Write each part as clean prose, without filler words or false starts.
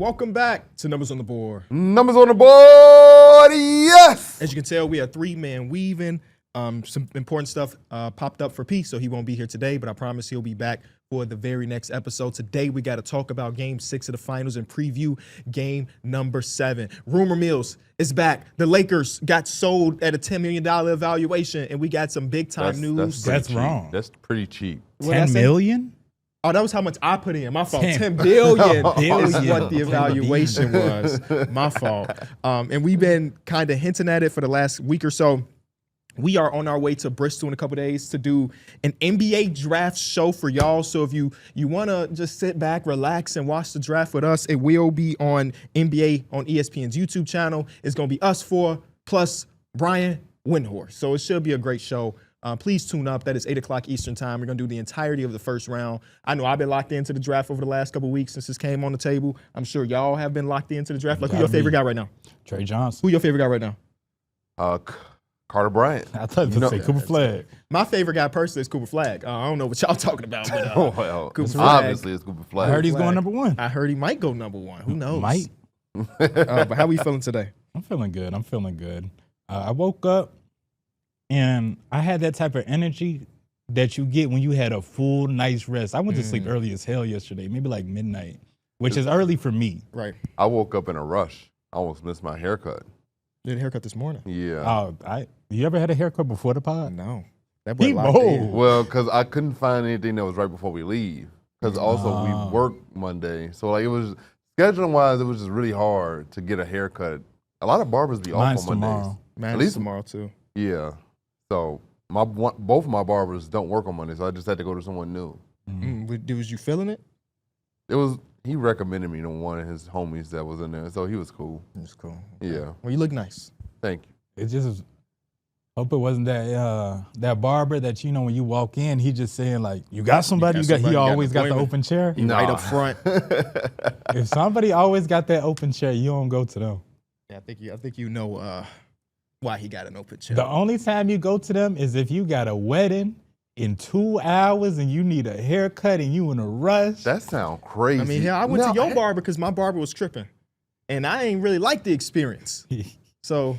Welcome back to Numbers on the Board. Numbers on the board, yes! As you can tell, we are three-man weaving. Some important stuff popped up for P, so he won't be here today, but I promise he'll be back for the very next episode. Today, we got to talk about Game 6 of the Finals and preview Game number 7. Rumor mills is back. The Lakers got sold at a $10 million evaluation, and we got some big-time news. That's wrong. That's pretty cheap. $10 million? Oh, that was how much I put in. My fault. 10 billion is what the evaluation was. My fault. And we've been kind of hinting at it for the last week or so. We are on our way to Bristol in a couple days to do an NBA draft show for y'all. So if you want to just sit back, relax, and watch the draft with us, it will be on NBA on ESPN's YouTube channel. It's going to be us four plus Brian Windhorst. So it should be a great show. Please tune up. That is 8 o'clock Eastern time. We're going to do the entirety of the first round. I know I've been locked into the draft over the last couple of weeks since this came on the table. I'm sure y'all have been locked into the draft. Like, who your favorite guy right now? Trey Johnson. Who your favorite guy right now? Carter Bryant. I thought you were say Cooper Flag. My favorite guy personally is Cooper Flag. I don't know what y'all talking about, but Well, Cooper Flag. obviously it's Cooper Flag. I heard he's going number 1. I heard he might go number 1. Who knows? Might. But how we feeling today? I'm feeling good. I woke up and I had that type of energy that you get when you had a full night's rest. I went to sleep early as hell yesterday, maybe like midnight, which is early for me. Right. I woke up in a rush. I almost missed my haircut. You had a haircut this morning? Yeah. You ever had a haircut before the pod? No. That boy He locked in. bold. Well, because I couldn't find anything that was right before we leave. Because also we work Monday. So like it was, scheduling wise, it was just really hard to get a haircut. A lot of barbers be Mine's off on Mondays. tomorrow. At least tomorrow too. Yeah. So both of my barbers don't work on Monday, so I just had to go to someone new. Was you feeling it? He recommended me to one of his homies that was in there, so he was cool. It was cool. Yeah. Well, you look nice. Thank you. It just hope it wasn't that barber that, you know, when you walk in, he just saying like, you got somebody? He always got the open chair? Right up front. If somebody always got that open chair, you don't go to them. Yeah, I think you know why he got an open chair. The only time you go to them is if you got a wedding in 2 hours and you need a haircut and you in a rush. That sounds crazy. I mean, yeah, I went to your barber because my barber was tripping, and I ain't really like the experience. So,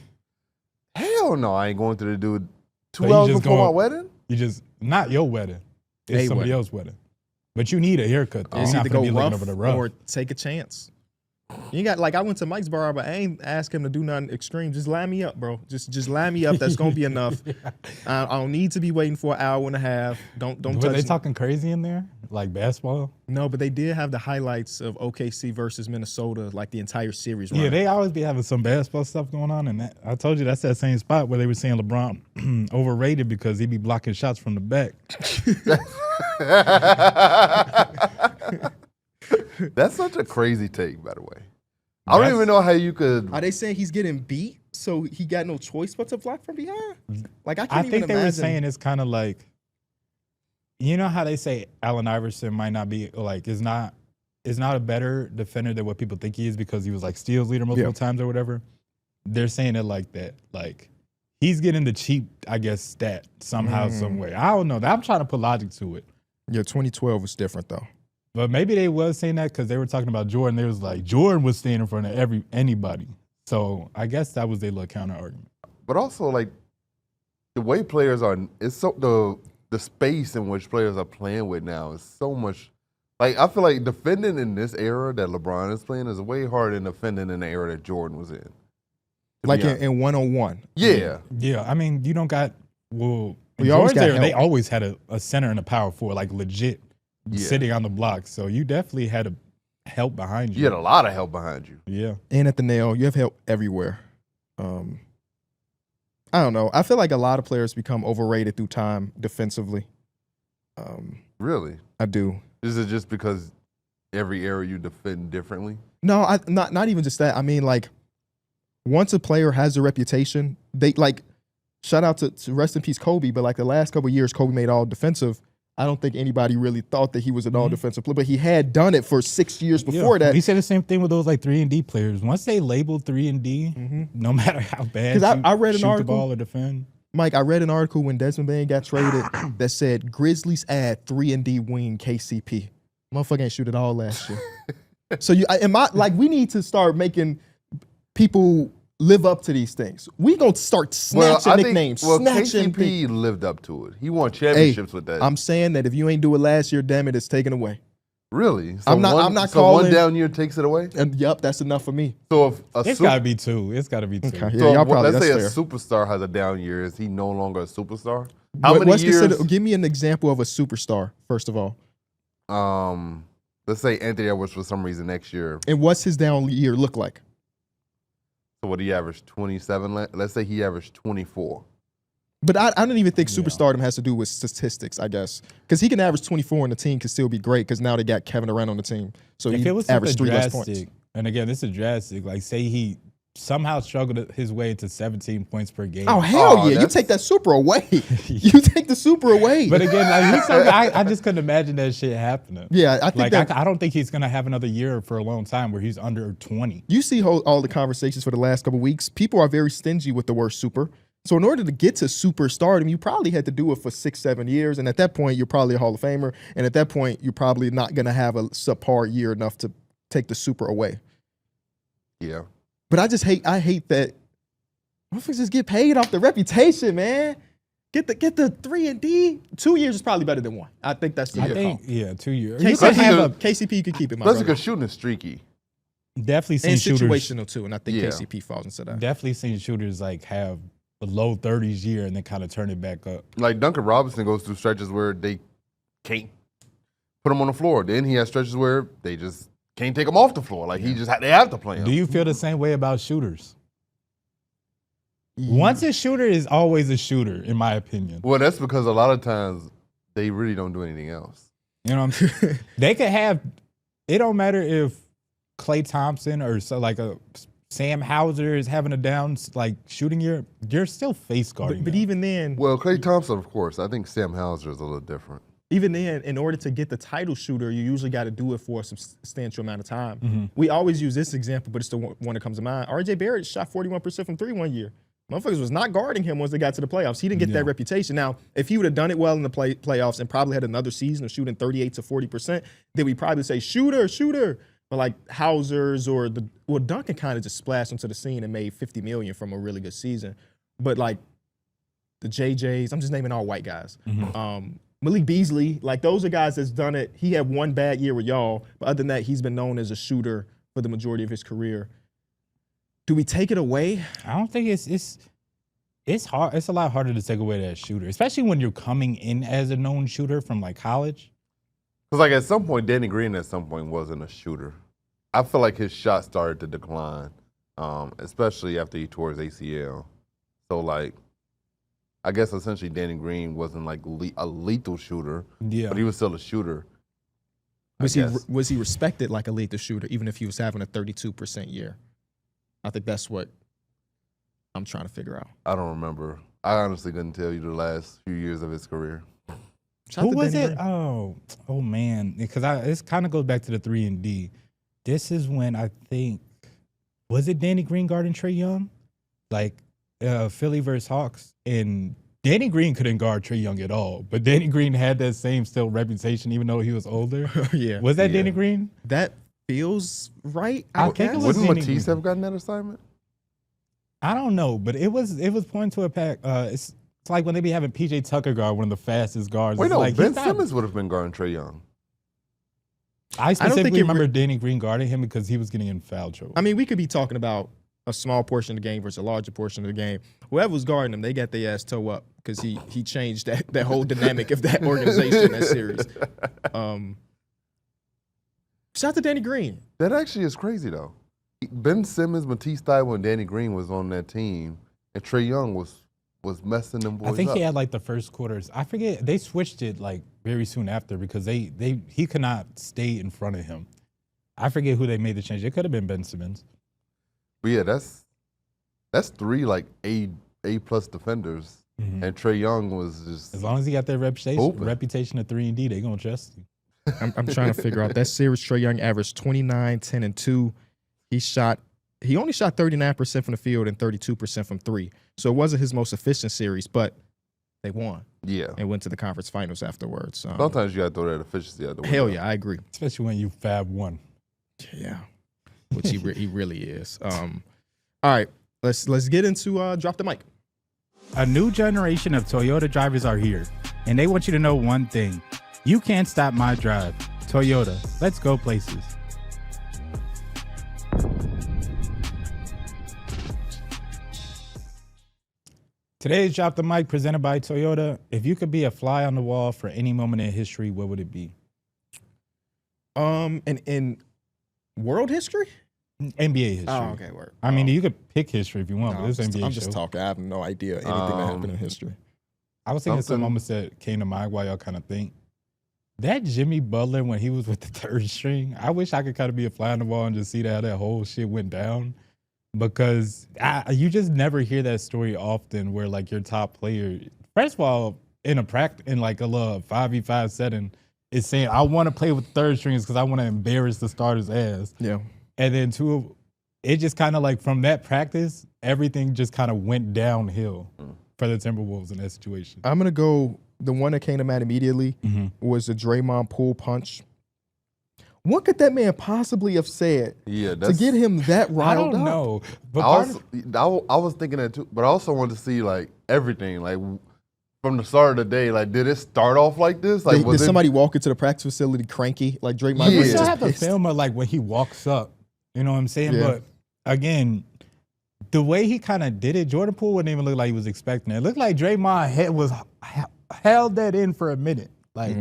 hell no, I ain't going to the dude 2 So you hours just before my going- wedding. You just, not your wedding. It's A somebody wedding. else's wedding. But you need a haircut though. it's You're either not going go to be looking rough over the rough. or take a chance. You got like I went to Mike's barber. I ain't ask him to do nothing extreme. Just line me up, bro. Just line me up. That's gonna be enough. I don't need to be waiting for an hour and a half. Don't Were touch they me. talking crazy in there? Like basketball? No, but they did have the highlights of OKC versus Minnesota, like the entire series. Yeah, running. they always be having some basketball stuff going on. And that, I told you that's that same spot where they were saying LeBron overrated because he be blocking shots from the back. That's such a crazy take, by the way. I don't even know how you could. Are they saying he's getting beat, so he got no choice but to block from behind? Like I can't I even think they imagine. were saying it's kind of like, you know how they say Allen Iverson might not be like is not a better defender than what people think he is because he was like steals leader multiple times or whatever. They're saying it like that, like he's getting the cheap, I guess, stat somehow, some way. I don't know. I'm trying to put logic to it. Yeah, 2012 was different though. But maybe they was saying that because they were talking about Jordan. They was like, Jordan was staying in front of anybody. So I guess that was their little counter argument. But also, like, the way players are, it's so the space in which players are playing with now is so much. Like, I feel like defending in this era that LeBron is playing is way harder than defending in the era that Jordan was in. Like in one-on-one. Yeah. Yeah, I mean, you don't got, well, in We always Jordan's got era, they help. always had a center and a power forward, like legit sitting on the block. So you definitely had help behind you. You had a lot of help behind you. Yeah. And at the nail, you have help everywhere. I don't know. I feel like a lot of players become overrated through time defensively. Really? I do. Is it just because every era you defend differently? No, not even just that. I mean, like, once a player has a reputation, they like. Shout out to rest in peace Kobe, but like the last couple of years, Kobe made all defensive. I don't think anybody really thought that he was an all defensive player, but he had done it for 6 years before that. We said the same thing with those like 3-and-D players. Once they labeled 3-and-D, no matter how bad 'Cause I read an shoot the article- ball or defend. Mike, I read an article when Desmond Bain got traded that said Grizzlies add 3-and-D wing KCP. Motherfucker ain't shoot it all last year. So we need to start making people live up to these things. We gonna start snatching nicknames. KCP lived up to it. He won championships with that. I'm saying that if you ain't do it last year, damn it, it's taken away. Really? So I'm not so calling. one down year takes it away? And yep, that's enough for me. So if It's got to be two. It's got to be two. Okay. So Yeah, let's say that's a superstar has a down year. Is he no longer a superstar? What's considered? Give me an example of a superstar, first of all. Let's say Anthony Edwards for some reason next year. And what's his down year look like? So what, he averaged 27? Let's say he averaged 24. But I don't even think superstardom has to do with statistics, I guess. Because he can average 24 and the team can still be great because now they got Kevin Durant on the team. So if he it was averaged 3 less drastic, points. and again, this is drastic, like say he somehow struggled his way to 17 points per game. Oh, hell yeah. You take that super away. You take the super away. But again, like I just couldn't imagine that shit happening. Yeah, I think I don't think he's going to have another year for a long time where he's under 20. You see all the conversations for the last couple of weeks. People are very stingy with the word super. So in order to get to superstardom, you probably had to do it for 6-7 years. And at that point, you're probably a Hall of Famer. And at that point, you're probably not going to have a subpar year enough to take the super away. Yeah. But I hate that motherfuckers just get paid off the reputation, man. Get the 3 and D. 2 years is probably better than 1. I think that's the call. Yeah, 2 years. KCP could keep it, my brother. Plus, because shooting is streaky. Definitely seen and shooters. situational, too. And I think KCP falls into that. Definitely seen shooters like have the low 30s year and then kind of turn it back up. Like Duncan Robinson goes through stretches where they can't put him on the floor. Then he has stretches where they just can't take him off the floor. Like they have to play him. Do you feel the same way about shooters? Once a shooter is always a shooter, in my opinion. Well, that's because a lot of times they really don't do anything else. You know what I'm saying? They could have, it don't matter if Klay Thompson or like a Sam Hauser is having a down shooting year, you're still face guarding. But even then, well, Klay Thompson, of course. I think Sam Hauser is a little different. Even then, in order to get the title shooter, you usually got to do it for a substantial amount of time. Mm-hmm. We always use this example, but it's the one that comes to mind. RJ Barrett shot 41% from 3 1 year. Motherfuckers was not guarding him once they got to the playoffs. He didn't get that reputation. Now, if he would have done it well in the playoffs and probably had another season of shooting 38 to 40%, then we probably say shooter. But like Hauser's or Duncan kind of just splashed onto the scene and made $50 million from a really good season. But like the JJs, I'm just naming all white guys. Mm-hmm. Malik Beasley, like those are guys that's done it. He had one bad year with y'all, but other than that, he's been known as a shooter for the majority of his career. Do we take it away? I don't think it's hard. It's a lot harder to take away that shooter, especially when you're coming in as a known shooter from like college. Because like at some point, Danny Green at some point wasn't a shooter. I feel like his shot started to decline, especially after he tore his ACL. So like, I guess essentially Danny Green wasn't like a lethal shooter, but he was still a shooter. Was he respected like a lethal shooter, even if he was having a 32% year? I think that's what I'm trying to figure out. I don't remember. I honestly couldn't tell you the last few years of his career. Who was it? Oh man, because this kind of goes back to the 3 and D. This is when I think, was it Danny Green guarding Trae Young? Like Philly versus Hawks, and Danny Green couldn't guard Trae Young at all, but Danny Green had that same still reputation even though he was older. Yeah. Was that Danny Green? That feels right. I think it was Wouldn't Danny Matisse Green. have gotten that assignment? I don't know, but it was pointing to a pack. It's like when they be having PJ Tucker guard one of the fastest guards. Wait, it's no, like, Ben Simmons would have been guarding Trae Young. I specifically remember Danny Green guarding him because he was getting in foul trouble. I mean, we could be talking about a small portion of the game versus a larger portion of the game. Whoever was guarding him, they got their ass toe up because he changed that whole dynamic of that organization, that series. Shout out to Danny Green. That actually is crazy, though. Ben Simmons, Matisse Thybulle, and Danny Green was on that team, and Trae Young was messing them boys up. I think he had like the first quarters. I forget. They switched it like very soon after because he could not stay in front of him. I forget who they made the change. It could have been Ben Simmons. But yeah, that's 3 like A+ defenders, and Trae Young was just, as long as he got that reputation of 3 and D, they gonna trust you. I'm trying to figure out that series. Trae Young averaged 29, 10, and 2. He only shot 39% from the field and 32% from 3. So it wasn't his most efficient series, but they won. Yeah. And went to the conference finals afterwards. Sometimes you got to throw that efficiency out the window. Hell yeah, I agree. Especially when you Fab 1. Yeah, which he really is. All right, let's get into drop the mic. A new generation of Toyota drivers are here, and they want you to know one thing: you can't stop my drive. Toyota, let's go places. Today's Drop the Mic presented by Toyota. If you could be a fly on the wall for any moment in history, what would it be? In world history? NBA history. Oh, okay, word. I mean, you could pick history if you want, No, but it's NBA I'm just show. talking. I have no idea anything that happened in history. I was thinking some moments that came to mind while y'all kind of think. That Jimmy Butler, when he was with the third string, I wish I could kind of be a fly on the wall and just see how that whole shit went down. Because you just never hear that story often where, like, your top player, first of all, in like a little 5v5 setting, is saying, I want to play with third strings because I want to embarrass the starter's ass. Yeah. And then two, it just kind of like from that practice, everything just kind of went downhill for the Timberwolves in that situation. I'm going to go, the one that came to mind immediately was the Draymond pull punch. What could that man possibly have said to get him that riled up? I don't know. But I was thinking that too, but I also wanted to see like everything, like from the start of the day. Like, did it start off like this? Like, did somebody walk into the practice facility cranky like Draymond? You still have to film it like when he walks up. You know what I'm saying? Yeah. But again, the way he kind of did it, Jordan Poole wouldn't even look like he was expecting it. It looked like Draymond held that in for a minute. Like.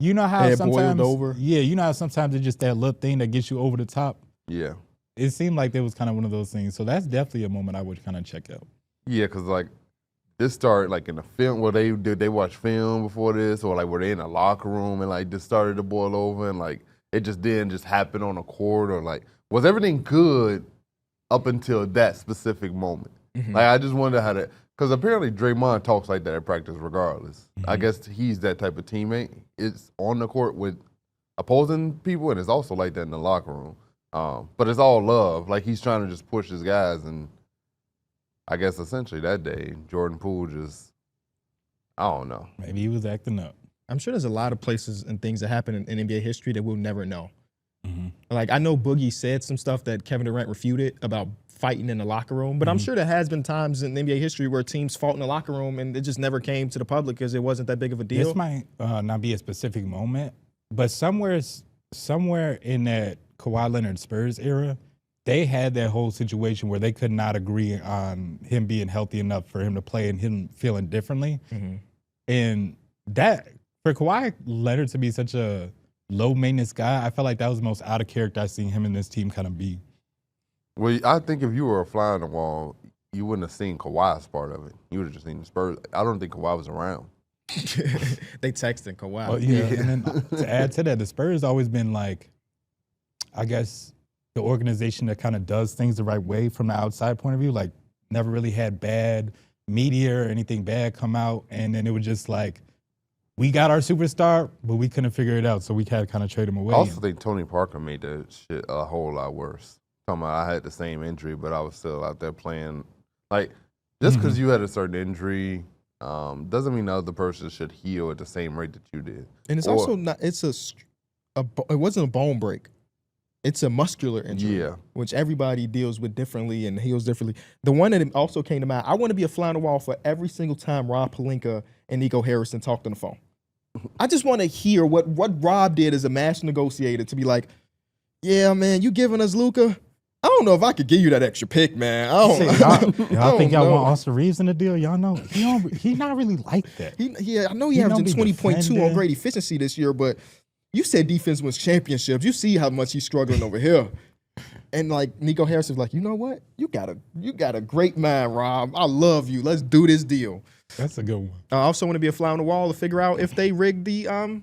You know how sometimes, boiled over. Yeah, you know how sometimes it's just that little thing that gets you over the top. Yeah, it seemed like there was kind of one of those things. So that's definitely a moment I would kind of check out. Yeah, because like this started like in the film where they watch film before this, or like were they in a locker room and like just started to boil over and like it just didn't just happen on a court, or like was everything good up until that specific moment? Like I just wonder how that. Because apparently Draymond talks like that at practice regardless. I guess he's that type of teammate. It's on the court with opposing people, and it's also like that in the locker room. But it's all love. Like, he's trying to just push his guys, and I guess essentially that day, Jordan Poole just, I don't know. Maybe he was acting up. I'm sure there's a lot of places and things that happen in NBA history that we'll never know. Like, I know Boogie said some stuff that Kevin Durant refuted about fighting in the locker room, but I'm sure there has been times in NBA history where teams fought in the locker room and it just never came to the public because it wasn't that big of a deal. This might not be a specific moment, but somewhere in that Kawhi Leonard Spurs era, they had that whole situation where they could not agree on him being healthy enough for him to play and him feeling differently. And that, for Kawhi Leonard to be such a low-maintenance guy, I felt like that was the most out of character I've seen him and this team kind of be. Well, I think if you were a fly on the wall, you wouldn't have seen Kawhi's part of it. You would have just seen the Spurs. I don't think Kawhi was around. They texted Kawhi. Oh, yeah, and then to add to that, the Spurs always been like, I guess, the organization that kind of does things the right way from the outside point of view. Like, never really had bad media or anything bad come out, and then it was just like, we got our superstar, but we couldn't figure it out, so we had to kind of trade him away. I also think Tony Parker made that shit a whole lot worse. I had the same injury, but I was still out there playing. Like, just because you had a certain injury doesn't mean the other person should heal at the same rate that you did. And it's also not, it wasn't a bone break. It's a muscular injury, which everybody deals with differently and heals differently. The one that also came to mind, I want to be a fly on the wall for every single time Rob Pelinka and Nico Harrison talked on the phone. I just want to hear what Rob did as a master negotiator to be like, yeah, man, you giving us Luka? I don't know if I could give you that extra pick, man. Y'all think y'all want Austin Reeves in the deal? Y'all know he not really like that. I know he averaging 20.2 on great efficiency this year, but you said defense wins championships. You see how much he's struggling over here. And like Nico Harrison's like, you know what? You got a great mind, Rob. I love you. Let's do this deal. That's a good one. I also want to be a fly on the wall to figure out if they rigged the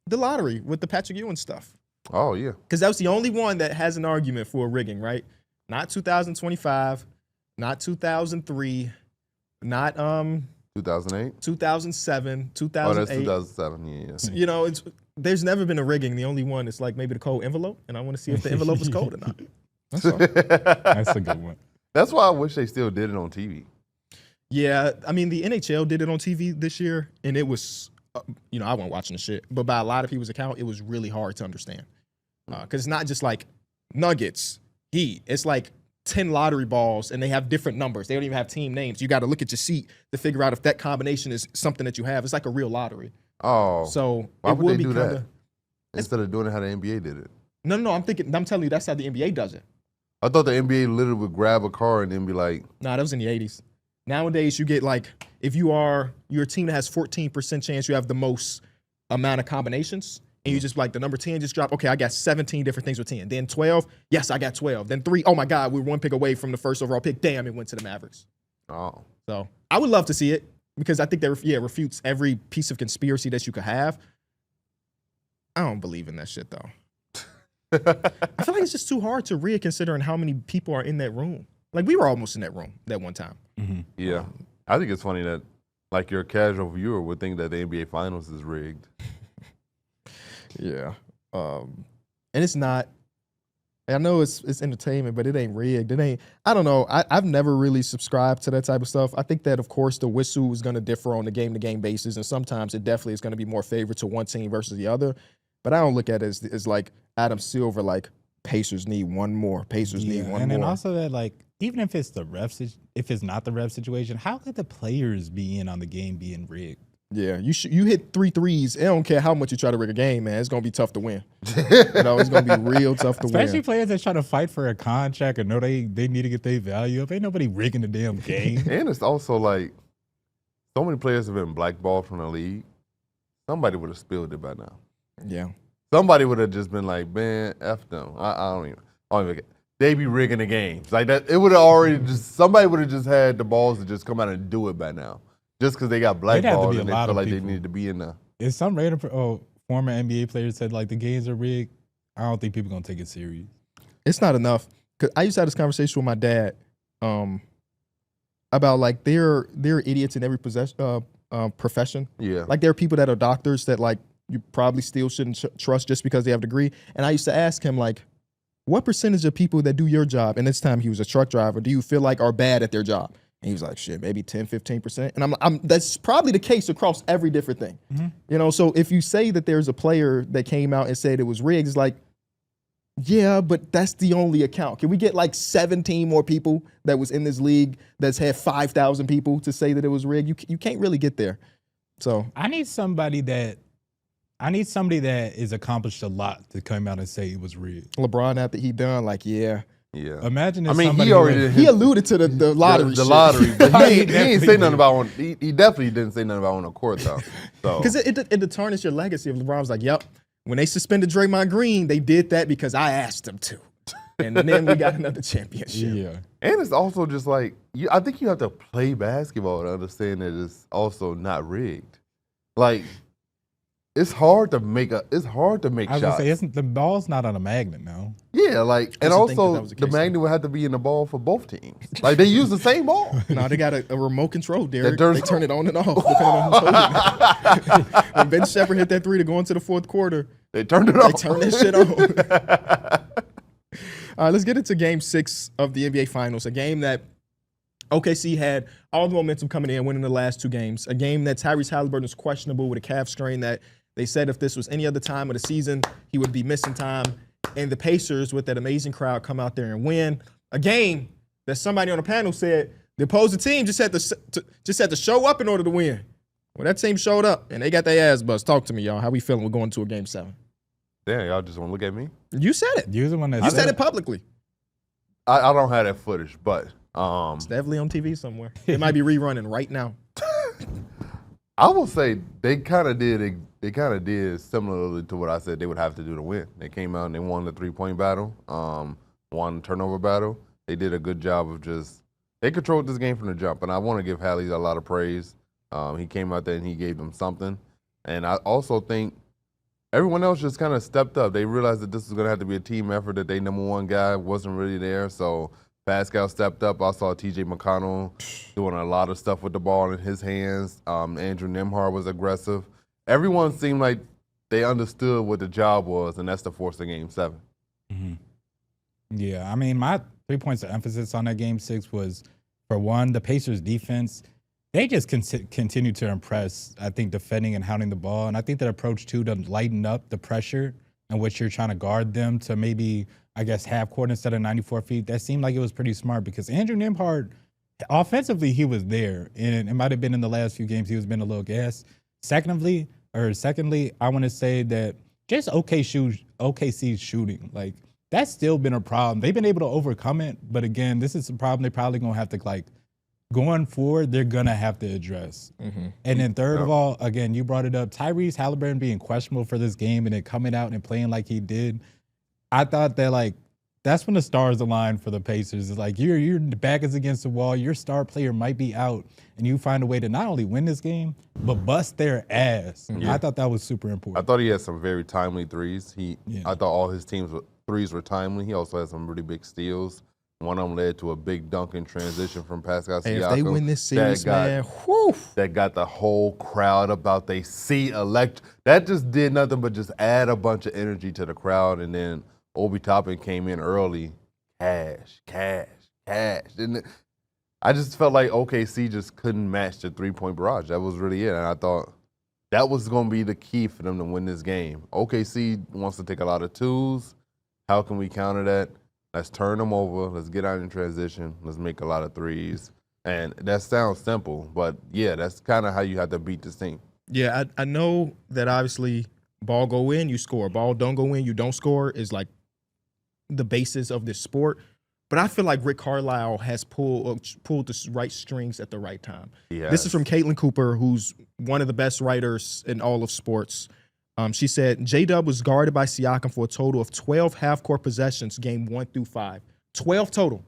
lottery with the Patrick Ewing stuff. Oh, yeah. Because that was the only one that has an argument for rigging, right? Not 2025, not 2003, not 2008, 2007, 2008. Oh, that's 2007, yeah. So, you know, there's never been a rigging. The only one is like maybe the cold envelope, and I want to see if the envelope is cold or not. That's all. That's a good one. That's why I wish they still did it on TV. Yeah, I mean, the NHL did it on TV this year, and it was, I wasn't watching the shit, but by a lot of people's account, it was really hard to understand. Because it's not just like Nuggets, Heat. It's like 10 lottery balls, and they have different numbers. They don't even have team names. You got to look at your seat to figure out if that combination is something that you have. It's like a real lottery. Oh. So why it would would they be do kind that? of. Instead of doing it how the NBA did it. No. I'm telling you, that's how the NBA does it. I thought the NBA literally would grab a car and then be like, Nah, that was in the 80s. Nowadays, you get like, if you're a team that has 14% chance, you have the most amount of combinations, and you just like the number 10 just drop, okay, I got 17 different things with 10. Then 12, yes, I got 12. Then 3, oh my God, we're one pick away from the first overall pick. Damn, it went to the Mavericks. oh. So I would love to see it because I think that refutes every piece of conspiracy that you could have. I don't believe in that shit though. I feel like it's just too hard to rig considering how many people are in that room. Like we were almost in that room that one time. Mm-hmm. Yeah. I think it's funny that like your casual viewer would think that the NBA Finals is rigged. Yeah. And it's not. I know it's entertainment, but it ain't rigged. It ain't. I don't know. I've never really subscribed to that type of stuff. I think that, of course, the whistle is going to differ on the game-to-game basis, and sometimes it definitely is going to be more favored to one team versus the other. But I don't look at it as like Adam Silver, like Pacers need one more. Pacers need one more. And then also that, like, even if it's if it's not the ref situation, how could the players be in on the game being rigged? Yeah, you hit 3 threes. I don't care how much you try to rig a game, man. It's gonna be tough to win. It's gonna be real tough to win. Especially players that try to fight for a contract or know they need to get their value up. Ain't nobody rigging the damn game. And it's also like so many players have been blackballed from the league. Somebody would have spilled it by now. Yeah. Somebody would have just been like, man, F them. I don't even get. They be rigging the games. Like that, it would have already somebody would have just had the balls to just come out and do it by now. Just because they got blackballed and they felt like they needed to be in there. If some random former NBA players said like the games are rigged, I don't think people gonna take it serious. It's not enough. Cause I used to have this conversation with my dad about like they're idiots in every profession. Yeah. Like there are people that are doctors that like you probably still shouldn't trust just because they have a degree. And I used to ask him like, what percentage of people that do your job, and this time he was a truck driver, do you feel like are bad at their job? And he was like, shit, maybe 10, 15%. And I'm that's probably the case across every different thing. Mm-hmm. You know, so if you say that there's a player that came out and said it was rigged, it's like, yeah, but that's the only account. Can we get like 17 more people that was in this league that's had 5,000 people to say that it was rigged? You can't really get there. So I need somebody that is accomplished a lot to come out and say it was rigged. LeBron, after he done, like, yeah. Yeah. Imagine if he alluded to the lottery. The lottery, but he ain't say nothing about one. He definitely didn't say nothing about on the court though. So because it tarnished your legacy. If LeBron was like, "Yep, when they suspended Draymond Green, they did that because I asked them to," and then we got another championship. Yeah. And it's also just like I think you have to play basketball to understand that it's also not rigged. Like it's hard to make shots. I was gonna say the ball's not on a magnet, no. Yeah, like, and also the magnet would have to be in the ball for both teams. Like they use the same ball. No, they got a remote control, Darrick. They turn it on and off depending on who's holding it. When Ben Shepherd hit that 3 to go into the fourth quarter, they turned it on. They turned that shit on. All right, let's get into Game 6 of the NBA Finals, a game that OKC had all the momentum coming in, winning the last 2 games. A game that Tyrese Halliburton is questionable with a calf strain that they said if this was any other time of the season, he would be missing time. And the Pacers, with that amazing crowd, come out there and win a game that somebody on the panel said the opposing team just had to show up in order to win. Well, that team showed up, and they got their ass buzzed. Talk to me, y'all. How we feeling? We're going to a Game 7. Damn, y'all just want to look at me? You said it. You're the one that you said it publicly. I don't have that footage, but it's definitely on TV somewhere. It might be rerunning right now. I will say they kind of did similarly to what I said they would have to do to win. They came out and they won the 3-point battle, won the turnover battle. They did a good job of they controlled this game from the jump, and I want to give Hallie a lot of praise. He came out there and he gave them something. And I also think everyone else just kind of stepped up. They realized that this was going to have to be a team effort, that their number one guy wasn't really there, so Pascal stepped up. I saw TJ McConnell doing a lot of stuff with the ball in his hands. Andrew Nembhard was aggressive. Everyone seemed like they understood what the job was, and that's to force the Game 7. Mm-hmm. Yeah, I mean, my 3 points of emphasis on that Game 6 was, for one, the Pacers' defense. They just continue to impress, I think, defending and hounding the ball. And I think that approach, too, to lighten up the pressure in which you're trying to guard them to maybe I guess, half court instead of 94 feet. That seemed like it was pretty smart because Andrew Nembhard, offensively, he was there. And it might have been in the last few games, he was been a little gassed. Secondly, I want to say that just OKC's shooting, like, that's still been a problem. They've been able to overcome it, but again, this is a problem they're probably going to have to, like, going forward, they're going to have to address. Mm-hmm. And then third of all, again, you brought it up, Tyrese Halliburton being questionable for this game and then coming out and playing like he did. I thought that, like, that's when the stars aligned for the Pacers. It's like your back is against the wall, your star player might be out, and you find a way to not only win this game, but bust their ass. Mm-hmm. I thought that was super important. I thought he had some very timely threes. I thought all his team's threes were timely. He also had some really big steals. One of them led to a big dunk in transition from Pascal Siakam. If they win this series, man, whew. That got the whole crowd about they see That just did nothing but just add a bunch of energy to the crowd. And then Obi Toppin came in early. Cash. And I just felt like OKC just couldn't match the three-point barrage. That was really it. And I thought that was going to be the key for them to win this game. OKC wants to take a lot of twos. How can we counter that? Let's turn them over. Let's get out in transition. Let's make a lot of threes. And that sounds simple, but, yeah, that's kind of how you have to beat this team. Yeah, I know that obviously ball go in, you score. Ball don't go in, you don't score is like the basis of this sport. But I feel like Rick Carlisle has pulled the right strings at the right time. Yes. This is from Caitlin Cooper, who's one of the best writers in all of sports. She said, JDub was guarded by Siakam for a total of 12 half-court possessions, game 1 through 5. 12 total.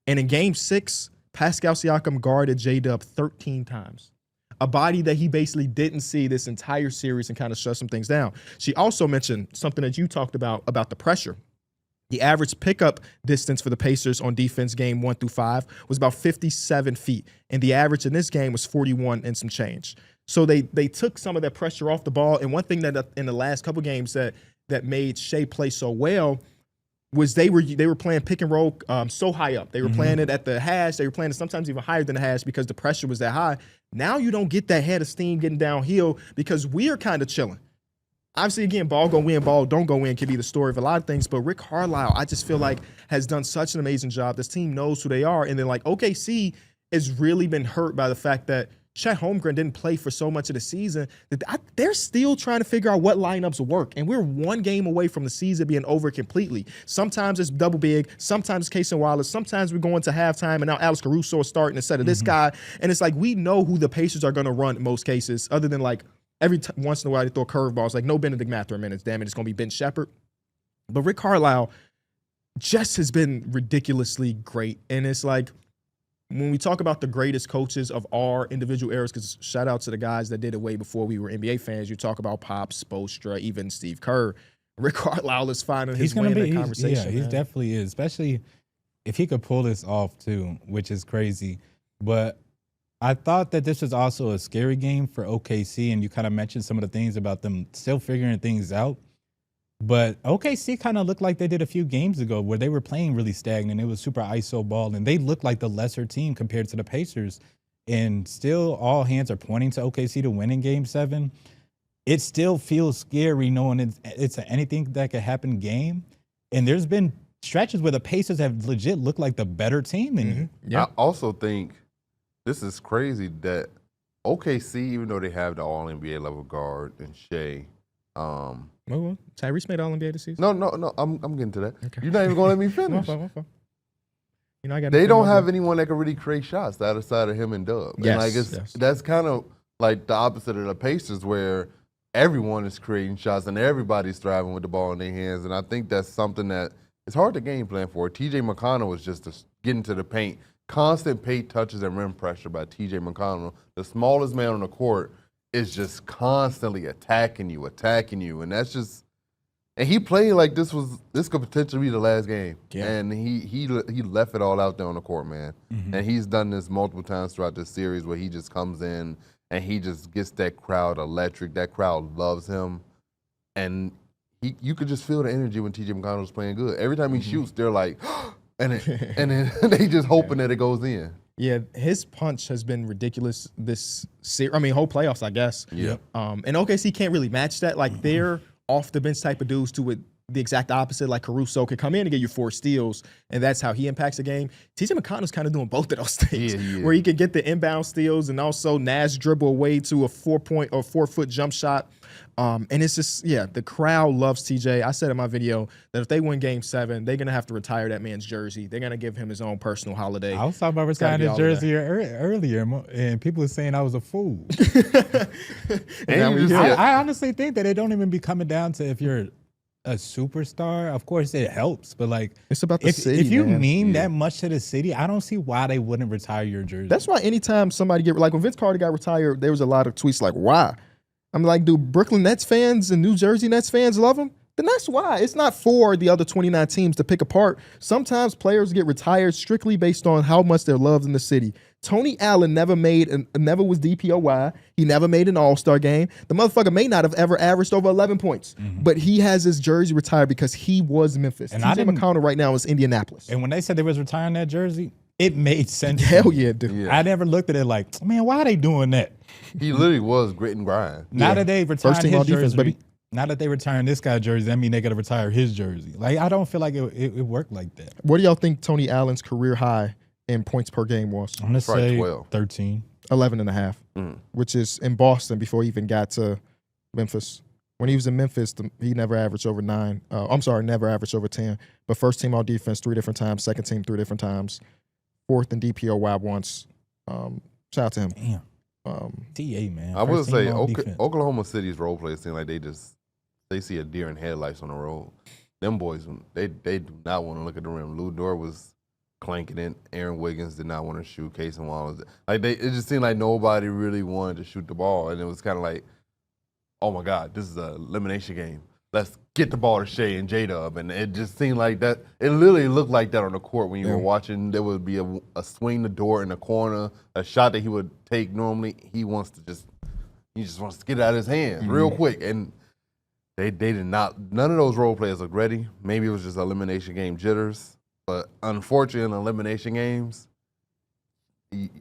And in game 6, Pascal Siakam guarded JDub 13 times. A body that he basically didn't see this entire series and kind of shut some things down. She also mentioned something that you talked about the pressure. The average pickup distance for the Pacers on defense game 1 through 5 was about 57 feet. And the average in this game was 41 and some change. So they took some of that pressure off the ball. And one thing that in the last couple games that made Shea play so well was they were playing pick and roll so high up. They were playing it at the hash. They were playing it sometimes even higher than the hash because the pressure was that high. Now you don't get that head of steam getting downhill because we are kind of chilling. Obviously, again, ball go in, ball don't go in can be the story of a lot of things. But Rick Carlisle, I just feel like, has done such an amazing job. This team knows who they are. And then, like, OKC has really been hurt by the fact that Chet Holmgren didn't play for so much of the season that they're still trying to figure out what lineups will work. And we're one game away from the season being over completely. Sometimes it's double big. Sometimes it's Casey Wallace. Sometimes we're going to halftime and now Alex Caruso is starting instead of this guy. And it's like we know who the Pacers are going to run in most cases, other than like once in a while they throw curveballs. Like no Benedict Mathurin minutes. Damn it, it's going to be Ben Shepherd. But Rick Carlisle just has been ridiculously great. And it's like, when we talk about the greatest coaches of our individual eras, because shout out to the guys that did it way before we were NBA fans, you talk about Pop, Spoelstra, even Steve Kerr. Rick Carlisle is finding his way in the conversation. Yeah, he definitely is, especially if he could pull this off too, which is crazy. But I thought that this was also a scary game for OKC, and you kind of mentioned some of the things about them still figuring things out. But OKC kind of looked like they did a few games ago where they were playing really stagnant. It was super ISO ball, and they looked like the lesser team compared to the Pacers. And still all hands are pointing to OKC to win in Game 7. It still feels scary knowing it's an anything that could happen game. And there's been stretches where the Pacers have legit looked like the better team than you. Yeah. I also think this is crazy that OKC, even though they have the All-NBA level guard and Shea, well, Tyrese made All-NBA this season. No. I'm getting to that. Okay. You're not even going to let me finish. My fault. You know, they don't have anyone that can really create shots outside of him and Dub. Yes, and like that's kind of like the opposite of the Pacers, where everyone is creating shots and everybody's thriving with the ball in their hands. And I think that's something that it's hard to game plan for. TJ McConnell was just getting to the paint. Constant paint touches and rim pressure by TJ McConnell, the smallest man on the court, is just constantly attacking you. And that's just, and he played like this could potentially be the last game. Yeah. And he left it all out there on the court, man. Mm-hmm. And he's done this multiple times throughout this series where he just comes in and he just gets that crowd electric. That crowd loves him. And you could just feel the energy when TJ McConnell's playing good. Every time he shoots, they're like, and then they just hoping that it goes in. Yeah, his punch has been ridiculous this series. I mean, whole playoffs, I guess. Yeah. And OKC can't really match that. Like, they're off the bench type of dudes to the exact opposite. Like Caruso could come in and get you 4 steals, and that's how he impacts the game. TJ McConnell's kind of doing both of those things, where he could get the inbound steals and also Nash dribble away to a 4-point or 4-foot jump shot. And it's just, the crowd loves TJ. I said in my video that if they win Game 7, they're going to have to retire that man's jersey. They're going to give him his own personal holiday. I was talking about retiring his jersey earlier, and people were saying I was a fool. I honestly think that it don't even be coming down to if you're a superstar. Of course, it helps, but like it's about the city. If you mean that much to the city, I don't see why they wouldn't retire your jersey. That's why anytime somebody like when Vince Carter got retired, there was a lot of tweets like, "Why?" I'm like, do Brooklyn Nets fans and New Jersey Nets fans love him? Then that's why. It's not for the other 29 teams to pick apart. Sometimes players get retired strictly based on how much they're loved in the city. Tony Allen never was DPOY. He never made an all-star game. The motherfucker may not have ever averaged over 11 points, but he has his jersey retired because he was Memphis. And TJ McConnell right now is Indianapolis. And when they said they was retiring that jersey, it made sense. Hell yeah, dude. Yeah. I never looked at it like, man, why are they doing that? He literally was grit and grind. Now that they retired his jersey, baby. Now that they retiring this guy's jersey, that mean they got to retire his jersey. Like, I don't feel like it worked like that. What do y'all think Tony Allen's career high in points per game was? I'm going to say 12. 13. 11 and a half, which is in Boston before he even got to Memphis. When he was in Memphis, he never averaged over 9. Never averaged over 10. But first team all defense 3 different times, second team 3 different times, fourth in DPOY once. Shout out to him. Damn. TA, man. I would say Oklahoma City's role players seem like they see a deer in headlights on the road. Them boys, they do not want to look at the rim. Lou Dort was clanking it. Aaron Wiggins did not want to shoot. Case and Wallace. It just seemed like nobody really wanted to shoot the ball, and it was kind of like, oh my God, this is an elimination game. Let's get the ball to Shea and JDub. And it just seemed like that. It literally looked like that on the court when you were watching. There would be a swing the door in the corner, a shot that he would take normally. He just wants to get it out of his hands real quick. And they did not. None of those role players looked ready. Maybe it was just elimination game jitters. But unfortunately, in elimination games,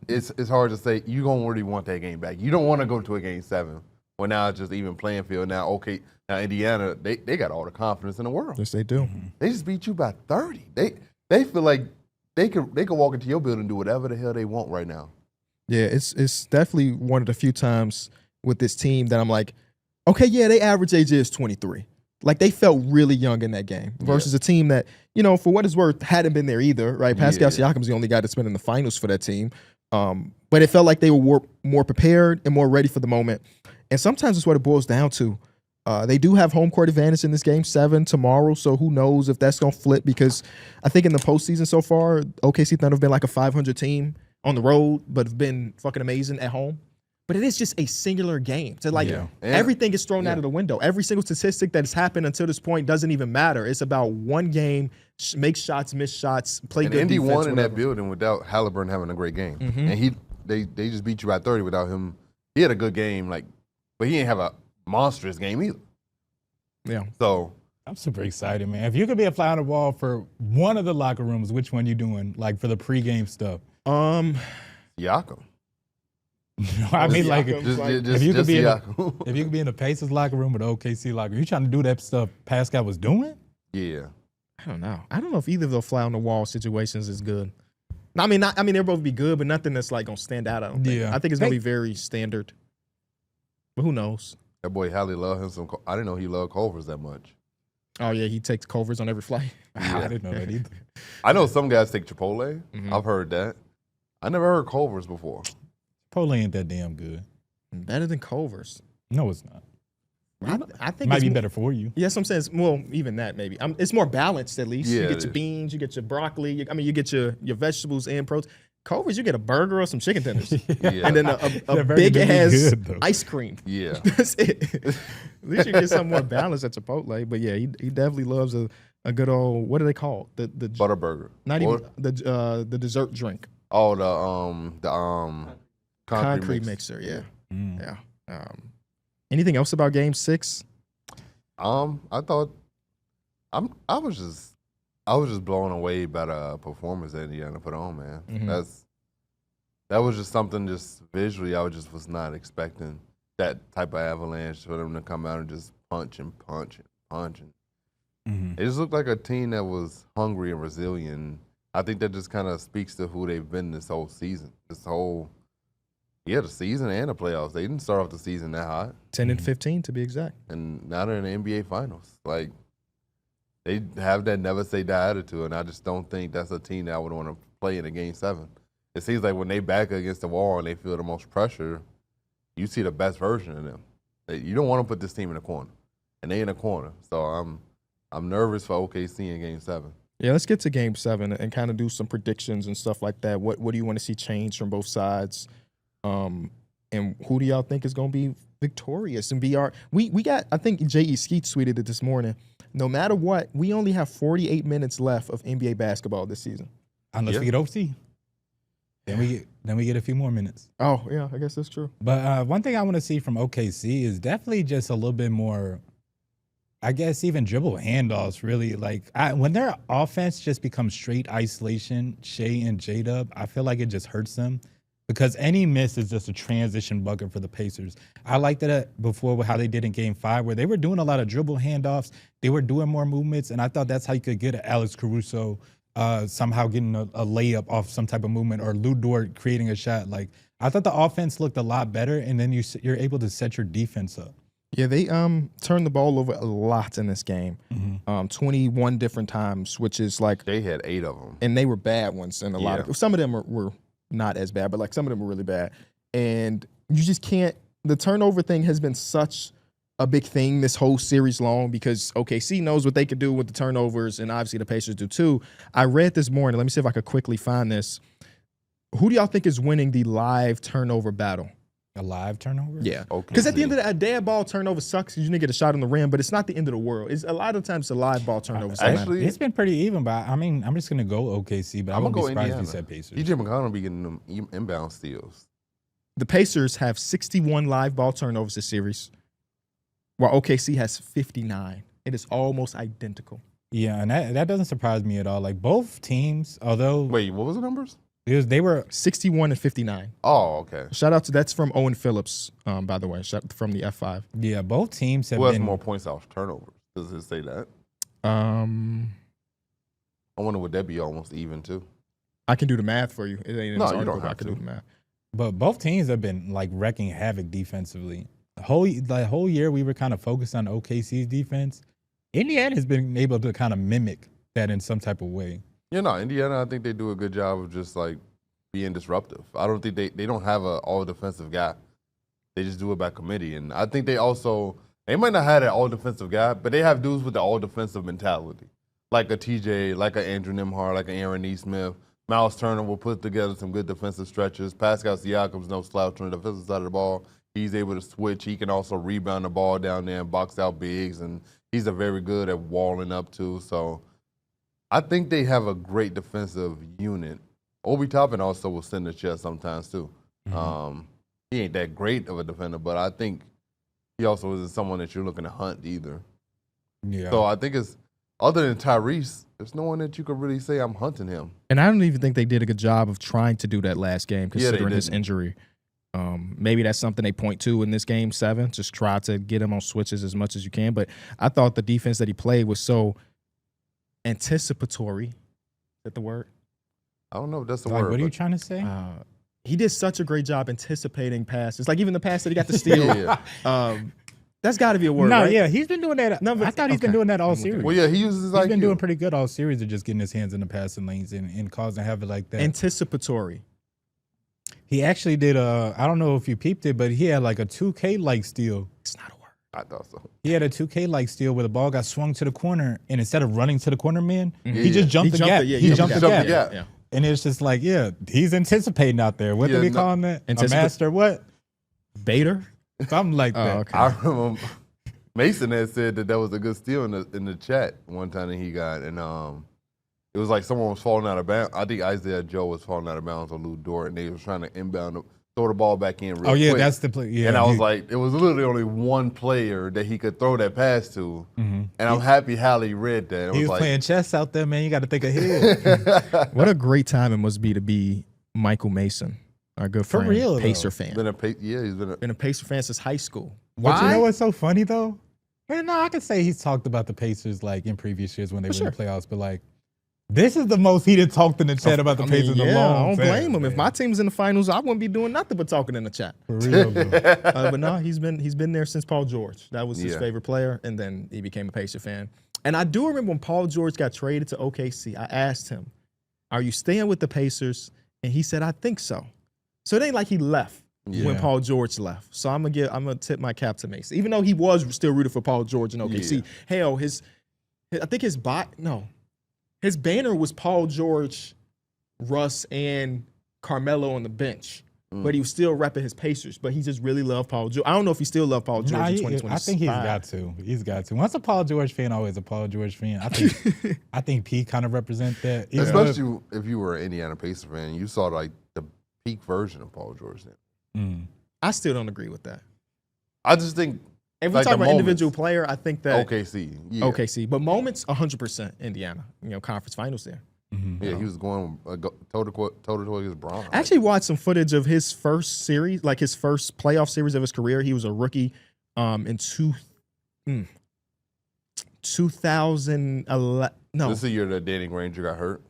it's hard to say you don't really want that game back. You don't want to go to a Game 7. Well, now it's just even playing field. Now Indiana, they got all the confidence in the world. Yes, they do. They just beat you by 30. They feel like they could walk into your building and do whatever the hell they want right now. Yeah, it's definitely one of the few times with this team that I'm like, okay, yeah, they average age is 23. Like, they felt really young in that game versus a team that, for what it's worth, hadn't been there either, right? Pascal Siakam's the only guy that's been in the finals for that team. But it felt like they were more prepared and more ready for the moment. And sometimes it's what it boils down to. They do have home court advantage in this Game 7 tomorrow, so who knows if that's going to flip, because I think in the postseason so far, OKC Thunder have been like a 500 team on the road, but have been fucking amazing at home. But it is just a singular game. So everything is thrown out of the window. Every single statistic that has happened until this point doesn't even matter. It's about one game, make shots, miss shots, play good Indy defense. Indy won in that building without Halliburton having a great game. And they just beat you by 30 without him. He had a good game, but he didn't have a monstrous game either. Yeah. So I'm super excited, man. If you could be a fly on the wall for one of the locker rooms, which one you doing? Like for the pregame stuff? Siakam. I mean, if you could be in the Pacers locker room or the OKC locker room, you trying to do that stuff Pascal was doing? Yeah. I don't know. I don't know if either of those fly on the wall situations is good. I mean, they'll both be good, but nothing that's like gonna stand out. I don't think. I think it's gonna be very standard. But who knows? That boy Hallie loved him some. I didn't know he loved Culver's that much. Oh yeah, he takes Culver's on every flight. I didn't know that either. I know some guys take Chipotle. I've heard that. I never heard Culver's before. Chipotle ain't that damn good. Better than Culver's. No, it's not. I think it might be better for you. Yes, I'm saying. Well, even that maybe. It's more balanced at least. Yeah, you get your beans, you get your broccoli. You get your vegetables and protein. Culver's, you get a burger or some chicken tenders, and then a big ass ice cream. Yeah, that's it. At least you get something more balanced at Chipotle. But yeah, he definitely loves a good old, what do they call it? The Butterburger. Not even the dessert drink. Oh, the concrete mixer. Yeah, yeah. Anything else about Game 6? I thought I was just blown away by the performance that Indiana put on, man. That was just something just visually I was not expecting that type of avalanche for them to come out and just punch and punch and punch. And It just looked like a team that was hungry and resilient. I think that just kind of speaks to who they've been this whole season. The season and the playoffs. They didn't start off the season that hot. 10-15 to be exact. And now they're in the NBA Finals. Like, they have that never say die attitude, and I just don't think that's a team that I would want to play in a Game 7. It seems like when they back against the wall and they feel the most pressure, you see the best version of them. You don't want to put this team in a corner, and they in a corner. So I'm nervous for OKC in Game 7. Yeah, let's get to Game 7 and kind of do some predictions and stuff like that. What do you want to see change from both sides? And who do y'all think is going to be victorious? And we got, I think J.E. Skeet tweeted it this morning. No matter what, we only have 48 minutes left of NBA basketball this season. Unless we get OT. Then we get a few more minutes. Oh, yeah, I guess that's true. But one thing I want to see from OKC is definitely just a little bit more, I guess, even dribble handoffs, really. Like, when their offense just becomes straight isolation, Shea and JDub, I feel like it just hurts them because any miss is just a transition bucket for the Pacers. I liked it before with how they did in Game 5, where they were doing a lot of dribble handoffs. They were doing more movements, and I thought that's how you could get Alex Caruso somehow getting a layup off some type of movement, or Lou Dort creating a shot. Like, I thought the offense looked a lot better, and then you're able to set your defense up. Yeah, they turned the ball over a lot in this game, 21 different times, which is like they had 8 of them, and they were bad ones. And some of them were not as bad, but like some of them were really bad. And you just can't. The turnover thing has been such a big thing this whole series long because OKC knows what they could do with the turnovers, and obviously the Pacers do too. I read this morning. Let me see if I could quickly find this. Who do y'all think is winning the live turnover battle? A live turnover? Yeah. Because at the end of the day, a dead ball turnover sucks because you didn't get a shot on the rim, but it's not the end of the world. It's a lot of times a live ball turnover. Actually, it's been pretty even, but I mean, I'm just going to go OKC, but I wouldn't be surprised if you said Pacers. DJ McConnell be getting them inbound steals. The Pacers have 61 live ball turnovers this series, while OKC has 59. It is almost identical. Yeah, and that doesn't surprise me at all. Like, both teams, although... Wait, what was the numbers? They were 61 and 59. Oh, okay. Shout out to that's from Owen Phillips, by the way. From the F5. Yeah, both teams have Who has more points off turnovers? Does it say that? I wonder would that be almost even too? I can do the math for you. It ain't in this article, you don't have I can do the math. But both teams have been like wrecking havoc defensively. The whole year we were kind of focused on OKC's defense. Indiana has been able to kind of mimic that in some type of way. Yeah, no, Indiana, I think they do a good job of just like being disruptive. I don't think they don't have a all defensive guy. They just do it by committee. And I think they might not have that all defensive guy, but they have dudes with the all defensive mentality. Like a TJ, like an Andrew Nembhard, like an Aaron Nesmith. Miles Turner will put together some good defensive stretches. Pascal Siakam's no slouch on the defensive side of the ball. He's able to switch. He can also rebound the ball down there and box out bigs, and he's very good at walling up too. So I think they have a great defensive unit. Obi Toppin also will send the chest sometimes too. Mm-hmm. He ain't that great of a defender, but I think he also isn't someone that you're looking to hunt either. Yeah. So I think it's other than Tyrese, there's no one that you could really say I'm hunting him. And I don't even think they did a good job of trying to do that last game considering his injury. Maybe that's something they point to in this Game 7. Just try to get him on switches as much as you can. But I thought the defense that he played was so anticipatory. Is that the word? I don't know if that's the word. word. What are you trying to say? He did such a great job anticipating passes. Like even the pass that he got to steal. That's got to be a word, right? Yeah, he's been doing that. No, I thought he's been doing that all series. Well, yeah, he's been doing pretty good all series of just getting his hands in the passing lanes and causing havoc like that. Anticipatory. He actually did I don't know if you peeped it, but he had like a 2K-like steal. It's not a word. I thought so. He had a 2K-like steal where the ball got swung to the corner, and instead of running to the corner man, he just jumped the gap. He jumped the gap. Yeah. And it's just like, he's anticipating out there. What do we call that? A master what? Baiter? Something like that. Oh, okay. I remember Mason had said that was a good steal in the chat one time that he got, and it was like someone was falling out of bounds. I think Isaiah Joe was falling out of bounds on Lou Dort, and they was trying to inbound, throw the ball back in real quick. That's the play. Yeah, and I was like, it was literally only one player that he could throw that pass to, and I'm happy Hallie read that. He was like, playing chess out there, man. You got to think ahead. What a great time it must be to be Michael Mason, our good friend, for real, Pacer fan. He's been a Pacer fan since high school. Why? But you know what's so funny though? Man, no, I could say he's talked about the Pacers like in previous years when they were in the playoffs, but like this is the most heated talk in the chat about the Pacers in a long I don't time, blame him. man. If my team's in the finals, I wouldn't be doing nothing but talking in the chat. For real, bro. But no, he's been there since Paul George. That was his favorite player, and then he became a Pacer fan. And I do remember when Paul George got traded to OKC, I asked him, "Are you staying with the Pacers?" And he said, "I think so." So it ain't like he left when Paul George left. So I'm gonna tip my cap to Mason, even though he was still rooting for Paul George in OKC. Hell, I think his banner was Paul George, Russ, and Carmelo on the bench. But he was still repping his Pacers. But he just really loved Paul George. I don't know if he still loved Paul George in 2025. I think he's got to. He's got to. Once a Paul George fan, always a Paul George fan. I think P kind of represent that. Especially if you were an Indiana Pacers fan, you saw like the peak version of Paul George then. I still don't agree with that. I just think if we talk about individual player, I think that OKC. But moments, 100% Indiana. Conference finals there. Yeah, he was going toe to toe against Bron. I actually watched some footage of his first series, like his first playoff series of his career. He was a rookie in 2011. No, this is the year that Danny Granger got hurt.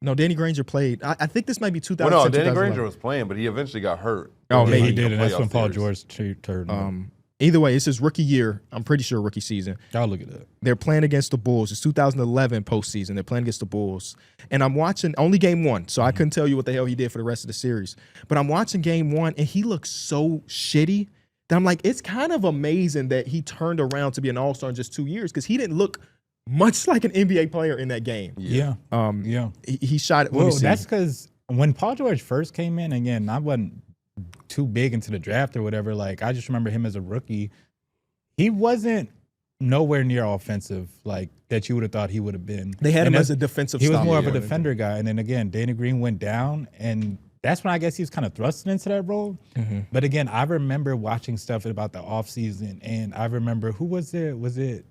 No, Danny Granger played. I think this might be 2000. Well, no, Danny Granger was playing, but he eventually got hurt. Oh, maybe he did, and that's when Paul George turned. Either way, it's his rookie year. I'm pretty sure rookie season. I'll look at that. They're playing against the Bulls. It's 2011 postseason. They're playing against the Bulls. And I'm watching only game one, so I couldn't tell you what the hell he did for the rest of the series. But I'm watching game one, and he looks so shitty that I'm like, it's kind of amazing that he turned around to be an all-star in just 2 years because he didn't look much like an NBA player in that game. Yeah. He shot it. Well, that's because when Paul George first came in, again, I wasn't too big into the draft or whatever. Like, I just remember him as a rookie. He wasn't nowhere near offensive like that you would have thought he would have been. They had him as a defensive stopper. He was more of a defender guy. And then again, Danny Green went down, and that's when I guess he was kind of thrusted into that role. But again, I remember watching stuff about the offseason, and I remember, who was it? Was it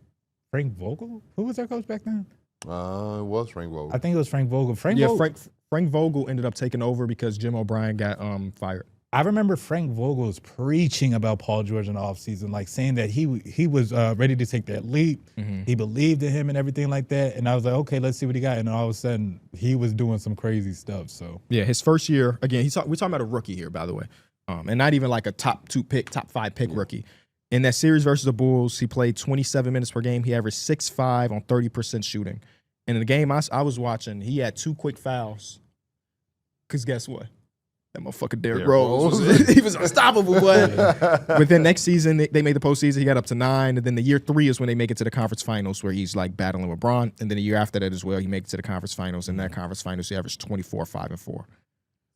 Frank Vogel? Who was our coach back then? It was Frank Vogel. I think it was Frank Vogel. Frank Vogel ended up taking over because Jim O'Brien got fired. I remember Frank Vogel was preaching about Paul George in the offseason, like saying that he was ready to take that leap. He believed in him and everything like that. And I was like, okay, let's see what he got. And then all of a sudden, he was doing some crazy stuff. So yeah, his first year, again, we're talking about a rookie here, by the way, and not even like a top 5 pick rookie. In that series versus the Bulls, he played 27 minutes per game. He averaged 6.5 on 30% shooting. And in the game I was watching, he had 2 quick fouls. Because guess what? That motherfucker Derrick Rose, he was unstoppable. But then next season, they made the postseason. He got up to 9. And then the year 3 is when they make it to the conference finals where he's like battling with LeBron. And then the year after that as well, he makes it to the conference finals. And that conference finals, he averaged 24, 5, and 4.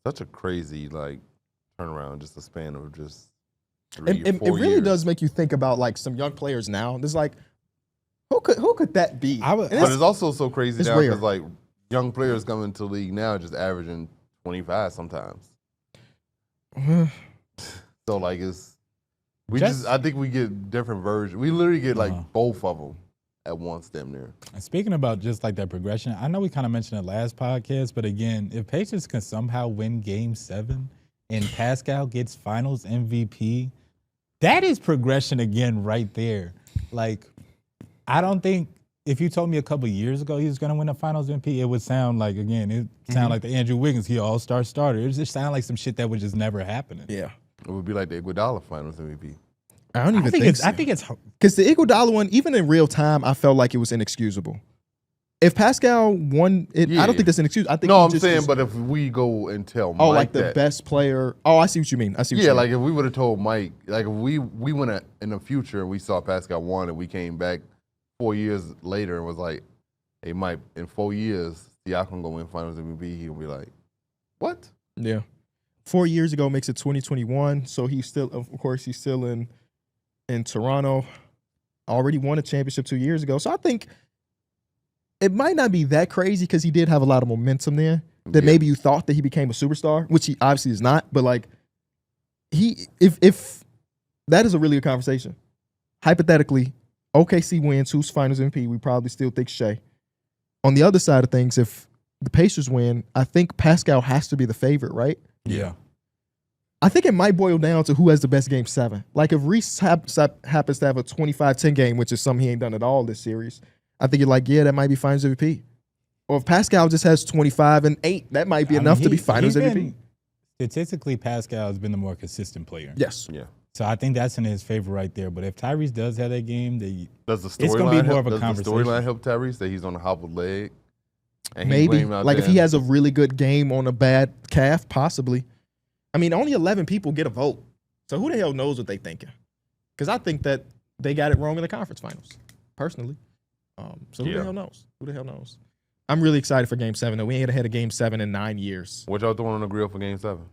Such a crazy turnaround, just a span of just 3 and or 4 it really years. does make you think about like some young players now. There's like, who could that be? But it's also so crazy now because like young players coming into the league now just averaging 25 sometimes. So like I think we get different versions. We literally get like both of them at once, damn near. And speaking about just like that progression, I know we kind of mentioned it last podcast, but again, if Pacers can somehow win Game 7 and Pascal gets Finals MVP, that is progression again right there. Like, I don't think if you told me a couple years ago he was going to win the Finals MVP, it would sound like, again, it sound like the Andrew Wiggins, he all-star starter. It just sound like some shit that would just never happen. Yeah. It would be like the Iguodala Finals MVP. I don't even think so. I think it's because the Iguodala one, even in real time, I felt like it was inexcusable. If Pascal won it, I don't think that's inexcusable. I think I'm saying, but if we go and tell Mike like the best player. Oh, I see what you mean. Like if we would have told Mike, like if we went in the future and we saw Pascal won and we came back 4 years later and was like, hey, Mike, in 4 years, Siakam gonna win Finals MVP, he'll be like, what? Yeah. 4 years ago makes it 2021, so he's still, of course, he's still in Toronto. Already won a championship 2 years ago, so I think it might not be that crazy because he did have a lot of momentum there. That maybe you thought that he became a superstar, which he obviously is not. But like, if that is a really good conversation. Hypothetically, OKC wins, who's Finals MVP? We probably still think Shea. On the other side of things, if the Pacers win, I think Pascal has to be the favorite, right? Yeah. I think it might boil down to who has the best game 7. Like if Reese happens to have a 25-10 game, which is something he ain't done at all this series, I think you're like, yeah, that might be Finals MVP. Or if Pascal just has 25 and 8, that might be enough to be Finals MVP. Statistically, Pascal has been the more consistent player. Yes. Yeah. So I think that's in his favor right there. But if Tyrese does have that game, does the it's going to be more of a does conversation. the storyline help Tyrese that he's on a hobbled leg? Maybe. Like if he has a really good game on a bad calf, possibly. I mean, only 11 people get a vote. So who the hell knows what they thinking? Because I think that they got it wrong in the conference finals, personally. So who the hell knows? Who the hell knows? I'm really excited for Game 7, though. We ain't had a Game 7 in 9 years. What y'all throwing on the grill for Game 7?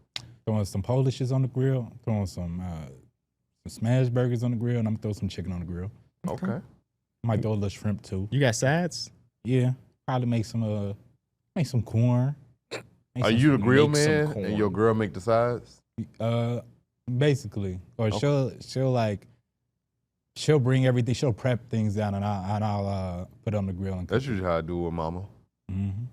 Throwing some Polishes on the grill, throwing some smash burgers on the grill, and I'm going to throw some chicken on the grill. Okay. Might throw a little shrimp, too. You got sides? Yeah. Probably make some corn. Are you the grill man and your girl make the sides? Basically. Or she'll bring everything, she'll prep things down and I'll put it on the grill and cook. That's usually how I do with mama. Mm-hmm.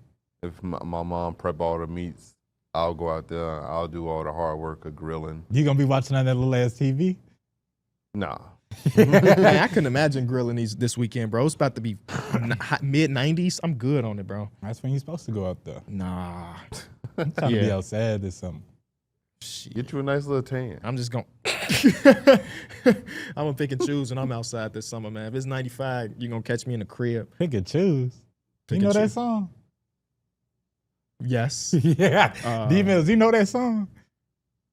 If my mom prep all the meats, I'll go out there, I'll do all the hard work of grilling. You gonna be watching on that little ass TV? Nah. Man, I couldn't imagine grilling this weekend, bro. It's about to be mid-90s. I'm good on it, bro. That's when you're supposed to go out there. Nah. I'm trying to be outside or something. Get you a nice little tan. I'm just going I'm going to pick and choose when I'm outside this summer, man. If it's 95, you're going to catch me in the crib. Pick and choose. You know that song? Yes. Yeah. D-Mills, you know that song?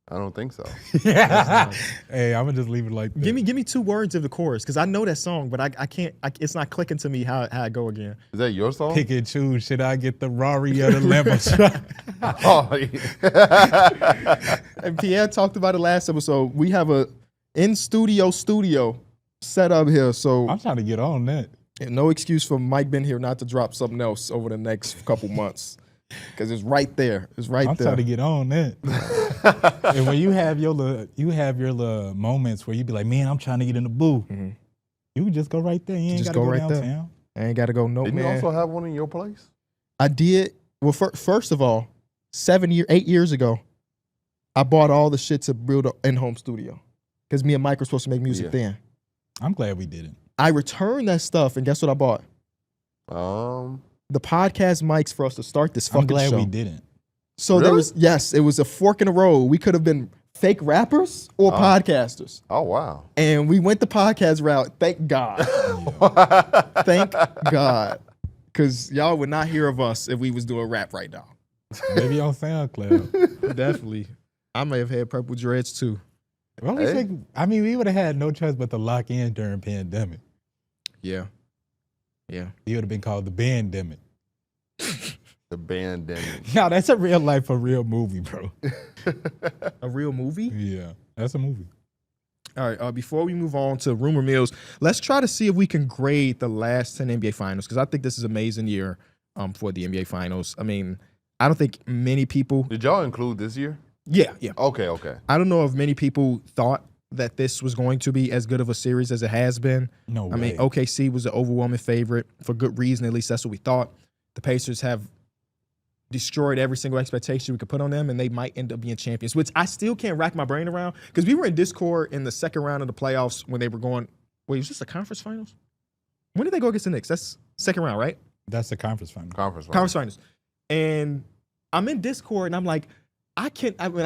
I don't think so. Yeah. Hey, I'm gonna just leave it like that. Give me 2 words of the chorus, because I know that song, but I can't. It's not clicking to me how I go again. Is that your song? Pick and choose. Should I get the Rari or the Lambo truck? Oh, yeah. And Pierre talked about it last episode. We have a in-studio set up here, so I'm trying to get on that. no excuse for Mike been here not to drop something else over the next couple months. Because it's right there. It's right I'm there. trying to get on that. And when you have your little moments where you be like, man, I'm trying to get in the booth. Mm-hmm. You can just go right there. You ain't got to go right downtown. There. I ain't got to go Didn't you also have one in your place? I did. Well, first of all, 8 years ago, I bought all the shit to build an in-home studio. Because me and Mike were supposed to make music then. I'm glad we did it. I returned that stuff, and guess what I bought? The podcast mics for us to start this fucking show. I'm glad we didn't. So really? it was a fork in the road. We could have been fake rappers or podcasters. Oh, wow. And we went the podcast route. Thank God. Thank God. Because y'all would not hear of us if we was doing rap right now. Maybe on SoundCloud. Definitely. I may have had purple dreads too. Well, we would have had no choice but to lock in during pandemic. Yeah. Yeah. He would have been called the Bandemic. The Bandemic. No, that's a real life, a real movie, bro. A real movie? Yeah, that's a movie. All right, before we move on to rumor mills, let's try to see if we can grade the last 10 NBA Finals, because I think this is an amazing year for the NBA Finals. I mean, I don't think many people... Did y'all include this year? Yeah. Okay. I don't know if many people thought that this was going to be as good of a series as it has been. No way. I mean, OKC was an overwhelming favorite for good reason. At least that's what we thought. The Pacers have destroyed every single expectation we could put on them, and they might end up being champions, which I still can't rack my brain around, because we were in Discord in the second round of the playoffs when they were going, wait, was this the conference finals? When did they go against the Knicks? That's second round, right? That's the conference final. Conference finals. And I'm in Discord, and I'm like, I'm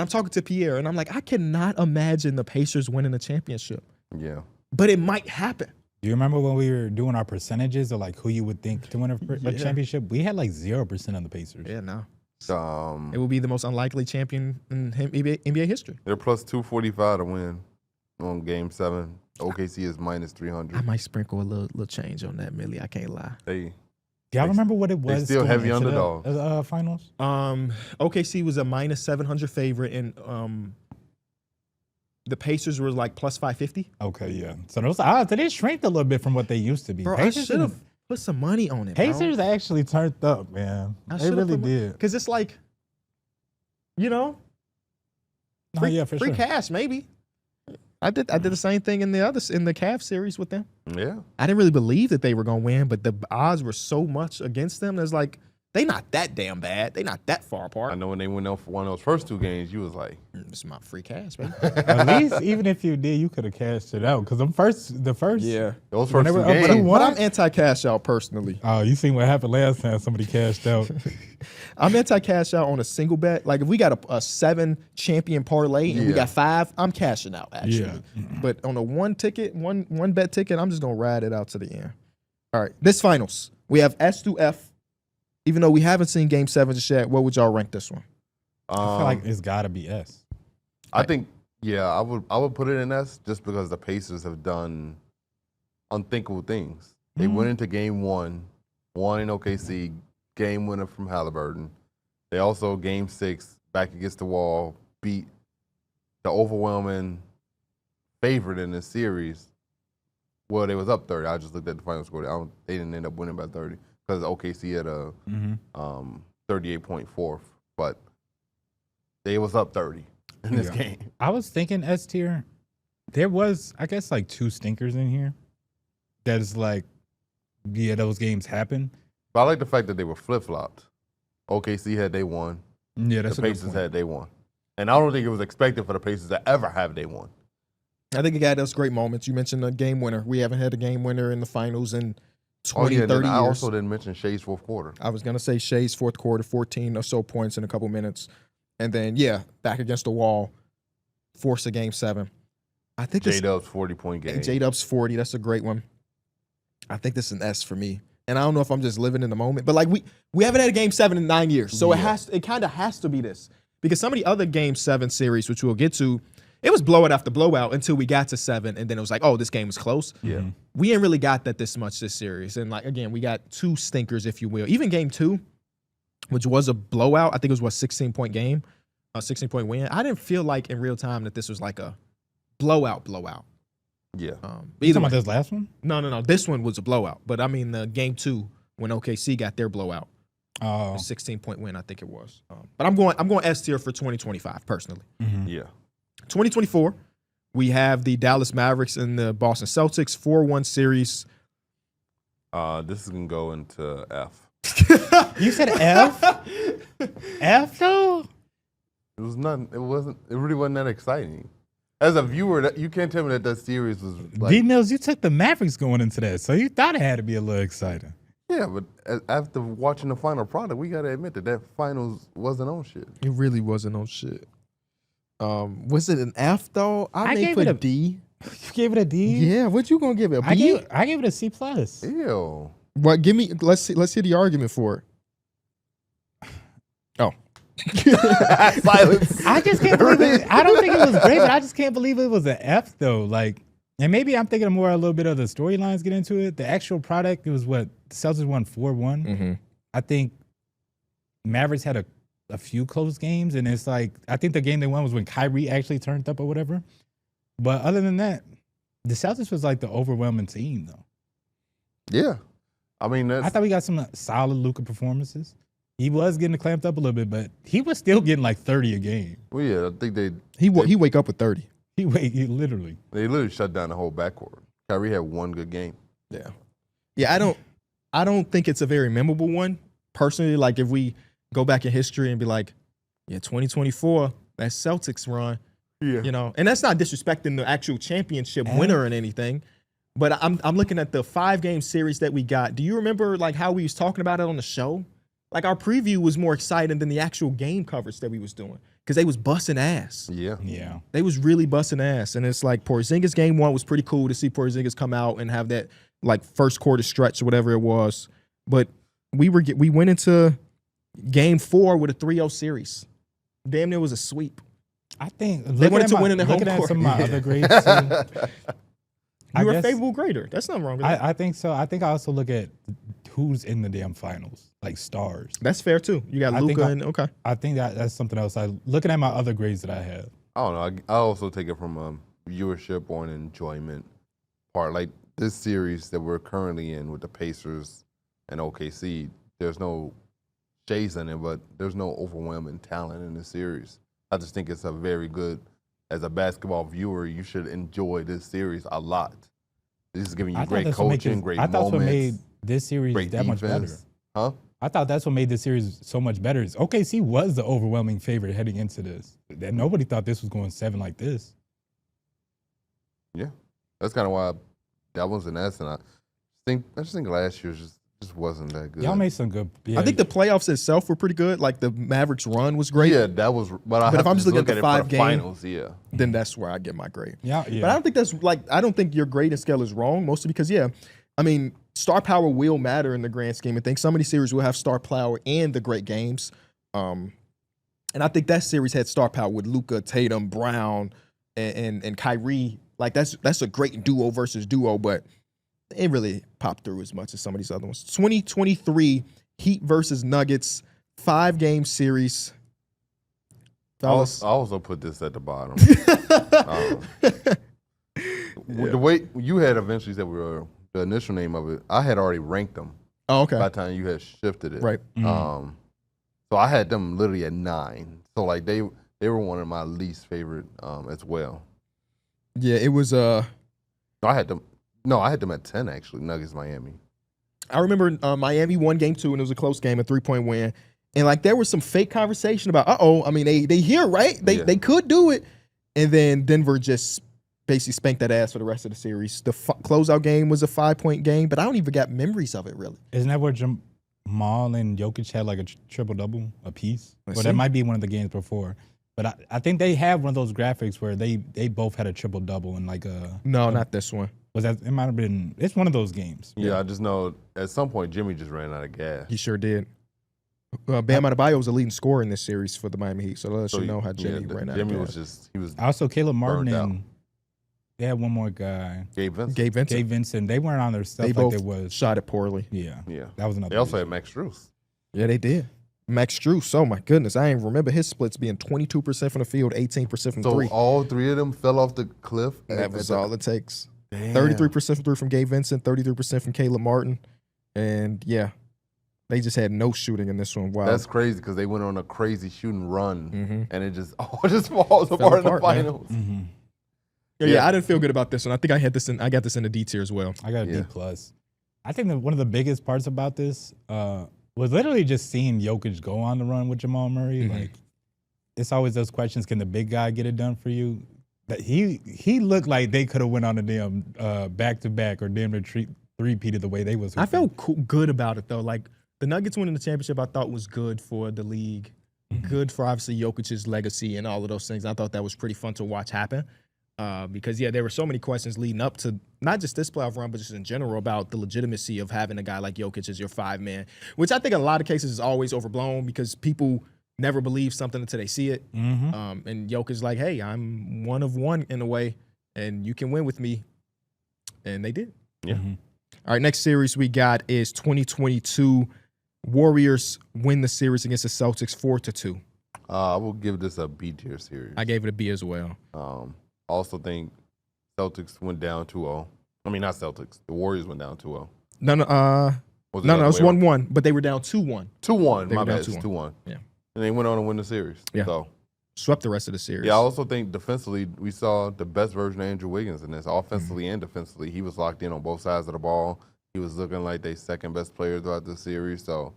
talking to Pierre, and I'm like, I cannot imagine the Pacers winning a championship. Yeah. But it might happen. Do you remember when we were doing our percentages of like who you would think to win a championship? We had like 0% on the Pacers. Yeah, no. It will be the most unlikely champion in NBA history. They're plus 245 to win on Game 7. OKC is minus 300. I might sprinkle a little change on that, Millie. I can't lie. Hey. Do y'all remember what it was? They still heavy underdogs. The finals? OKC was a minus 700 favorite, and the Pacers were like plus 550. Okay, yeah. So those odds, they shrank a little bit from what they used to be. Bro, Pacers I should have put some money on it. Pacers actually turned up, man. They really did. Because it's like, free cash maybe. I did the same thing in the Cavs series with them. Yeah. I didn't really believe that they were gonna win, but the odds were so much against them. There's like They not that damn bad. They not that far apart. I know when they went out for one of those first 2 games, you was like, This is my free cash, baby. At least, even if you did, you could have cashed it out. Because the first. Yeah. those When first they 2 were up games. 2-1. But I'm anti-cash out personally. Oh, you seen what happened last time somebody cashed out. I'm anti-cash out on a single bet. Like if we got a 7 champion parlay and we got 5, I'm cashing out actually. Yeah. But on a one bet ticket, I'm just gonna ride it out to the end. All right, this finals we have S through F. Even though we haven't seen Game 7 just yet, what would y'all rank this one? I feel like it's got to be S. I think, I would put it in S just because the Pacers have done unthinkable things. They went into Game 1, won in OKC, game winner from Halliburton. They also, Game 6, back against the wall, beat the overwhelming favorite in this series. Well, they was up 30. I just looked at the final score. They didn't end up winning by 30 because OKC had a 38.4, but they was up 30 in this game. I was thinking S tier. There was, I guess, like 2 stinkers in here. That is like, those games happen. But I like the fact that they were flip-flopped. OKC had day 1. Yeah, that's the a good Pacers point. had day 1. And I don't think it was expected for the Pacers to ever have day 1. I think it got us great moments. You mentioned a game winner. We haven't had a game winner in the finals in 20, 30 years. I also didn't mention Shea's fourth quarter. I was going to say Shea's fourth quarter, 14 or so points in a couple minutes. And then, back against the wall, force a Game 7. I think JDub's 40-point game. JDub's 40. That's a great one. I think this is an S for me. And I don't know if I'm just living in the moment. But, like, we haven't had a Game 7 in 9 years. So it kind of has to be this. Because some of the other Game 7 series, which we'll get to, it was blowout after blowout until we got to 7, and then it was like, oh, this game was close. Yeah. We ain't really got that this much this series. And, like, again, we got 2 stinkers, if you will. Even Game 2, which was a blowout, I think it was, 16-point game, a 16-point win. I didn't feel like in real time that this was like a blowout. Yeah. You talking about this last one? No. This one was a blowout. But, I mean, the Game 2, when OKC got their blowout, a 16-point win, I think it was. But I'm going S tier for 2025, personally. Mm-hmm. Yeah. 2024, we have the Dallas Mavericks and the Boston Celtics 4-1 series. This is gonna go into F. You said F? F though? It was nothing. It really wasn't that exciting. As a viewer, you can't tell me that series was like. D-Mills, you took the Mavericks going into that, so you thought it had to be a little exciting. Yeah, but after watching the final product, we gotta admit that finals wasn't on shit. It really wasn't on shit. Was it an F though? I gave put it a D. You gave it a D? Yeah, what you gonna give it? A B? I gave it a C plus. Ew. What? Give me. Let's hear the argument for it. Oh. Silence. I just can't believe it. I don't think it was great, but I just can't believe it was an F though. Like, and maybe I'm thinking more a little bit of the storylines get into it. The actual product, it was what the Celtics won 4-1. Mm-hmm. I think Mavericks had a few close games, and it's like I think the game they won was when Kyrie actually turned up or whatever. But other than that, the Celtics was like the overwhelming team though. Yeah. I mean, I thought we got some solid Luka performances. He was getting clamped up a little bit, but he was still getting like 30 a game. Well, yeah, I think he wake up with 30. He literally. They literally shut down the whole backcourt. Kyrie had one good game. Yeah. I don't think it's a very memorable one personally. Like if we go back in history and be like, 2024, that Celtics run. Yeah. You know, and that's not disrespecting the actual championship winner and anything. But I'm looking at the 5-game series that we got. Do you remember like how we was talking about it on the show? Like our preview was more exciting than the actual game coverage that we was doing because they was busting ass. Yeah. They was really busting ass. And it's like Porzingis game 1 was pretty cool to see Porzingis come out and have that like first quarter stretch or whatever it was. But we went into game 4 with a 3-0 series. Damn near was a sweep. I think they wanted to win in their home court. Some of my other grades too. You were a favorable grader. That's nothing wrong with that. I think so. I think I also look at who's in the damn finals, like stars. That's fair too. You got Luka and okay. I think that's something else. Looking at my other grades that I have. I don't know. I also take it from viewership or an enjoyment part. Like this series that we're currently in with the Pacers and OKC, there's no shades in it, but there's no overwhelming talent in this series. I just think it's a very good, as a basketball viewer, you should enjoy this series a lot. This is giving you great coaching, great moments. I thought what made this series that much better. Huh? I thought that's what made this series so much better. Is OKC was the overwhelming favorite heading into this. That nobody thought this was going 7 like this. Yeah, that's kind of why that was an S. And I just think last year just wasn't that good. Y'all made some good. Yeah. I think the playoffs itself were pretty good. Like the Mavericks run was great. Yeah, that was. But if I'm just looking at the 5 game finals, yeah, then that's where I get my grade. Yeah. But I don't think I don't think your grading scale is wrong. Mostly because I mean, star power will matter in the grand scheme of things. Some of these series will have star power and the great games. And I think that series had star power with Luka, Tatum, Brown, and Kyrie. Like that's a great duo versus duo, but it really popped through as much as some of these other ones. 2023 Heat versus Nuggets, 5-game series. I also put this at the bottom. The way you had eventually said the initial name of it, I had already ranked them. Oh, okay. By the time you had shifted it, Right. So I had them literally at 9. So like they were one of my least favorite as well. Yeah, it was. I had them at 10 actually. Nuggets, Miami. I remember Miami won game 2 and it was a close game, a 3-point win, and like there was some fake conversation about, I mean they here, right? They could do it, and then Denver just basically spanked that ass for the rest of the series. The closeout game was a 5-point game, but I don't even got memories of it really. Isn't that where Jamal and Jokic had like a triple-double apiece? Or that might be one of the games before. But I think they have one of those graphics where they both had a triple-double and like a... No, not this one. It might have been... It's one of those games. Yeah, I just know at some point Jimmy just ran out of gas. He sure did. Bam Adebayo was the leading scorer in this series for the Miami Heat, so let you know how Jimmy ran out of gas. He was also Caleb Martin and... out. They had one more guy. Gabe Vincent. They weren't on their stuff they like both they was. Shot it poorly. Yeah. That was another. They also had Max Strus. Yeah, they did. Max Strus, oh my goodness. I ain't remember his splits being 22% from the field, 18% from 3. So all 3 of them fell off the cliff? That was all it takes. Damn. 33% from 3 from Gabe Vincent, 33% from Caleb Martin. And yeah, they just had no shooting in this one. Wow. That's crazy because they went on a crazy shooting run and it just all just falls apart in the finals. Mm-hmm. Yeah, I didn't feel good about this one. I think I got this in the D tier as well. I got a D+. I think that one of the biggest parts about this was literally just seeing Jokic go on the run with Jamal Murray. Mm-hmm. Like, it's always those questions: can the big guy get it done for you? That he looked like they could have went on a damn back-to-back or damn three-peated the way they was. I felt good about it though. Like the Nuggets winning the championship, I thought was good for the league, good for obviously Jokic's legacy and all of those things. I thought that was pretty fun to watch happen. Because there were so many questions leading up to not just this playoff run, but just in general about the legitimacy of having a guy like Jokic as your 5-man, which I think in a lot of cases is always overblown because people never believe something until they see it. And Jokic's like, hey, I'm one of one in a way, and you can win with me. And they did. Yeah. All right, next series we got is 2022 Warriors win the series against the Celtics 4-2. I will give this a B tier series. I gave it a B as well. I also think Celtics went down 2-0. I mean, not Celtics. The Warriors went down 2-0. No, it was 1-1, but they were down 2-1. 2-1, my bad. It's 2-1. Yeah. And they went on to win the series. Yeah. So, swept the rest of the series. yeah, I also think defensively, we saw the best version of Andrew Wiggins in this, offensively and defensively. He was locked in on both sides of the ball. He was looking like their second best player throughout the series. So,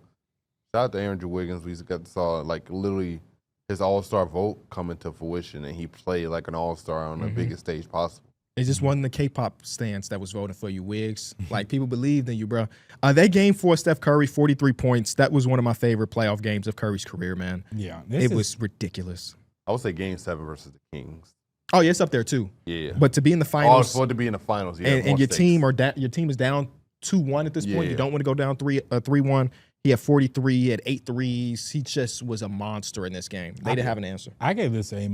shout out to Andrew Wiggins. We saw like literally his all-star vote come into fruition, and he played like an all-star on the biggest stage possible. It just wasn't the K-pop stance that was voting for you, Wiggs. Like, people believed in you, bro. That game for Steph Curry, 43 points, that was one of my favorite playoff games of Curry's career, man. Yeah. It was ridiculous. I would say Game 7 versus the Kings. Oh, yeah, it's up there, too. Yeah. But to be in the finals. For it to be in the finals, yeah. And your team is down 2-1 at this point. Yeah. You don't want to go down 3-1. He had 43, he had 8 threes. He just was a monster in this game. They didn't have an answer. I gave this A-,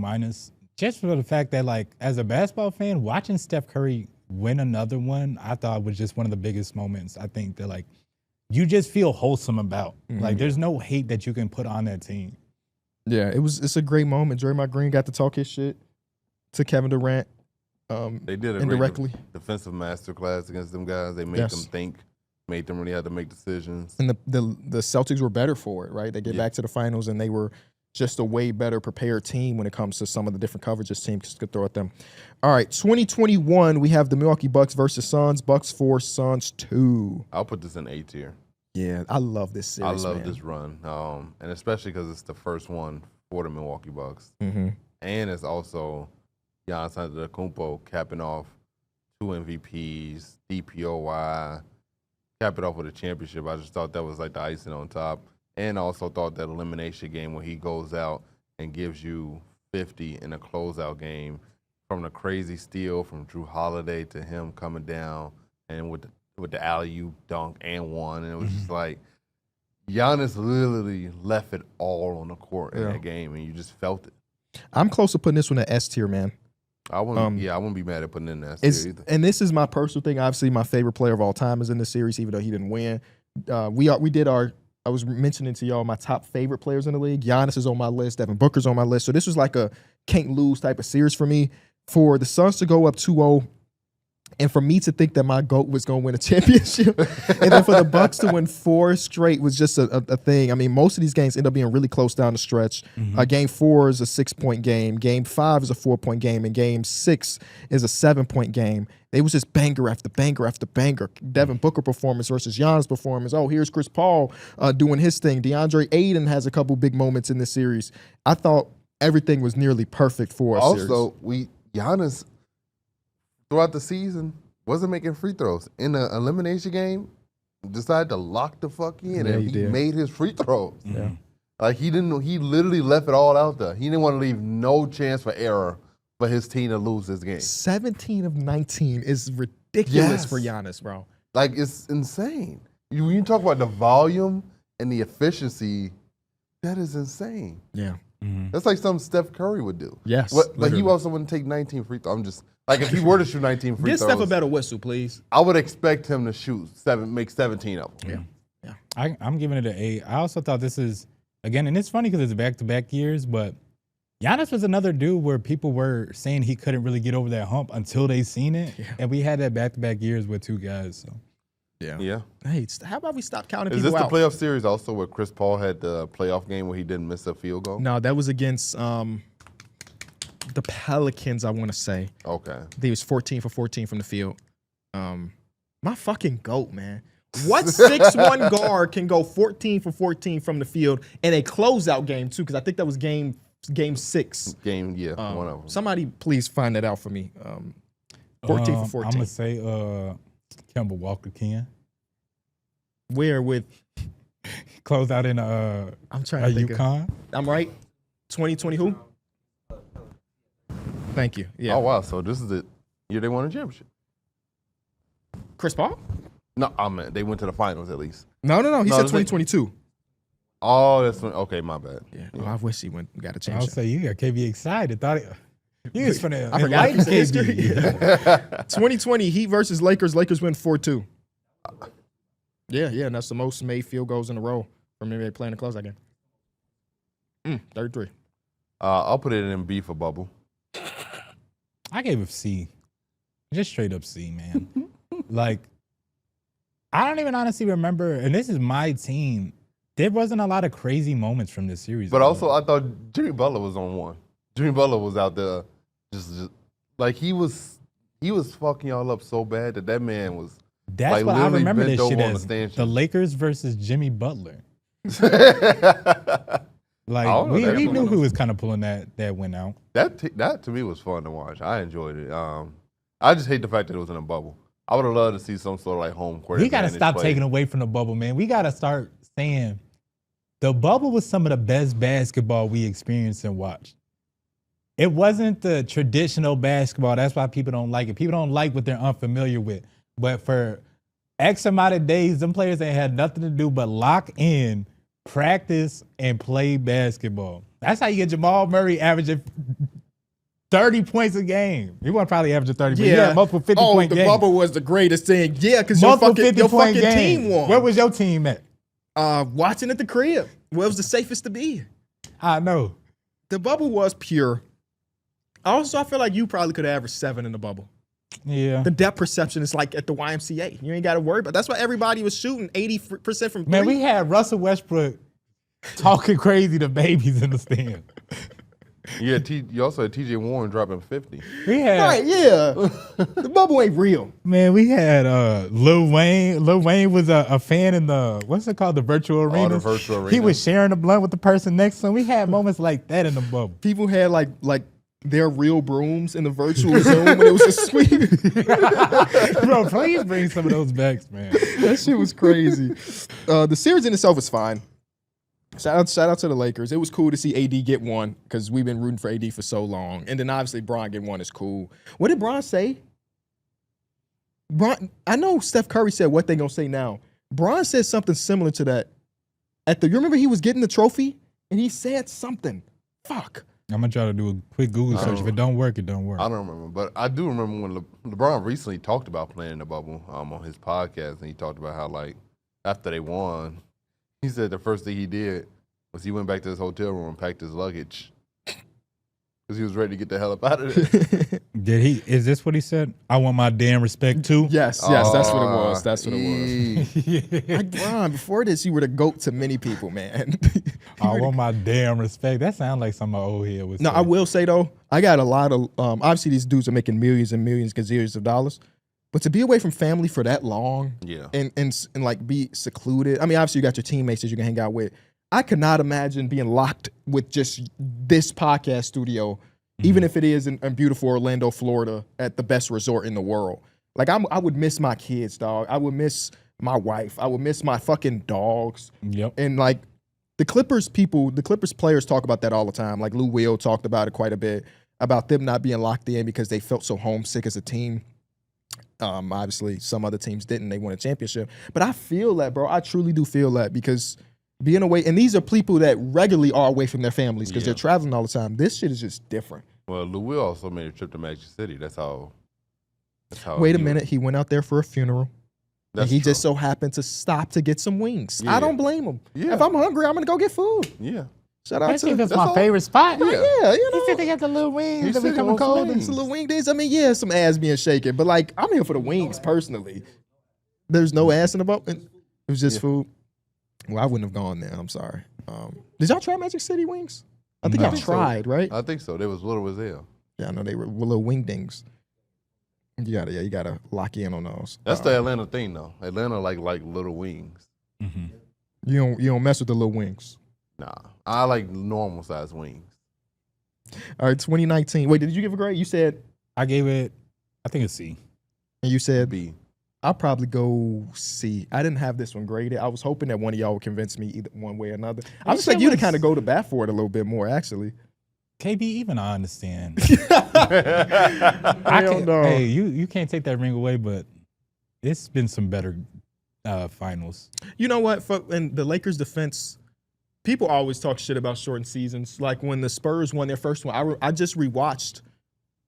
just for the fact that, like, as a basketball fan, watching Steph Curry win another one, I thought was just one of the biggest moments. I think that, like, you just feel wholesome about. Like, there's no hate that you can put on that team. Yeah, it's a great moment. Draymond Green got to talk his shit to Kevin Durant. They did a indirectly. great defensive masterclass against them guys. They made them think, made them really have to make decisions. And the Celtics were better for it, right? They get back to the finals, and they were just a way better prepared team when it comes to some of the different coverages teams could throw at them. All right, 2021, we have the Milwaukee Bucks versus Suns. Bucks 4, Suns 2. I'll put this in A tier. Yeah, I love this series. I love man. this run, and especially because it's the first one for the Milwaukee Bucks, Mm-hmm. and it's also Giannis Antetokounmpo capping off 2 MVPs, DPOY, cap it off with a championship. I just thought that was like the icing on top, and also thought that elimination game when he goes out and gives you 50 in a closeout game, from the crazy steal from Drew Holiday to him coming down and with the alley-oop dunk and one, and it was just like Giannis literally left it all on the court in that game, and you just felt it. I'm close to putting this one at S tier, man. I wouldn't be mad at putting in that series either. And this is my personal thing. Obviously, my favorite player of all time is in this series, even though he didn't win. I was mentioning to y'all my top favorite players in the league. Giannis is on my list. Devin Booker's on my list. So this was like a can't lose type of series for me. For the Suns to go up 2-0, and for me to think that my GOAT was going to win a championship, and then for the Bucks to win 4 straight was just a thing. I mean, most of these games end up being really close down the stretch. Game 4 is a 6-point game. Game 5 is a 4-point game. And Game 6 is a 7-point game. They was just banger after banger after banger. Devin Booker performance versus Giannis performance. Oh, here's Chris Paul doing his thing. DeAndre Ayton has a couple big moments in this series. I thought everything was nearly perfect for a series. Also, Giannis, throughout the season, wasn't making free throws. In the elimination game, decided to lock the fuck in, and he made his free throws. Yeah. Like, he literally left it all out there. He didn't want to leave no chance for error for his team to lose this game. 17 of 19 is ridiculous for Giannis, bro. Like, it's insane. When you talk about the volume and the efficiency, that is insane. Yeah. That's like something Steph Curry would do. Yes. But he also wouldn't take 19 free throws. I'm just, like, if he were to shoot 19 free Give throws, Steph a better whistle, please. I would expect him to make 17 of them. Yeah. I'm giving it an 8. I also thought this is, again, and it's funny because it's back-to-back years, but Giannis was another dude where people were saying he couldn't really get over that hump until they seen it. Yeah. And we had that back-to-back years with 2 guys. So. Yeah. Hey, how about we stop counting Is people out? this the playoff series also where Chris Paul had the playoff game where he didn't miss a field goal? No, that was against the Pelicans, I want to say. Okay. I think he was 14 for 14 from the field. My fucking GOAT, man. What 6'1" guard can go 14 for 14 from the field in a closeout game, too? Because I think that was game 6. One of them. Somebody please find that out for me. 14 for 14. I'm going to say Kemba Walker can. Where with close out in I'm trying to think UConn. I'm right. 2020 who? Thank you. Yeah. Oh wow, so this is the year they won a championship. Chris Paul? No, I mean they went to the finals at least. No. He said 2022. Oh, that's okay. My bad. Yeah. Oh, I wish he got a championship. I'll say you got KB excited. Thought you was finna. I forgot his history. 2020 Heat versus Lakers. Lakers win 4-2. Yeah, and that's the most made field goals in a row from anybody playing the closeout game. 33. I'll put it in B for bubble. I gave it C. Just straight up C, man. Like, I don't even honestly remember, and this is my team, there wasn't a lot of crazy moments from this series. But also, I thought Jimmy Butler was on one. Jimmy Butler was out there just like he was fucking y'all up so bad that man was. That's like, what I remember this shit as. The Lakers versus Jimmy Butler. Like, we knew who was kind of pulling that win out. That to me was fun to watch. I enjoyed it. I just hate the fact that it was in a bubble. I would have loved to see some sort of like home court. We got to stop taking away from the bubble, man. We got to start saying the bubble was some of the best basketball we experienced and watched. It wasn't the traditional basketball. That's why people don't like it. People don't like what they're unfamiliar with. But for X amount of days, them players ain't had nothing to do but lock in, practice, and play basketball. That's how you get Jamal Murray averaging 30 points a game. He wasn't probably averaging 30, but he had multiple 50-point games. The bubble was the greatest thing. Yeah, because your fucking team won. Where was your team at? Watching at the crib. Where was the safest to be? I know. The bubble was pure. Also, I feel like you probably could have averaged 7 in the bubble. Yeah. The depth perception is like at the YMCA. You ain't got to worry about it. That's why everybody was shooting 80% from 3. Man, we had Russell Westbrook talking crazy to babies in the stand. Yeah, you also had T.J. Warren dropping 50. We had Right, yeah. The bubble ain't real. Man, we had Lil Wayne. Lil Wayne was a fan in the what's it called, the virtual arena. The virtual arena. He was sharing the blunt with the person next to him. We had moments like that in the bubble. People had like their real brooms in the virtual Zoom when it was just sweeping. Bro, please bring some of those back, man. That shit was crazy. The series in itself was fine. Shout out to the Lakers. It was cool to see AD get one because we've been rooting for AD for so long. And then obviously Bron getting one is cool. What did Bron say? I know Steph Curry said what they gonna say now. Bron said something similar to that. You remember he was getting the trophy and he said something. Fuck. I'm gonna try to do a quick Google search. If it don't work, it don't work. I don't remember, but I do remember when LeBron recently talked about playing in the bubble on his podcast, and he talked about how like after they won, he said the first thing he did was he went back to his hotel room and packed his luggage because he was ready to get the hell up out of there. Did he? Is this what he said? I want my damn respect too. Yes, that's what it was. That's what it was. Like Bron, before this, you were the GOAT to many people, man. I want my damn respect. That sounds like some old head would say. No, I will say though, I got a lot of obviously these dudes are making millions and millions, gazillions of dollars. But to be away from family for that long, Yeah. and like be secluded. I mean, obviously you got your teammates that you can hang out with. I could not imagine being locked with just this podcast studio, even if it is in beautiful Orlando, Florida, at the best resort in the world. Like I would miss my kids, dog. I would miss my wife. I would miss my fucking dogs. Yep. And like the Clippers players talk about that all the time. Like Lou Will talked about it quite a bit, about them not being locked in because they felt so homesick as a team. Obviously, some other teams didn't. They won a championship. But I feel that, bro. I truly do feel that because being away, and these are people that regularly are away from their families because they're traveling all the time. This shit is just different. Well, Lou Will also made a trip to Magic City. That's how. Wait a minute. He went out there for a funeral. That's and he true. just so happened to stop to get some wings. Yeah. I don't blame him. Yeah. If I'm hungry, I'm going to go get food. Yeah. Shout out to That's my favorite spot. Yeah, you know. He said they got the little wings that said he become wants cold. wings. It's a little wing days. I mean, yeah, some ass being shaken, but like, I'm here for the wings personally. There's no ass in the boat. It was just food. Well, I wouldn't have gone there. I'm sorry. Did y'all try Magic City wings? I think No. y'all tried, right? I think so. They was little as hell. Yeah, I know they were little wing dings. You gotta lock in on those. That's the Atlanta thing, though. Atlanta like little wings. Mm-hmm. You don't mess with the little wings. Nah, I like normal size wings. All right, 2019. Wait, did you give a grade? You said, I gave it, I think a C. and you said B. I'll probably go C. I didn't have this one graded. I was hoping that one of y'all would convince me either one way or another. I That just like shit you to was- kind of go to bat for it a little bit more, actually. KB, even I understand. Hell no. Hey, you can't take that ring away, but it's been some better finals. You know what? In the Lakers' defense, people always talk shit about shortened seasons. Like when the Spurs won their first one, I just rewatched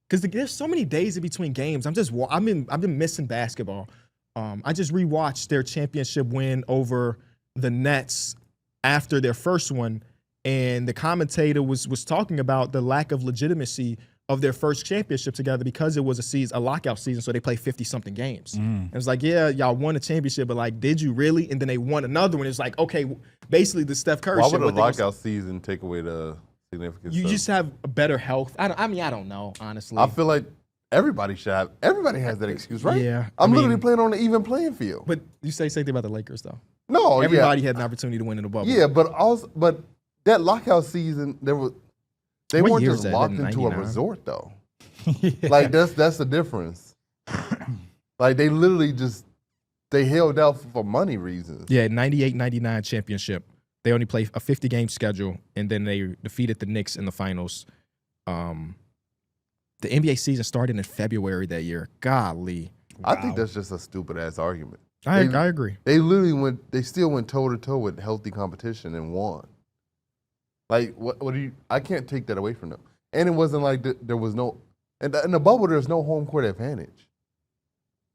because there's so many days in between games. I've been missing basketball. I just rewatched their championship win over the Nets after their first one, and the commentator was talking about the lack of legitimacy of their first championship together because it was a lockout season, so they played 50-something games. And it's like, yeah, y'all won a championship, but like, did you really? And then they won another one. It's like, okay, basically the Steph Curry Why shit. would a lockout season take away the significance? You of- just have a better health. I don't know, honestly. I feel like everybody has that excuse, right? Yeah, I'm I literally mean- playing on an even playing field. But you say same thing about the Lakers, though. No, Everybody had an opportunity to win in the bubble. Yeah, but that lockout season, they What weren't year just is that? locked In into a 99? resort though. Yeah. Like that's the difference. Like they literally they held out for money reasons. Yeah, 98-99 championship. They only play a 50-game schedule, and then they defeated the Knicks in the finals. The NBA season started in February that year. Golly. I think that's just a stupid ass argument. I agree. They literally they still went toe to toe with healthy competition and won. Like what do you? I can't take that away from them. And it wasn't like there was no in the bubble. There's no home court advantage.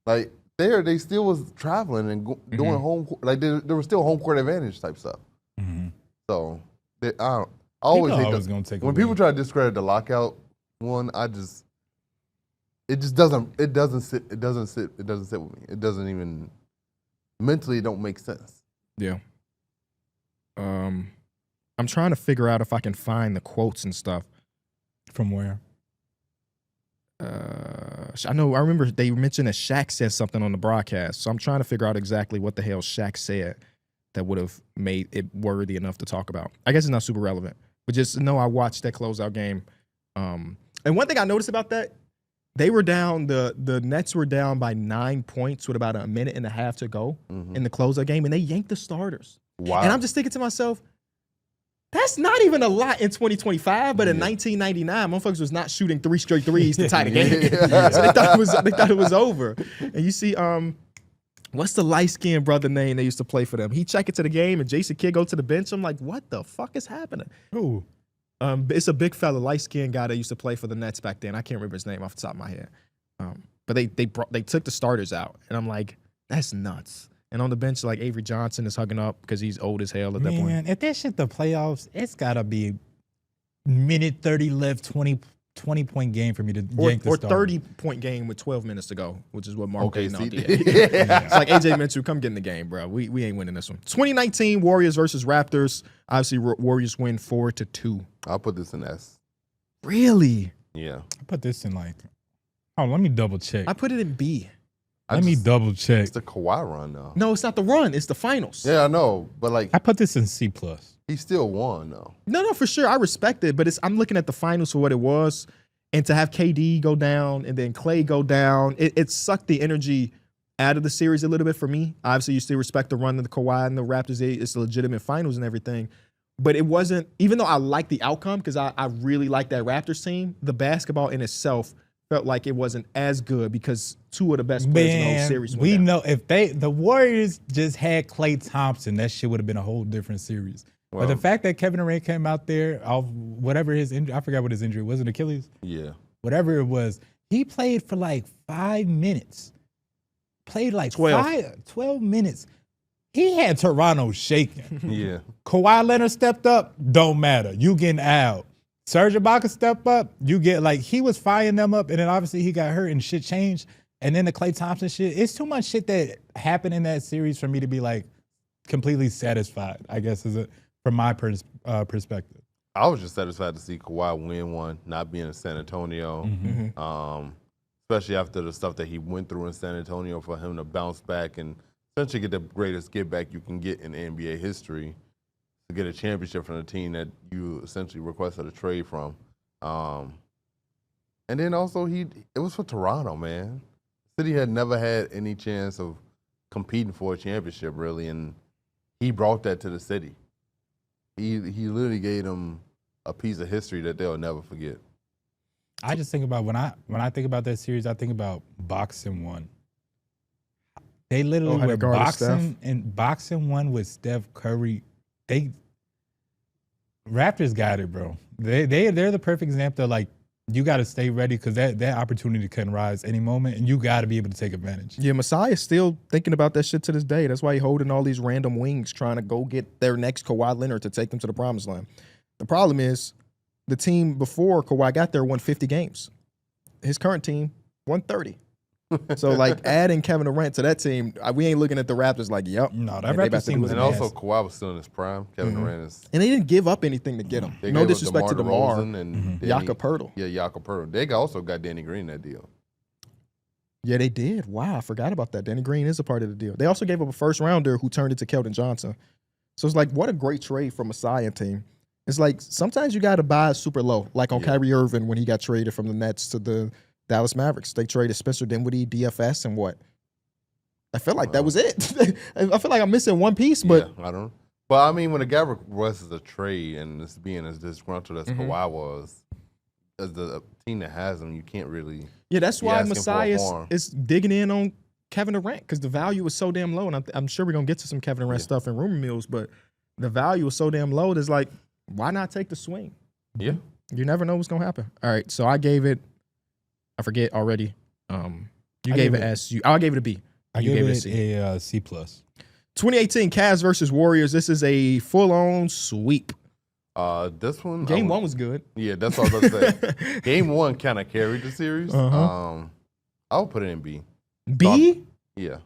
Like they still was traveling and doing home like there was still home court advantage type stuff. Mm-hmm. So I always hate always gonna take when away. people try to discredit the lockout one. It doesn't sit with me. It doesn't even mentally it don't make sense. Yeah. I'm trying to figure out if I can find the quotes and stuff. From where? I remember they mentioned that Shaq said something on the broadcast, so I'm trying to figure out exactly what the hell Shaq said that would have made it worthy enough to talk about. I guess it's not super relevant, but just know I watched that closeout game. And one thing I noticed about that, they were down, the Nets were down by 9 points with about a minute and a half to go in the closeout game, and they yanked the starters. Wow. And I'm just thinking to myself, that's not even a lot in 2025, but in 1999, motherfuckers was not shooting 3 straight threes to tie the game. So they thought it was over. And you see, what's the light-skinned brother name they used to play for them? He check into the game, and Jason Kidd go to the bench. I'm like, what the fuck is happening? Ooh. It's a big fella, light-skinned guy that used to play for the Nets back then. I can't remember his name off the top of my head. But they took the starters out, and I'm like, that's nuts. And on the bench, like Avery Johnson is hugging up because he's old as hell at that point. Man, if that shit the playoffs, it's gotta be minute 30 left, 20-point game for me to yank the or starter. 30-point game with 12 minutes to go, which is what Mark Okay, Gasol see? did. It's like AJ Mitchell, come get in the game, bro. We ain't winning this one. 2019 Warriors versus Raptors. Obviously, Warriors win 4-2. I'll put this in S. Really? Yeah. I put this in like, let me double check. I put it in B. Let me double check. It's the Kawhi run, though. No, it's not the run. It's the finals. Yeah, I know, but like I put this in C+. he still won, though. No, for sure. I respect it, but I'm looking at the finals for what it was. And to have KD go down and then Clay go down, it sucked the energy out of the series a little bit for me. Obviously, you still respect the run of the Kawhi and the Raptors. It's a legitimate finals and everything. But it wasn't, even though I like the outcome, because I really like that Raptors team, the basketball in itself felt like it wasn't as good because two of the best players in the whole series went we down. know if the Warriors just had Klay Thompson, that shit would have been a whole different series. Well, but the fact that Kevin Durant came out there, whatever his injury, I forgot what his injury was, it Achilles? Yeah. Whatever it was, he played for like 5 minutes. Played like 12 minutes. He had Toronto shaking. Yeah. Kawhi Leonard stepped up, don't matter. You getting out. Serge Ibaka stepped up, you get like he was firing them up, and then obviously he got hurt and shit changed. And then the Klay Thompson shit, it's too much shit that happened in that series for me to be like completely satisfied, I guess, from my perspective. I was just satisfied to see Kawhi win one, not being in San Antonio. Especially after the stuff that he went through in San Antonio, for him to bounce back and essentially get the greatest get back you can get in NBA history, to get a championship from the team that you essentially requested a trade from. And then also it was for Toronto, man. City had never had any chance of competing for a championship, really, and he brought that to the city. He literally gave them a piece of history that they'll never forget. I just think about when I think about that series, I think about boxing one. They literally were boxing one with Steph Curry. Raptors got it, bro. They're the perfect example of like, you got to stay ready because that opportunity can rise any moment, and you got to be able to take advantage. Yeah, Masai's still thinking about that shit to this day. That's why he's holding all these random wings, trying to go get their next Kawhi Leonard to take them to the promised land. The problem is the team before Kawhi got there won 50 games. His current team won 30. So, like, adding Kevin Durant to that team, we ain't looking at the Raptors like, yep. No, that Raptors team was And also, Kawhi was still in his prime. Kevin Durant is. And they didn't give up anything to get him. They No disrespect to DeMar. And Jakob Poeltl. Yeah, Jakob Poeltl. They also got Danny Green that deal. Yeah, they did. Wow, I forgot about that. Danny Green is a part of the deal. They also gave up a first-rounder who turned into Keldon Johnson. So it's like, what a great trade from a Masai team. It's like, sometimes you got to buy super low, like on Kyrie Irving when he got traded from the Nets to the Dallas Mavericks. They traded Spencer Dinwiddie, DFS, and what? I feel like that was it. I feel like I'm missing one piece, but yeah, I don't know. But I mean, when the guy requests a trade and it's being as disgruntled as Kawhi was, as the team that has him, you can't really. Yeah, that's why Masai is digging in on Kevin Durant, because the value is so damn low. And I'm sure we're going to get to some Kevin Durant stuff in rumor mills, but the value is so damn low. It's like, why not take the swing? Yeah. You never know what's going to happen. All right, so I gave it, I forget already. You gave it S. I gave it a B. I gave it a C+. 2018 Cavs versus Warriors. This is a full-on sweep. This one, Game one was good. Yeah, that's what I was about to say. Game one kind of carried the series. I'll put it in B. B? Yeah.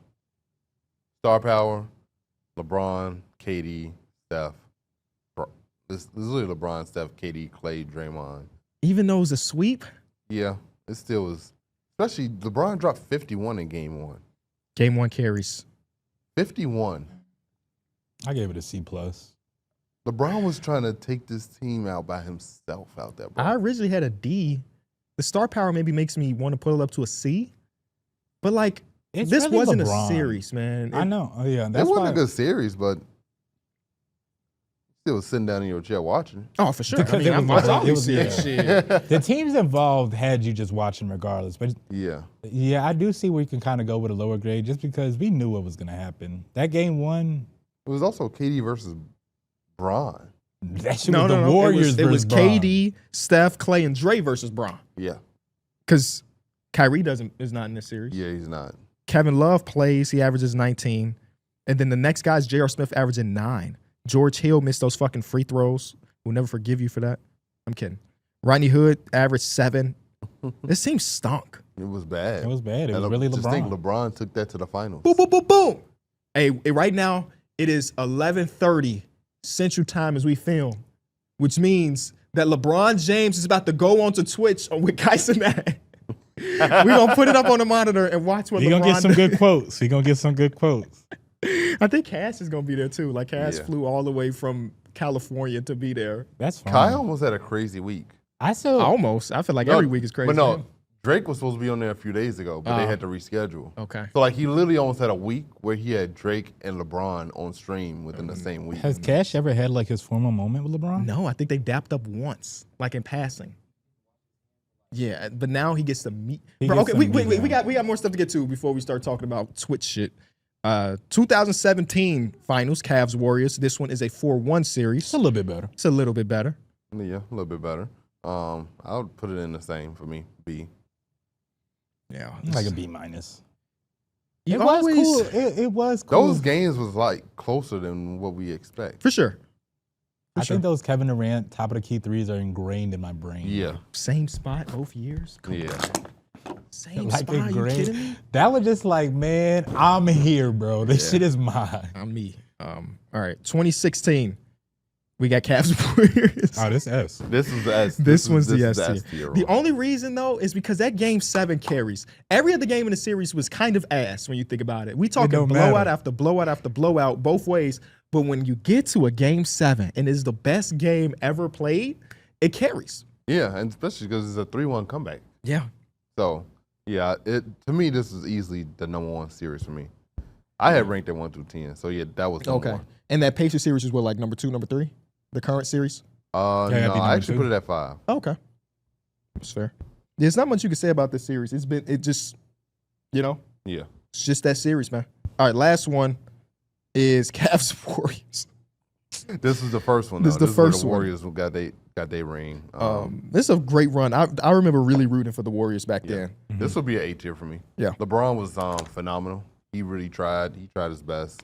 Star power, LeBron, KD, Steph. This is really LeBron, Steph, KD, Clay, Draymond. Even though it was a sweep? Yeah, it still was. Especially LeBron dropped 51 in game one. Game 1 carries. 51. I gave it a C+. LeBron was trying to take this team out by himself out there, bro. I originally had a D. The star power maybe makes me want to put it up to a C. But, like, It's this really wasn't LeBron. a series, man. I know. Oh, yeah. It That's wasn't why. a good series, but still sitting down in your chair watching. Oh, for sure. Because I mean, it was I'm my- always it was- seeing yeah. shit. The teams involved had you just watching regardless. But Yeah. yeah, I do see where you can kind of go with a lower grade just because we knew what was going to happen. That game one, It was also KD versus Bron. that shit was the Warriors It was versus Bron. KD, Steph, Clay, and Dre versus Bron. Yeah. Because Kyrie is not in this series. Yeah, he's not. Kevin Love plays. He averages 19. And then the next guy's J.R. Smith averaging 9. George Hill missed those fucking free throws. We'll never forgive you for that. I'm kidding. Rodney Hood averaged 7. This team stunk. It was bad. It was bad. It And was really just think LeBron. LeBron took that to the finals. Boom, boom, boom, boom. Hey, right now, it is 11:30 Central Time as we film, which means that LeBron James is about to go onto Twitch with Kyson Matt. We're going to put it up on the monitor and watch what He LeBron gonna get some does. good quotes. He gonna get some good quotes. I think Cass is going to be there, too. Like, Cass Yeah. flew all the way from California to be there. That's fine. Kai almost had a crazy week. I still. Almost. I feel like No, every week is crazy. But no, Drake was supposed to be on there a few days ago, but they had to reschedule. Okay. So, like, he literally almost had a week where he had Drake and LeBron on stream within the same week. Has Cash ever had like his formal moment with LeBron? No, I think they dapped up once, like in passing. Yeah, but now he gets to meet. He Bro, gets okay, to wait, meet we him. got more stuff to get to before we start talking about Twitch shit. 2017 Finals, Cavs Warriors. This one is a 4-1 series. It's a little bit better. It's a little bit better. Yeah, a little bit better. I would put it in the same for me, B. Yeah, Like a B minus. You It was always- cool. It was cool. Those games was, like, closer than what we expect. for sure. I think those Kevin Durant top of the key threes are ingrained in my brain. Yeah. Same spot both years. Come Yeah. on. Same Like spot. Are you ingrained. kidding me? That was just like, man, I'm here, bro. This shit is mine. I'm me. All right, 2016. We got Cavs Warriors. Oh, this S. This is the S. This one's the is S tier. The only reason, though, is because that game 7 carries. Every other game in the series was kind of ass when you think about it. We talking don't blowout matter. after blowout after blowout both ways. But when you get to a game 7 and it's the best game ever played, it carries. Yeah, and especially because it's a 3-1 comeback. Yeah. So, yeah, to me, this is easily the number 1 series for me. I had ranked it 1 through 10, so yeah, that was number 1. And that Pacers series is what, like number 2, number 3? The current series? No, that'd be I number actually 2. put it at 5. Okay. That's fair. There's not much you can say about this series. It just, Yeah. it's just that series, man. All right, last one is Cavs Warriors. This is the first one, though. This is the is where first the one. Warriors got their ring. This is a great run. I remember really rooting for the Warriors back then. This will be an A tier for me. Yeah. LeBron was phenomenal. He really tried. He tried his best.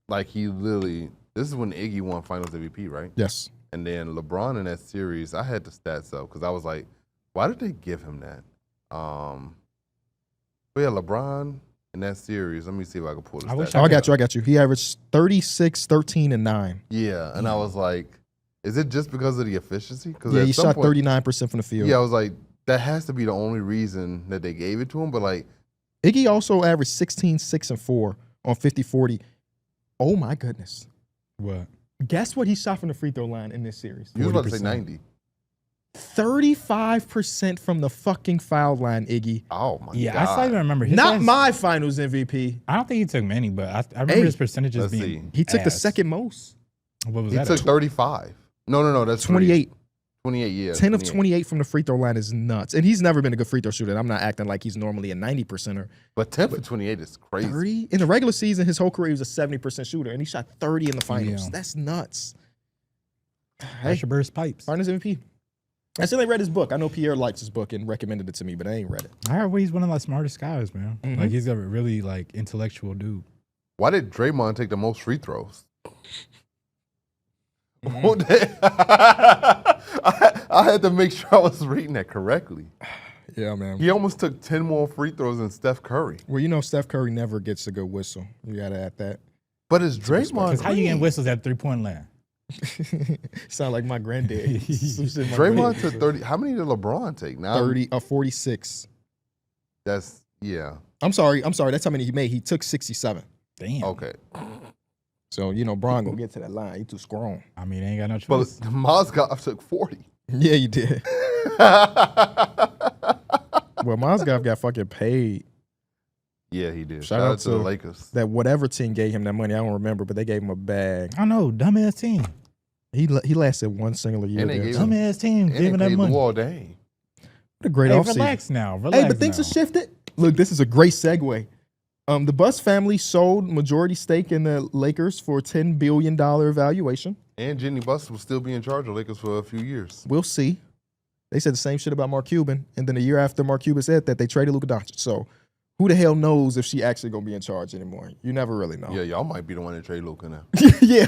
Like, he literally, this is when Iggy won Finals MVP, right? Yes. And then LeBron in that series, I had the stats up because I was like, why did they give him that? But yeah, LeBron in that series, let me see if I can pull this. I wish Oh, I got you. He averaged 36, 13, and 9. Yeah, and I was like, is it just because of the efficiency? Because Yeah, he shot 39% from the field. Yeah, I was like, that has to be the only reason that they gave it to him. But like, Iggy also averaged 16, 6, and 4 on 50-40. Oh, my goodness. What? Guess what he shot from the free throw line in this series? he was about to say 40%. 90. 35% from the fucking foul line, Iggy. Oh my Yeah, god! I still even remember. His Not ass- my finals MVP. I don't think he took many, but I remember Hey, his percentages let's being. He took the ass. second most. What was He that? took 35. No, that's 28. 28, yeah. 10 of 28 from the free throw line is nuts. And he's never been a good free throw shooter. I'm not acting like he's normally a 90%er. But 10 for 28 is crazy. 30? In the regular season, his whole career, he was a 70% shooter, and he shot 30 in the finals. Yeah. That's nuts. Hey, Pressure burst pipes. finals MVP. I still ain't read his book. I know Pierre likes his book and recommended it to me, but I ain't read it. I heard he's one of the smartest guys, man. Mhm. Like he's a really like intellectual dude. Why did Draymond take the most free throws? Mm-hmm. I had to make sure I was reading that correctly. Yeah, man. He almost took 10 more free throws than Steph Curry. Well, you know Steph Curry never gets a good whistle. You got to add that. But is Draymond Because how you getting Green? whistles at 3-point line? Sound like my granddad. Draymond took 30. How many did LeBron take? Now 30 or 46. That's I'm sorry. That's how many he made. He took 67. Damn. Okay. So Bron gonna get to that line. He too strong. I mean, ain't got no But choice. Mozgov took 40. Yeah, you did. Well, Mozgov got fucking paid. Yeah, he did. Shout out to the Lakers. That whatever team gave him that money, I don't remember, but they gave him a bag. I know, dumbass team. He lasted one singular year. And they there. gave him- Dumbass team And giving they that paid money. Luol Deng. What a great Hey, offseason. relax now. Relax Hey, but things now. have shifted. Look, this is a great segue. The Buss family sold majority stake in the Lakers for $10 billion valuation. And Jenny Buss will still be in charge of Lakers for a few years. We'll see. They said the same shit about Mark Cuban, and then a year after Mark Cuban said that, they traded Luka Doncic. So who the hell knows if she actually gonna be in charge anymore? You never really know. Yeah, y'all might be the one that trade Luka now. Yeah.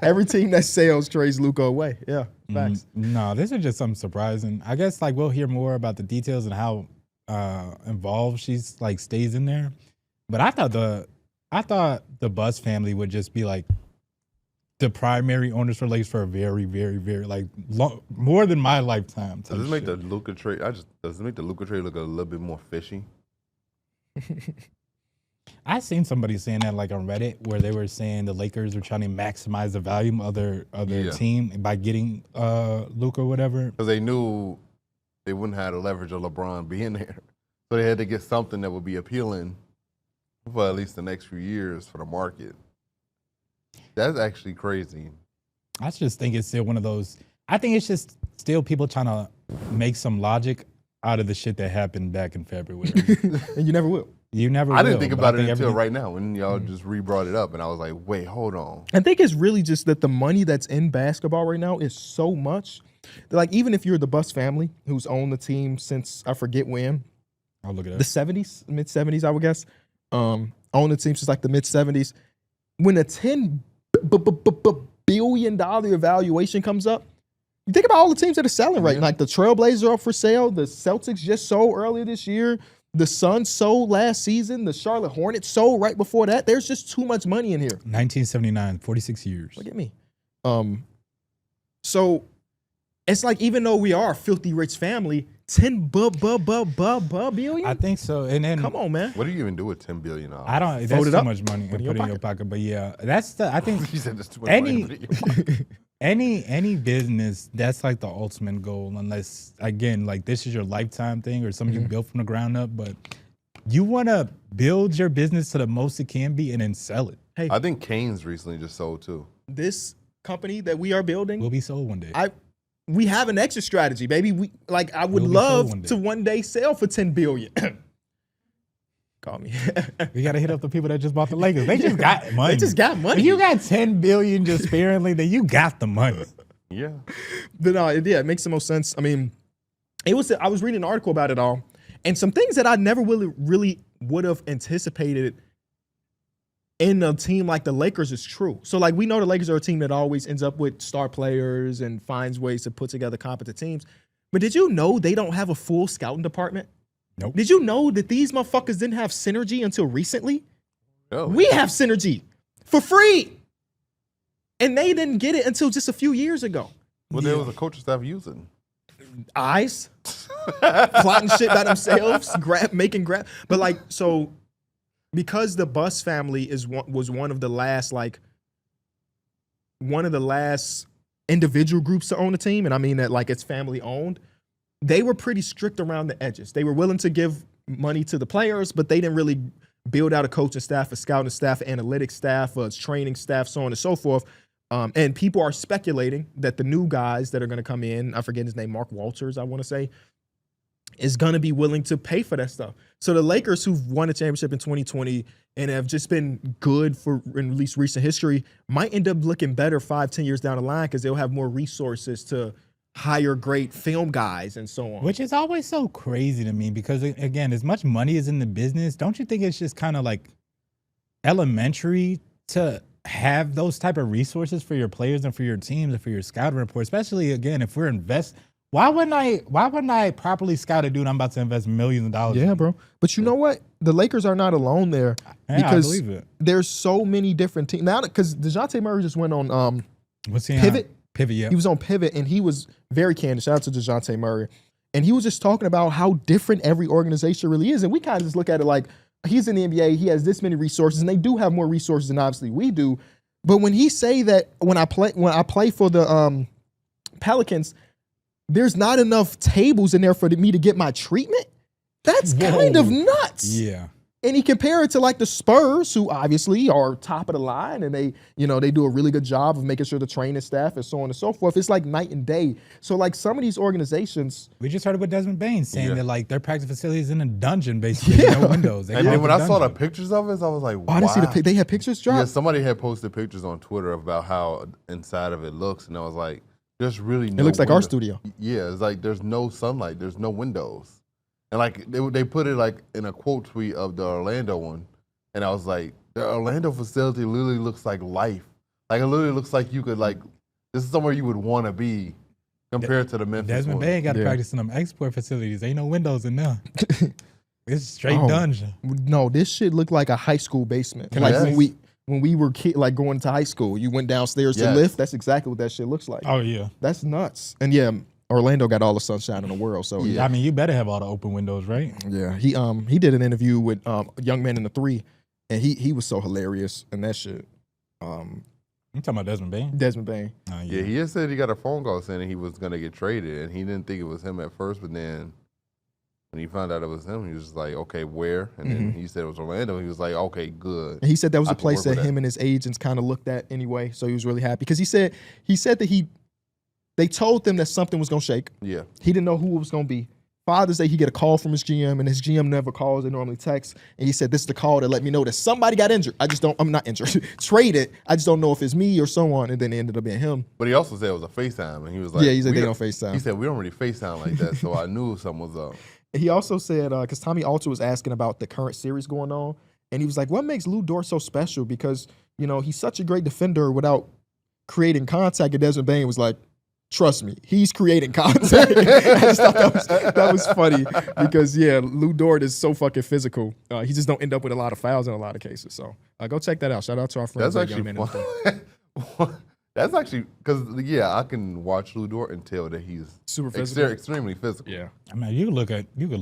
Every team that sells trades Luka away. Yeah, facts. No, this is just something surprising. I guess like we'll hear more about the details and how involved she's like stays in there. But I thought the Buss family would just be like the primary owners for Lakers for a very, very, very like more than my lifetime. Does this make the Luka trade? Does it make the Luka trade look a little bit more fishy? I seen somebody saying that like on Reddit where they were saying the Lakers were trying to maximize the value of their team by getting Luka or whatever. Because they knew they wouldn't have the leverage of LeBron being there. So they had to get something that would be appealing for at least the next few years for the market. That's actually crazy. I just think it's still one of those. I think it's just still people trying to make some logic out of the shit that happened back in February. And you never will. You never will. I didn't think but about I it think until everything- right now when y'all just re-brought it up, and I was like, wait, hold on. I think it's really just that the money that's in basketball right now is so much. That like even if you're the Buss family who's owned the team since I forget when, I'll look it up. the 70s, mid 70s, I would guess, owned the team since like the mid 70s. When a $10 billion evaluation comes up, you think about all the teams that are selling right now. Like the Trailblazers are up for sale. The Celtics just sold earlier this year. The Suns sold last season. The Charlotte Hornets sold right before that. There's just too much money in here. 1979, 46 years. Look at me. So it's like even though we are a filthy rich family, $10 billion? I think so. And then Come on, man. What do you even do with $10 billion? I don't. That's Fold it too up, much money to put put it in in your your pocket. But yeah, that's the. I think You said there's too much money to put in your pocket. any business, that's like the ultimate goal. Unless again, like this is your lifetime thing or something you built from the ground up. But you want to build your business to the most it can be and then sell it. Hey, I think Kane's recently just sold too. this company that we are building, Will be sold one day. we have an exit strategy, baby. I would Will be sold love one day. to one day sell for $10 billion. Call me. We gotta hit up the people that just bought the Lakers. They just got money. They just got money. If you got $10 billion just sparingly, then you got the money. Yeah. But no, it makes the most sense. I mean, I was reading an article about it all, and some things that I never really would have anticipated in a team like the Lakers is true. So like we know the Lakers are a team that always ends up with star players and finds ways to put together competent teams. But did you know they don't have a full scouting department? Nope. Did you know that these motherfuckers didn't have synergy until recently? Oh, We have synergy for free. And they didn't get it until just a few years ago. What there was a coaching staff using? Eyes, plotting shit by themselves, making grab. But like, so because the Buss family was one of the last individual groups to own a team, and I mean that like it's family owned, they were pretty strict around the edges. They were willing to give money to the players, but they didn't really build out a coaching staff, a scouting staff, analytics staff, a training staff, so on and so forth. And people are speculating that the new guys that are going to come in, I forget his name, Mark Walters, I want to say, is going to be willing to pay for that stuff. So the Lakers, who've won a championship in 2020 and have just been good for in at least recent history, might end up looking better 5-10 years down the line because they'll have more resources to hire great film guys and so on. Which is always so crazy to me because, again, as much money is in the business, don't you think it's just kind of like elementary to have those type of resources for your players and for your teams and for your scouting report, especially, again, if we're why wouldn't I properly scout a dude I'm about to invest millions of dollars in? Yeah, bro. But you know what? The Lakers are not alone there Yeah, because I believe it. there's so many different teams. Now, because DeJounte Murray just went on What's he Pivot? on? Pivot, yeah. He was on Pivot, and he was very candid. Shout out to DeJounte Murray. And he was just talking about how different every organization really is. And we kind of just look at it like, he's in the NBA, he has this many resources, and they do have more resources than obviously we do. But when he say that when I play for the Pelicans, there's not enough tables in there for me to get my treatment, that's kind of nuts. Yeah. And he compared it to like the Spurs, who obviously are top of the line, and they do a really good job of making sure the training staff and so on and so forth. It's like night and day. So like some of these organizations, we just heard about Desmond Bain saying that like their practice facilities in a dungeon, basically, no windows. And then when I saw the pictures of it, I was like, wow. I didn't see they had pictures dropped. Yeah, somebody had posted pictures on Twitter about how inside of it looks, and I was like, there's really no. It looks like our studio. Yeah, it's like there's no sunlight, there's no windows. And like they put it like in a quote tweet of the Orlando one, and I was like, the Orlando facility literally looks like life. Like it literally looks like you could like, this is somewhere you would want to be compared to the Memphis Desmond one. Bain got to practice in them export facilities. Ain't no windows in there. It's straight dungeon. No, this shit looked like a high school basement. When we were like going to high school, you went downstairs to lift. That's exactly what that shit looks like. Oh yeah, that's nuts. And yeah, Orlando got all the sunshine in the world. So I mean, you better have all the open windows, right? Yeah, he did an interview with Young Man in the Three, and he was so hilarious and that shit. You talking about Desmond Bain? Desmond Bain. Yeah, he just said he got a phone call saying he was gonna get traded, and he didn't think it was him at first, but then when he found out it was him, he was just like, okay, where? And then he said it was Orlando. He was like, okay, good. And he said that was a place that him and his agents kind of looked at anyway, so he was really happy because he said that they told them that something was gonna shake. Yeah. He didn't know who it was gonna be. Father's Day, he get a call from his GM, and his GM never calls. They normally text. And he said, this is the call that let me know that somebody got injured. I'm not injured. Traded. I just don't know if it's me or someone. And then it ended up being him. But he also said it was a FaceTime. And he was like, yeah, he said they don't FaceTime. He said, we don't really FaceTime like that. So I knew something was up. He also said, because Tommy Alter was asking about the current series going on. And he was like, what makes Lou Dort so special? Because, he's such a great defender without creating contact. And Desmond Bain was like, trust me, he's creating contact. I just thought that was funny because, Lou Dort is so fucking physical. He just don't end up with a lot of fouls in a lot of cases. So go check that out. Shout out to our friends. That's actually fun. That's actually because I can watch Lou Dort and tell that he's super physical, extremely physical. Yeah, I mean, you could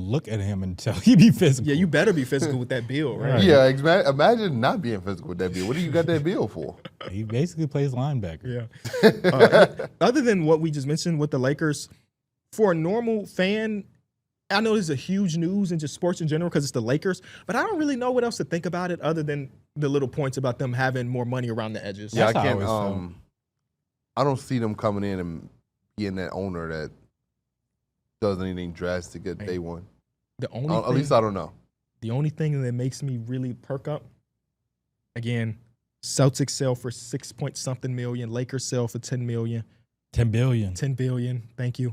look at him and tell he be physical. Yeah, you better be physical with that build, right? Yeah, imagine not being physical with that build. What do you got that build for? He basically plays linebacker. Yeah. Other than what we just mentioned with the Lakers, for a normal fan, I know this is a huge news in just sports in general because it's the Lakers, but I don't really know what else to think about it other than the little points about them having more money around the edges. Yeah, I can't. I don't see them coming in and being that owner that does anything drastic at day one. At least I don't know. The only thing that makes me really perk up, again, Celtics sell for 6-point-something million. Lakers sell for $10 million. $10 billion. $10 billion. Thank you.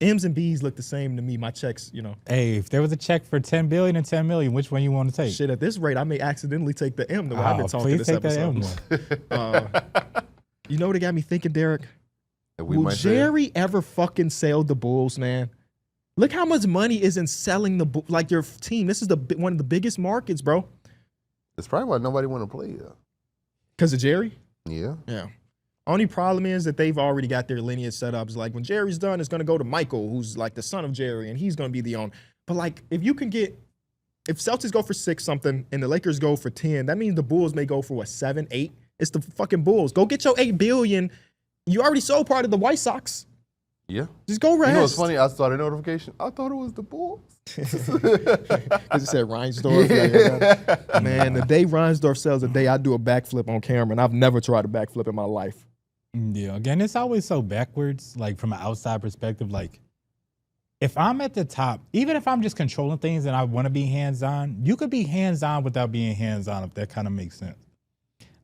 M's and B's look the same to me. My checks, Hey, if there was a check for $10 billion and $10 million, which one you want to take? Shit, at this rate, I may accidentally take the M the way I've been talking this episode. You know what it got me thinking, Darrick? Will Jerry ever fucking sell the Bulls, man? Look how much money is in selling your team. This is one of the biggest markets, bro. That's probably why nobody want to play here. Because of Jerry? Yeah. Yeah. Only problem is that they've already got their lineage set up. It's like when Jerry's done, it's going to go to Michael, who's like the son of Jerry, and he's going to be the owner. But like, if Celtics go for 6-something and the Lakers go for 10, that means the Bulls may go for 7, 8. It's the fucking Bulls. Go get your $8 billion. You already sold part of the White Sox. Yeah. Just go rest. You know what's funny? I saw the notification. I thought it was the Bulls. Because it said Reinsdorf. Man, the day Reinsdorf sells the day I do a backflip on camera, and I've never tried a backflip in my life. Yeah, again, it's always so backwards, like from an outside perspective. Like, if I'm at the top, even if I'm just controlling things and I want to be hands-on, you could be hands-on without being hands-on, if that kind of makes sense.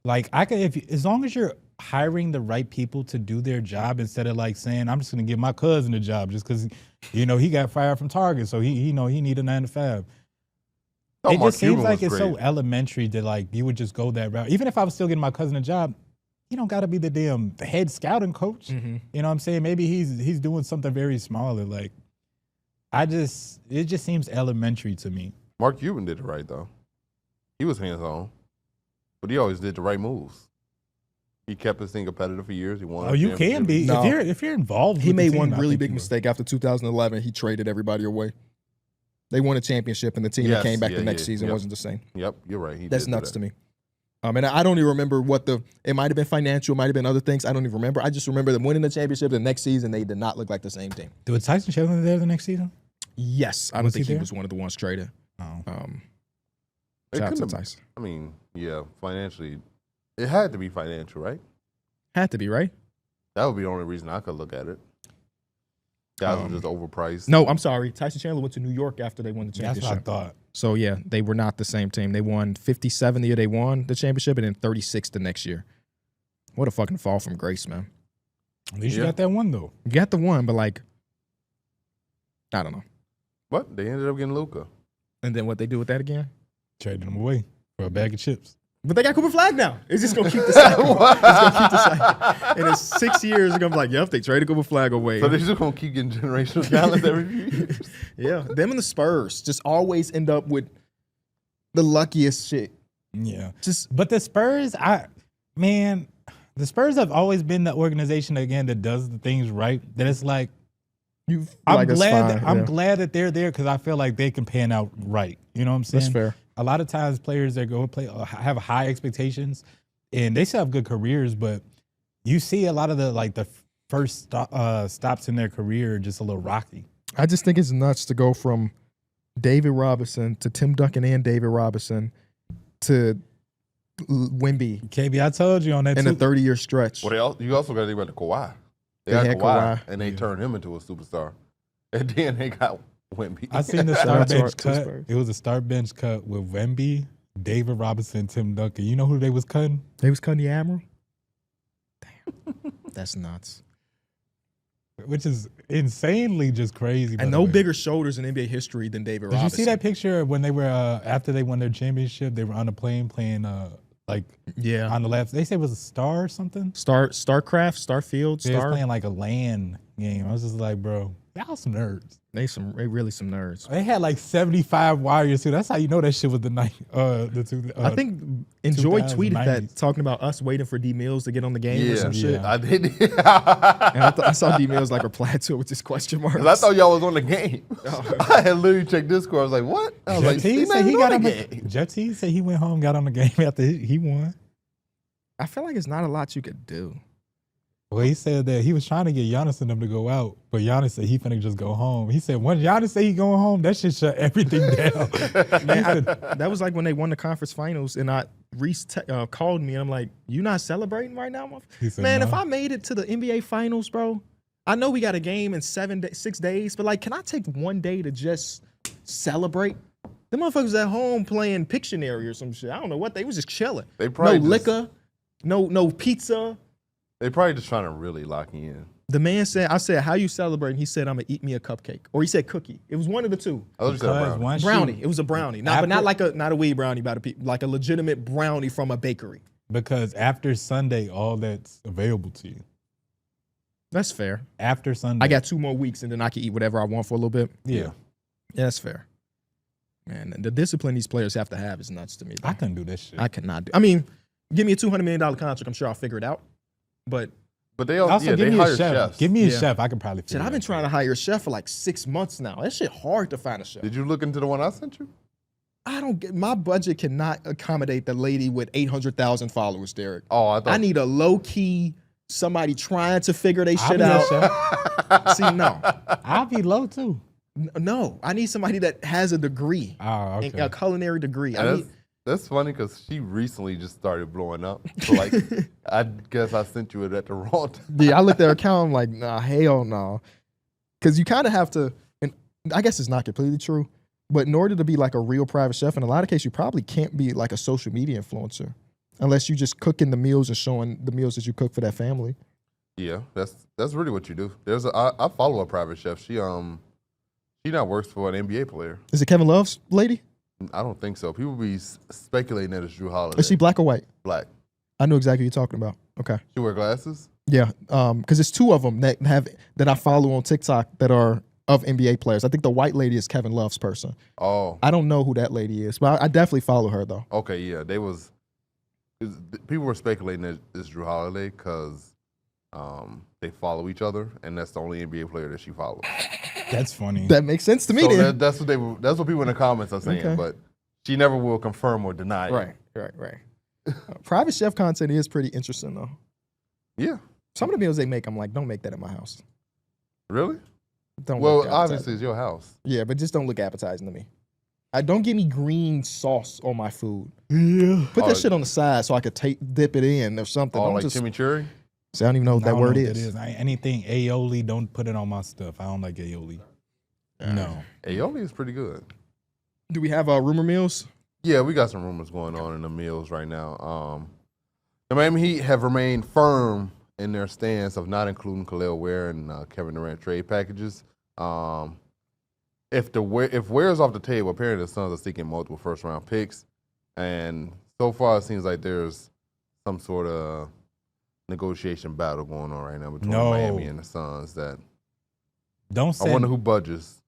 Like, as long as you're hiring the right people to do their job instead of like saying, I'm just going to give my cousin a job just because, he got fired from Target, so he need a 9 to 5. It just seems like it's so elementary that like you would just go that route. Even if I was still getting my cousin a job, you don't got to be the damn head scouting coach. Mm-hmm. You know what I'm saying? Maybe he's doing something very smaller. Like, it just seems elementary to me. Mark Cuban did it right though. He was hands on. But he always did the right moves. He kept his thing competitive for years. He won. Oh, you can be No. if you're involved. He with the made team, one I really think big you mistake after 2011. He traded everybody away. They won a championship, and the team that came back the next season wasn't the same. Yep, you're right. That's nuts to me. And I don't even remember it might have been financial, it might have been other things. I don't even remember. I just remember them winning the championship the next season. They did not look like the same team. Was Tyson Chandler there the next season? Yes. I don't think he was one of the ones traded. Oh. Shout out to Tyson. I mean, yeah, financially, it had to be financial, right? Had to be, right? That would be the only reason I could look at it. Guys were just overpriced. No, I'm sorry. Tyson Chandler went to New York after they won the That's championship. what I thought. So, yeah, they were not the same team. They won 57 the year they won the championship and then 36 the next year. What a fucking fall from grace, man. At least you got that one, though. You got the one, but, like, I don't know. What? They ended up getting Luka. And then what they do with that again? Trading them away for a bag of chips. But they got Cooper Flag now. It's just going to keep the cycle. It's going to keep the cycle. And in 6 years, they're going to be like, yep, they traded Cooper Flag away. So they're just going to keep getting generational talent every few years. Yeah, them and the Spurs just always end up with the luckiest shit. Yeah. But the Spurs, the Spurs have always been the organization, again, that does the things right. That it's like, I'm glad that they're there because I feel like they can pan out right. You know what I'm saying? That's fair. A lot of times players that go play have high expectations and they still have good careers, but you see a lot of the first stops in their career just a little rocky. I just think it's nuts to go from David Robinson to Tim Duncan and David Robinson to Wemby. KB, I told you on that in a 30-year stretch. Well, you also got to think about the Kawhi. They got Kawhi, and they turned him into a superstar. And then they got Wemby. I seen the start bench cut. It was a start bench cut with Wemby, David Robinson, Tim Duncan. You know who they was cutting? They was cutting the Admiral? Damn. That's nuts. Which is insanely just crazy. And no bigger shoulders in NBA history than David Robinson. Did you see that picture when they were, after they won their championship, they were on a plane playing, on the left. They said it was a Star or something? Starcraft, Starfield, They was playing like a LAN game. I was just like, bro, y'all some nerds. They really some nerds. They had like 75 wires too. That's how you know that shit was the night. I think Enjoy tweeted that talking about us waiting for D Mills to get on the game or some shit. I did. And I saw D Mills like reply to it with this question mark. I thought y'all was on the game. I had literally checked Discord. I was like, what? I was He said he got on the game. Jet said he went home, got on the game after he won. I feel like it's not a lot you could do. Well, he said that he was trying to get Giannis and them to go out, but Giannis said he finna just go home. He said, once Giannis say he going home, that shit shut everything down. Man, that was like when they won the conference finals, and Reese called me, and I'm like, you not celebrating right now? He said, man, no. if I made it to the NBA finals, bro, I know we got a game in 6 days, but like, can I take one day to just celebrate? The motherfuckers at home playing Pictionary or some shit. I don't know what, they was just chilling. They probably no liquor, no pizza. They probably just trying to really lock you in. The man said, I said, how you celebrating? He said, I'm going to eat me a cupcake. Or he said cookie. It was one of the two. I was just brownie. Brownie. It was a brownie. But not like a weed brownie, like a legitimate brownie from a bakery. Because after Sunday, all that's available to you. That's fair. After Sunday. I got 2 more weeks, and then I can eat whatever I want for a little bit. Yeah. Yeah, that's fair. Man, the discipline these players have to have is nuts to me. Though. I couldn't do this shit. I cannot do. I mean, give me a $200 million contract. I'm sure I'll figure it out. But they also give me hire a chef. chefs. Give me a chef. I can probably figure it out. I've been trying to hire a chef for like 6 months now. That shit hard to find a chef. Did you look into the one I sent you? I don't get, my budget cannot accommodate the lady with 800,000 followers, Darrick. Oh, I need a low key somebody trying to figure their shit out. See, no. I'll be low too. No, I need somebody that has a degree, okay. a culinary degree. That's funny because she recently just started blowing up. So like, I guess I sent you it at the wrong time. Yeah, I looked at her account. I'm like, nah, hell no. Because you kind of have to, and I guess it's not completely true, but in order to be like a real private chef, in a lot of cases, you probably can't be like a social media influencer unless you just cooking the meals and showing the meals that you cook for that family. Yeah, that's really what you do. I follow a private chef. She now works for an NBA player. Is it Kevin Love's lady? I don't think so. People be speculating that it's Drew Holiday. Is she black or white? Black. I know exactly what you're talking about. Okay. She wear glasses? Yeah, because it's 2 of them that I follow on TikTok that are of NBA players. I think the white lady is Kevin Love's person. Oh. I don't know who that lady is, but I definitely follow her though. Okay, yeah. people were speculating that it's Drew Holiday because they follow each other, and that's the only NBA player that she follows. That's funny. That makes sense to me. So Then. that's what people in the comments are saying, Okay. but she never will confirm or deny it. Right. Private chef content is pretty interesting though. Yeah. Some of the meals they make, I'm like, don't make that in my house. Really? Don't. Well, look appetizing. obviously it's your house. Yeah, but just don't look appetizing to me. Don't give me green sauce on my food. Yeah. Put that shit on the side so I could dip it in or something. Oh, Don't like just, chimichurri? See, I don't even know what that word is. Anything aioli, don't put it on my stuff. I don't like aioli. No. Aioli is pretty good. Do we have rumor meals? Yeah, we got some rumors going on in the meals right now. The Miami Heat have remained firm in their stance of not including Kel'el Ware and Kevin Durant trade packages. If Ware's off the table, apparently the Suns are seeking multiple first-round picks, and so far it seems like there's some sort of negotiation battle going on right now between Miami and the Suns. That I wonder who budges.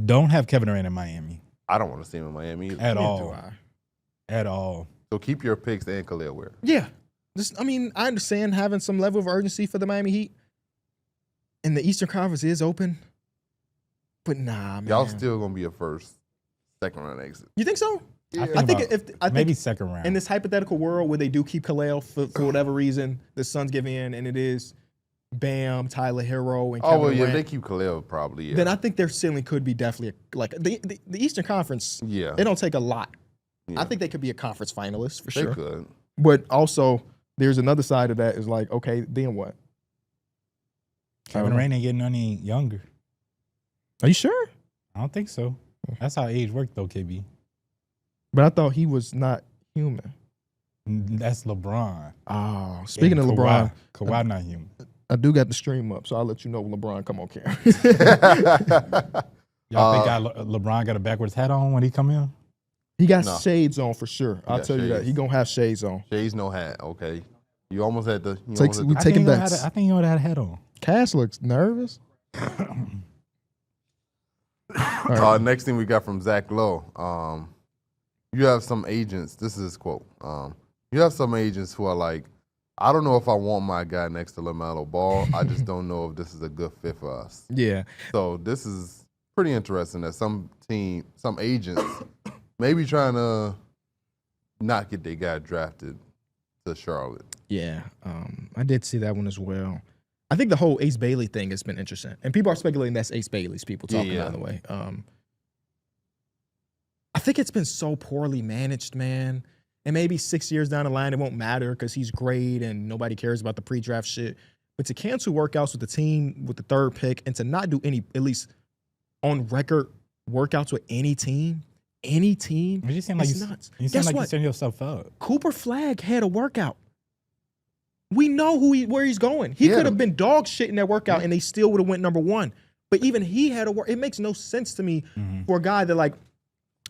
Don't have Kevin Durant in Miami. I don't want to see him in Miami either. At all. Do I. At all. So keep your picks and Kel'el Ware. Yeah. I understand having some level of urgency for the Miami Heat. And the Eastern Conference is open. But nah, man. Y'all still going to be a second round exit. You think so? Yeah. I think maybe second round. In this hypothetical world where they do keep Kel'el for whatever reason, the Suns give in, and it is Bam, Tyler Hero, and Kevin Durant. If they keep Kel'el, probably, yeah. Then I think their ceiling could be definitely the Eastern Conference. Yeah. It don't take a lot. Yeah. I think they could be a conference finalist for sure. They could. But also, there's another side of that is like, okay, then what? Kevin Durant ain't getting any younger. Are you sure? I don't think so. That's how age works, though, KB. But I thought he was not human. That's LeBron. Oh, speaking of LeBron, Kawhi not human. I do got the stream up, so I'll let you know when LeBron come on camera. Y'all think LeBron got a backwards hat on when he come in? He got shades on for sure. I'll got tell you that. shades. He gonna have shades on. Shades, no hat. Okay. You almost had the. We taking bets. I think he would have had a hat on. Cass looks nervous. Next thing we got from Zach Lowe. You have some agents. This is his quote. You have some agents who are like, I don't know if I want my guy next to LaMelo Ball. I just don't know if this is a good fit for us. Yeah. So this is pretty interesting that some agents maybe trying to not get their guy drafted to Charlotte. Yeah. I did see that one as well. I think the whole Ace Bailey thing has been interesting. And people are speculating that's Ace Bailey's people talking, by the way. I think it's been so poorly managed, man. And maybe 6 years down the line, it won't matter because he's great and nobody cares about the pre-draft shit. But to cancel workouts with the team with the third pick and to not do any, at least on record, workouts with any team, You seem like nuts. You Guess seem like what? you setting yourself up. Cooper Flagg had a workout. We know where he's going. He could have been dog shit in that workout and they still would have went number one. But even he had a work. It makes no sense to me for a guy that like,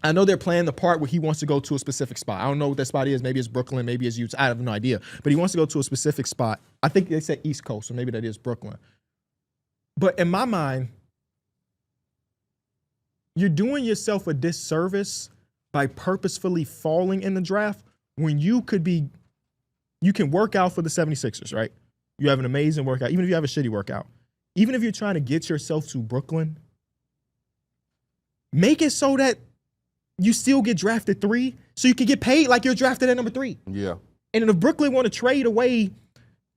I know they're playing the part where he wants to go to a specific spot. I don't know what that spot is. Maybe it's Brooklyn. Maybe it's Utah. I have no idea. But he wants to go to a specific spot. I think they said East Coast, so maybe that is Brooklyn. But in my mind, you're doing yourself a disservice by purposefully falling in the draft when you can work out for the 76ers, right? You have an amazing workout, even if you have a shitty workout. Even if you're trying to get yourself to Brooklyn, make it so that you still get drafted 3 so you can get paid like you're drafted at number 3. Yeah. And if Brooklyn want to trade away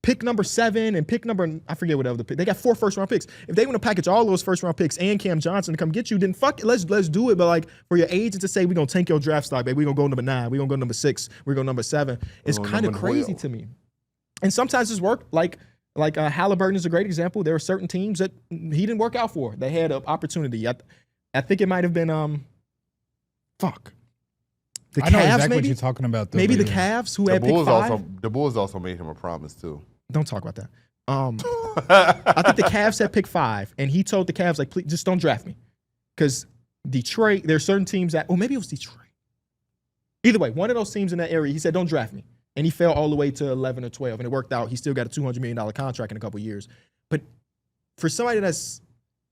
pick number 7 and pick number, I forget what other pick. They got 4 first-round picks. If they want to package all those first-round picks and Cam Johnson to come get you, then fuck it, let's do it. But like for your agent to say we're going to tank your draft stock, baby, we're going to go number 9, we're going to go number 6, we're going to go number 7, it's kind of crazy to me. And sometimes it's worked. Like Halliburton is a great example. There are certain teams that he didn't work out for. They had an opportunity. I think it might have been the I know Cavs, exactly maybe? what you're talking about. Though, Maybe the Cavs who had pick 5. The Bulls also made him a promise too. Don't talk about that. I think the Cavs had pick 5, and he told the Cavs, like, please, just don't draft me. Because Detroit, there are certain teams that, maybe it was Detroit. Either way, one of those teams in that area, he said, don't draft me. And he fell all the way to 11 or 12, and it worked out. He still got a $200 million contract in a couple of years. But for somebody that's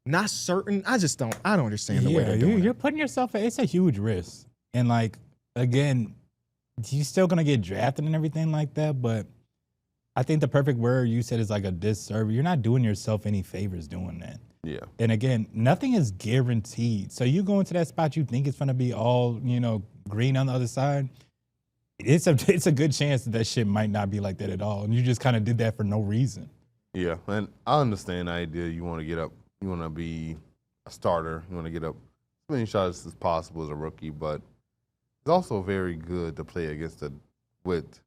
not certain, I don't understand the way they're doing it. You're putting yourself, it's a huge risk. And like, again, he's still gonna get drafted and everything like that. But I think the perfect word you said is like a disservice. You're not doing yourself any favors doing that. Yeah. And again, nothing is guaranteed. So you go into that spot, you think it's gonna be all green on the other side. It's a good chance that shit might not be like that at all, and you just kind of did that for no reason. Yeah, and I understand the idea. You want to get up, you want to be a starter, you want to get up as many shots as possible as a rookie, but it's also very good to play with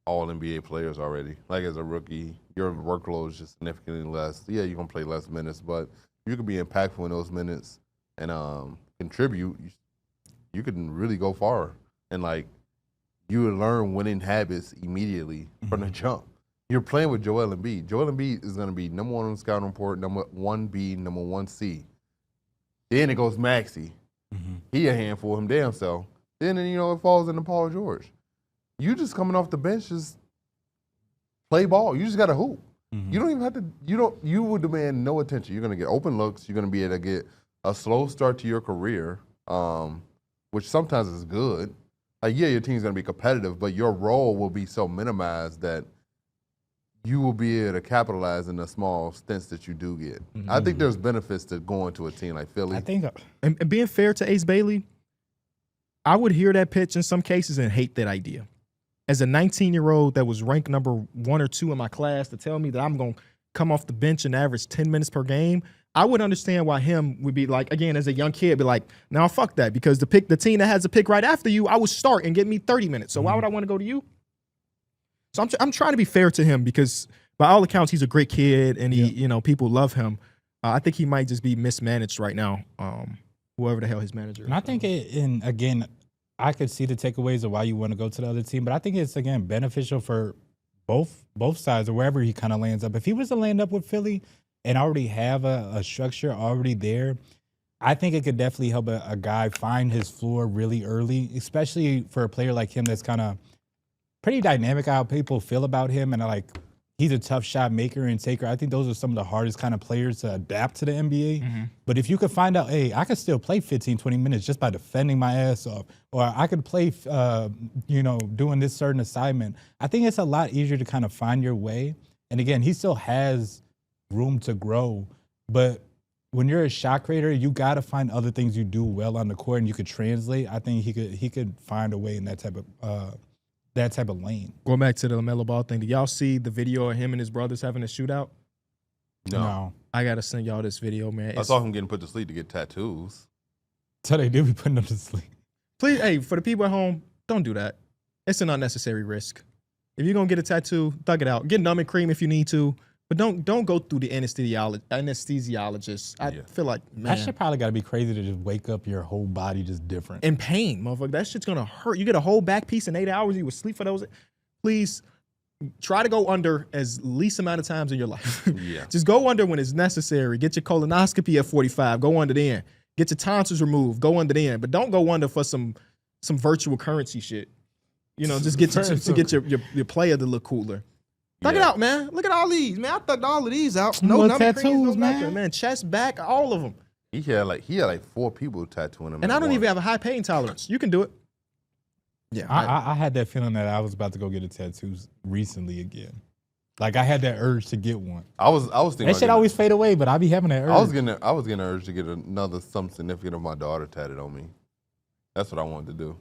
all NBA players already. Like as a rookie, your workload is just significantly less. Yeah, you're going to play less minutes, but you can be impactful in those minutes and contribute. You can really go far. And, like, you would learn winning habits immediately from the jump. You're playing with Joel Embiid. Joel Embiid is going to be number one on the scouting report, number 1B, number 1C. Then it goes Maxey. He a handful, him damn self. Then, it falls into Paul George. You just coming off the bench, just play ball. You just got to hoop. You don't even have to, you would demand no attention. You're going to get open looks. You're going to be able to get a slow start to your career, which sometimes is good. Like, yeah, your team's going to be competitive, but your role will be so minimized that you will be able to capitalize in the small stints that you do get. I think there's benefits to going to a team like Philly. I think, and being fair to Ace Bailey, I would hear that pitch in some cases and hate that idea. As a 19-year-old that was ranked number 1 or 2 in my class, to tell me that I'm going to come off the bench and average 10 minutes per game, I would understand why him would be like, again, as a young kid, be like, now fuck that, because the team that has a pick right after you, I would start and get me 30 minutes. So why would I want to go to you? So I'm trying to be fair to him because by all accounts, he's a great kid and he, people love him. I think he might just be mismanaged right now, whoever the hell his manager is. And I think again, I could see the takeaways of why you want to go to the other team, but I think it's, again, beneficial for both sides or wherever he kind of lands up. If he was to land up with Philly and already have a structure already there, I think it could definitely help a guy find his floor really early, especially for a player like him that's kind of pretty dynamic how people feel about him. And he's a tough shot maker and taker. I think those are some of the hardest kind of players to adapt to the NBA. But if you could find out, hey, I could still play 15, 20 minutes just by defending my ass off, or I could play, doing this certain assignment, I think it's a lot easier to kind of find your way. And again, he still has room to grow. But when you're a shot creator, you got to find other things you do well on the court and you could translate. I think he could find a way in that type of lane. Going back to the LaMelo Ball thing, did y'all see the video of him and his brothers having a shootout? No. I got to send y'all this video, man. I saw him getting put to sleep to get tattoos. So they do be putting them to sleep. Please, hey, for the people at home, don't do that. It's an unnecessary risk. If you're going to get a tattoo, thug it out. Get numb and cream if you need to. But don't go through the anesthesiologist. I feel like, man. That shit probably got to be crazy to just wake up your whole body just different. In pain, motherfucker. That shit's going to hurt. You get a whole back piece in 8 hours. You would sleep for those. Please try to go under as least amount of times in your life. Yeah. Just go under when it's necessary. Get your colonoscopy at 45. Go under then. Get your tonsils removed. Go under then. But don't go under for some virtual currency shit. Just get to get your player to look cooler. Thug it out, man. Look at all these, man. I thugged all of these out. No tattoos, man. Chest, back, all of them. He had like 4 people tattooing him. And I don't even have a high pain tolerance. You can do it. Yeah, I had that feeling that I was about to go get a tattoo recently again. Like I had that urge to get one. I was thinking that shit always fade away, but I be having that urge. I was getting an urge to get something significant of my daughter tatted on me. That's what I wanted to do.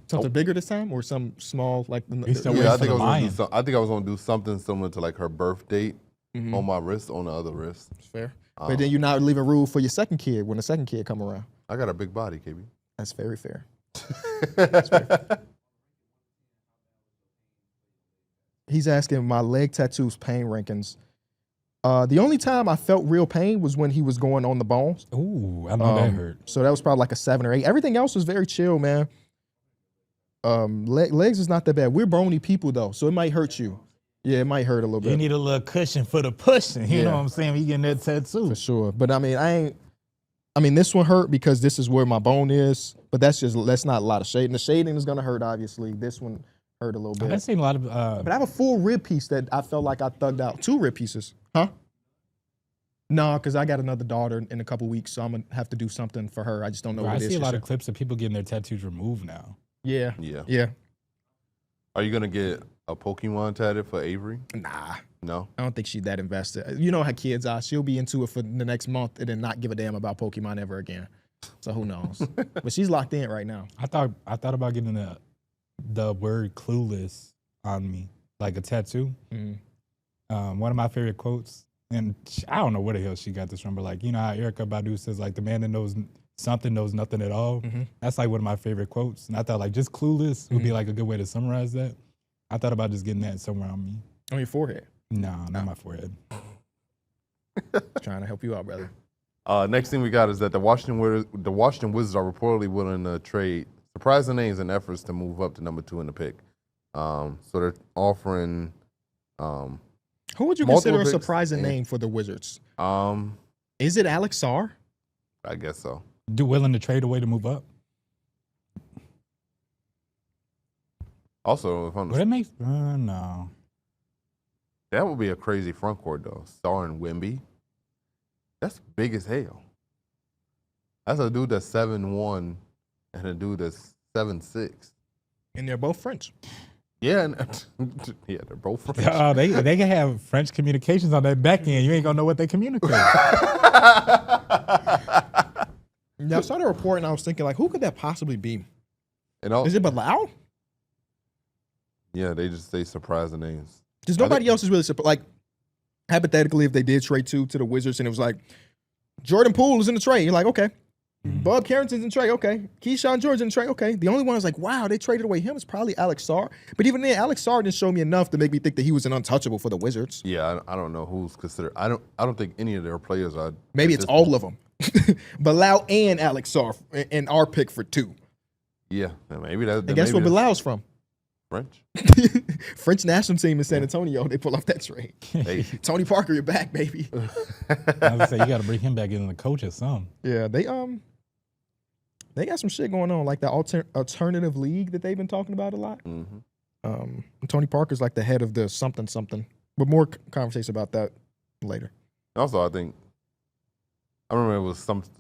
Something bigger this time, or some small like? I think I was gonna do something similar to like her birth date on my wrist, on the other wrist. Fair. But then you're not leaving room for your second kid when the second kid come around. I got a big body, KB. That's very fair. He's asking my leg tattoos pain rankings. The only time I felt real pain was when he was going on the bones. Ooh, I know that hurt. So that was probably like a 7 or 8. Everything else was very chill, man. Legs is not that bad. We're bony people though, so it might hurt you. Yeah, it might hurt a little bit. You need a little cushion for the pushing. You know what I'm saying? You getting that tattoo for sure. But I mean, this one hurt because this is where my bone is. But that's not a lot of shading. The shading is gonna hurt, obviously. This one hurt a little bit. I've seen a lot of. But I have a full rib piece that I felt like I thugged out. 2 rib pieces. Huh? No, because I got another daughter in a couple weeks, so I'm going to have to do something for her. I just don't know what it is. I see a lot of clips of people getting their tattoos removed now. Yeah. Yeah. Yeah. Are you gonna get a Pokemon tatted for Avery? Nah. No. I don't think she's that invested. You know how kids are. She'll be into it for the next month and then not give a damn about Pokemon ever again. So who knows? But she's locked in right now. I thought about getting the word clueless on me, like a tattoo. Mm-hmm. One of my favorite quotes, and I don't know where the hell she got this from, but like, you know how Erykah Badu says, like, the man that knows something knows nothing at all. Mm-hmm. That's like one of my favorite quotes. And I thought like just clueless would be like a good way to summarize that. I thought about just getting that somewhere on me. On your forehead. No, not my forehead. Trying to help you out, brother. Next thing we got is that the Washington Wizards are reportedly willing to trade surprising names and efforts to move up to number 2 in the pick. So they're offering. Who would you multiple consider a picks surprising name for the Wizards? I Is it Alex Sarr? guess so. Willing to trade away to move up? Also, if I'm But it makes no. that would be a crazy front court though. Sarr and Wemby. That's big as hell. That's a dude that's 7'1" and a dude that's 7'6". And they're both French. Yeah, yeah, they're both French. Oh, they can have French communications on that back end. You ain't gonna know what they communicate. Yeah, I saw the report and I was thinking, like, who could that possibly be? And Is it Bilal? yeah, they just say surprising names. Because nobody else is really like, hypothetically, if they did trade to the Wizards and it was like, Jordan Poole is in the trade, you're like, okay. Bub Carrington's in the trade, okay. Keyshawn George in the trade, okay. The only one I was like, wow, they traded away him is probably Alex Sarr. But even then, Alex Sarr didn't show me enough to make me think that he was an untouchable for the Wizards. Yeah, I don't know who's considered. I don't think any of their players are. Maybe it's all of them. Bilal and Alex Sarr and our pick for 2. Yeah, maybe that. And guess where Bilal's from? French. French national team in San Antonio. They pull off that trade. Hey. Tony Parker, you're back, baby. I was say you got to bring him back in the coach or something. Yeah, they got some shit going on, like the alternative league that they've been talking about a lot. Mm-hmm. Tony Parker's like the head of the something, but more conversation about that later. Also, I remember it was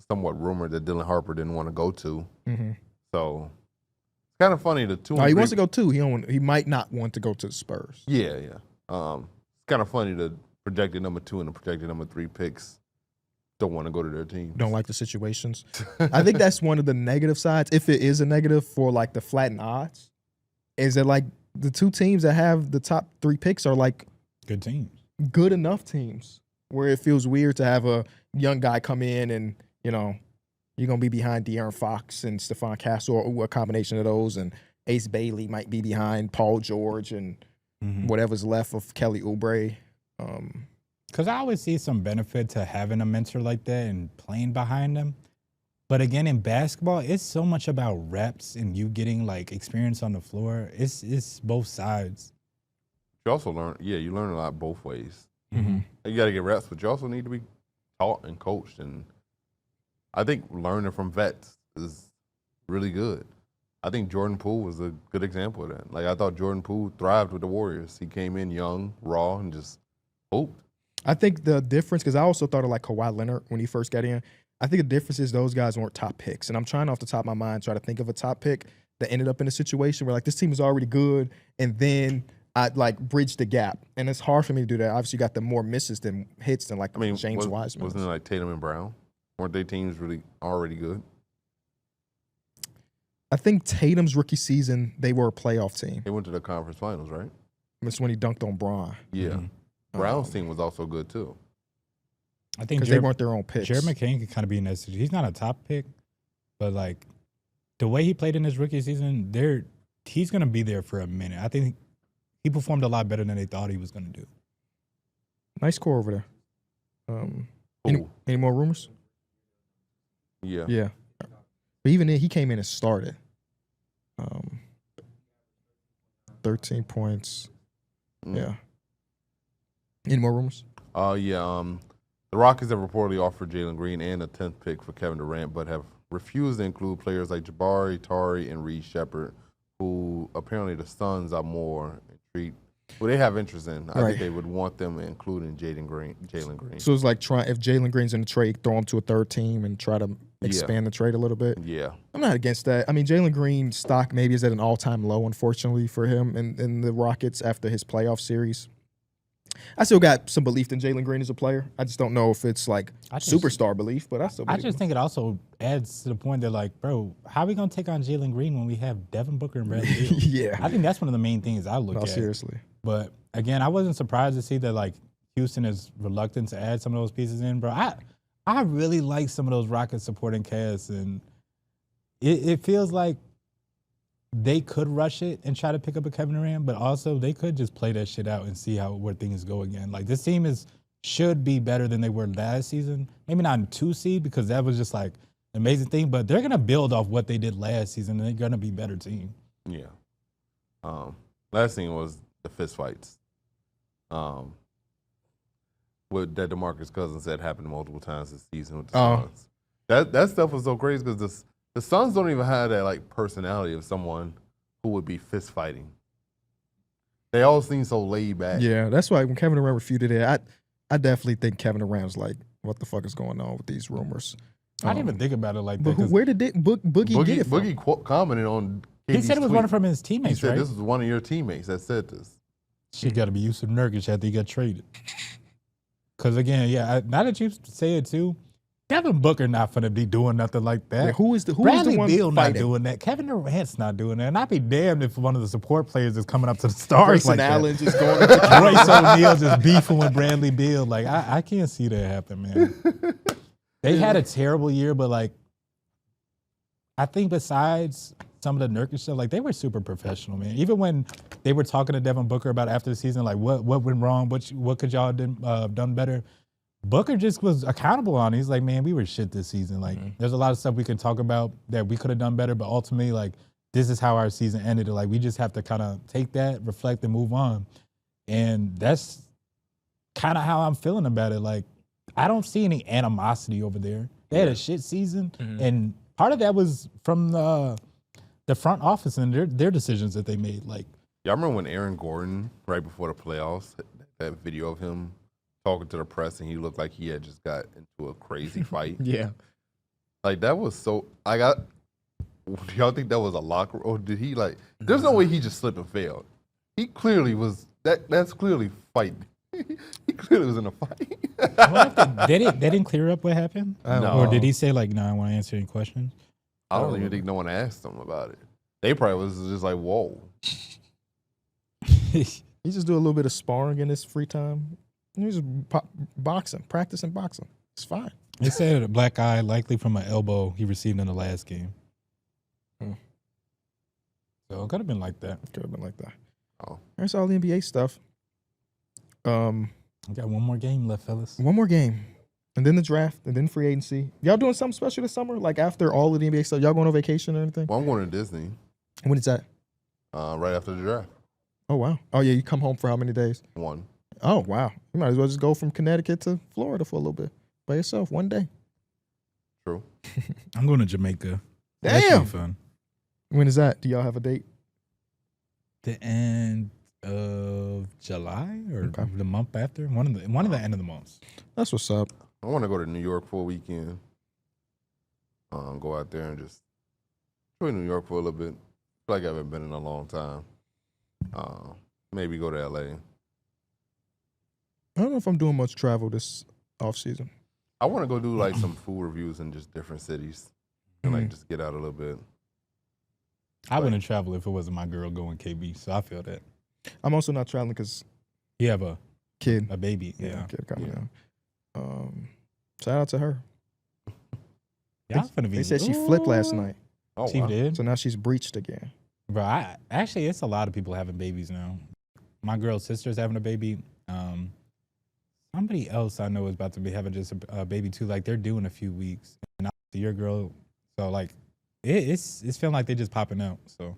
somewhat rumored that Dylan Harper didn't want to go to. Mm-hmm. So it's kind of funny. He wants to go too. He might not want to go to the Spurs. Yeah. It's kind of funny the projected number 2 and the projected number 3 picks don't want to go to their team. Don't like the situations. I think that's one of the negative sides, if it is a negative for like the flattened odds, is that like the 2 teams that have the top 3 picks are like Good teams. good enough teams where it feels weird to have a young guy come in and, you know, you're going to be behind De'Aaron Fox and Stephon Castle or a combination of those, and Ace Bailey might be behind Paul George and whatever's left of Kelly Oubre. Because I always see some benefit to having a mentor like that and playing behind them. But again, in basketball, it's so much about reps and you getting like experience on the floor. It's both sides. You also learn, you learn a lot both ways. Mm-hmm. You got to get reps, but you also need to be taught and coached. And I think learning from vets is really good. I think Jordan Poole was a good example of that. Like, I thought Jordan Poole thrived with the Warriors. He came in young, raw, and just hooped. I think the difference, because I also thought of like Kawhi Leonard when he first got in. I think the difference is those guys weren't top picks. And I'm trying off the top of my mind, try to think of a top pick that ended up in a situation where like this team is already good and then I like bridge the gap. And it's hard for me to do that. Obviously, you got the more misses than hits than like James Wiseman. Wasn't it like Tatum and Brown? Weren't they teams really already good? I think Tatum's rookie season, they were a playoff team. They went to the conference finals, right? That's when he dunked on Braun. Yeah. Brown's team was also good too. I think because they weren't their own picks. Jared McCain could kind of be in that situation. He's not a top pick, but like the way he played in his rookie season, he's going to be there for a minute. I think he performed a lot better than they thought he was going to do. Nice score over there. Any more rumors? Yeah. Yeah. But even then, he came in and started. 13 points. Yeah. Any more rumors? The Rockets have reportedly offered Jalen Green and a 10th pick for Kevin Durant, but have refused to include players like Jabari, Tari, and Reed Shepherd, who apparently the Suns are more intrigued. Well, they have interest in. I Right. think they would want them, including Jalen Green. So it's like if Jalen Green's in the trade, throw him to a third team and try to expand the trade a little bit. Yeah. I'm not against that. I mean, Jalen Green's stock maybe is at an all-time low, unfortunately, for him in the Rockets after his playoff series. I still got some belief in Jalen Green as a player. I just don't know if it's like superstar belief, but I still believe just think it also adds to the point that, like, bro, how are we going to take on Jalen Green when we have Devin Booker and Bradley Beal? Yeah. I think that's one of the main things I look at. Seriously. But, again, I wasn't surprised to see that, like, Houston is reluctant to add some of those pieces in, bro. I really like some of those Rockets supporting cast, and it feels like they could rush it and try to pick up a Kevin Durant, but also they could just play that shit out and see where things go again. Like, this team should be better than they were last season. Maybe not in 2 seed because that was just like an amazing thing, but they're going to build off what they did last season and they're going to be a better team. Yeah. Last thing was the fist fights. What that DeMarcus Cousins said happened multiple times this season with the Suns. That stuff was so crazy because the Suns don't even have that like personality of someone who would be fist fighting. They all seem so laid back. Yeah, that's why when Kevin Durant refuted it, I definitely think Kevin Durant was like, "What the fuck is going on with these rumors?" I didn't even think about it like that. But where did Boogie get it from? Boogie commented on KD's he said it was tweet. one from his teammates, He said right? this was one of your teammates that said this. She got to be Yusuf Nurkic after he got traded. Because, again, now that you say it, too, Devin Booker not going to be doing nothing like that. Yeah, who is the Bradley one Beal not fighting? doing that. Kevin Durant's not doing that. And I'd be damned if one of the support players is coming up to the stars Grayson like Allen that. just going into Royce O'Neal just beefing with Bradley Beal. Like, I can't see that happen, man. They had a terrible year, but, like, I think besides some of the Nurkic stuff, like, they were super professional, man. Even when they were talking to Devin Booker about after the season, like, what went wrong? What could y'all done better? Booker just was accountable on it. He's like, man, we were shit this season. Like, there's a lot of stuff we can talk about that we could have done better, but ultimately, like, this is how our season ended. Like, we just have to kind of take that, reflect, and move on. And that's kind of how I'm feeling about it. Like, I don't see any animosity over there. They had a shit season, and part of that was from the front office and their decisions that they made. Like, Y'all remember when Aaron Gordon, right before the playoffs, that video of him talking to the press and he looked like he had just got into a crazy fight? Yeah. Like, that was so – do y'all think that was a locker – or did he, like – there's no way he just slipped and failed. He clearly was – that's clearly fighting. He clearly was in a fight. they didn't clear up what happened? No. Or did he say, like, no, I want to answer any questions? I don't even think no one asked him about it. They probably was just like, whoa. He just do a little bit of sparring in his free time. He's just practicing boxing. It's fine. They said a black eye likely from an elbow he received in the last game. So it could have been like that. Could have been like that. Oh. There's all the NBA stuff. We got one more game left, fellas. One more game. And then the draft, and then free agency. Y'all doing something special this summer? Like after all of the NBA stuff, y'all going on vacation or anything? Well, I'm going to Disney. When is that? Right after the draft. Oh, wow. Oh, yeah, you come home for how many days? 1. Oh, wow. You might as well just go from Connecticut to Florida for a little bit. By yourself, one day. True. I'm going to Jamaica. Damn. That should be fun. When is that? Do y'all have a date? The end of July or Okay. the month after? One of the end of the months. That's what's up. I want to go to New York for a weekend. Go out there and just enjoy New York for a little bit. Feel like I haven't been in a long time. Maybe go to LA. I don't know if I'm doing much travel this off season. I want to go do like some food reviews in just different cities and like just get out a little bit. I wouldn't travel if it wasn't my girl going KB, so I feel that. I'm also not traveling because You have a kid. baby. Yeah. Kid coming down. Shout out to her. Yeah, I'm finna be. They said she flipped last night, Oh, She wow. did? so now she's breached again. Bro, actually, it's a lot of people having babies now. My girl's sister's having a baby. Somebody else I know is about to be having just a baby too. Like, they're due in a few weeks. And your girl, so like, it's feeling like they're just popping out. So,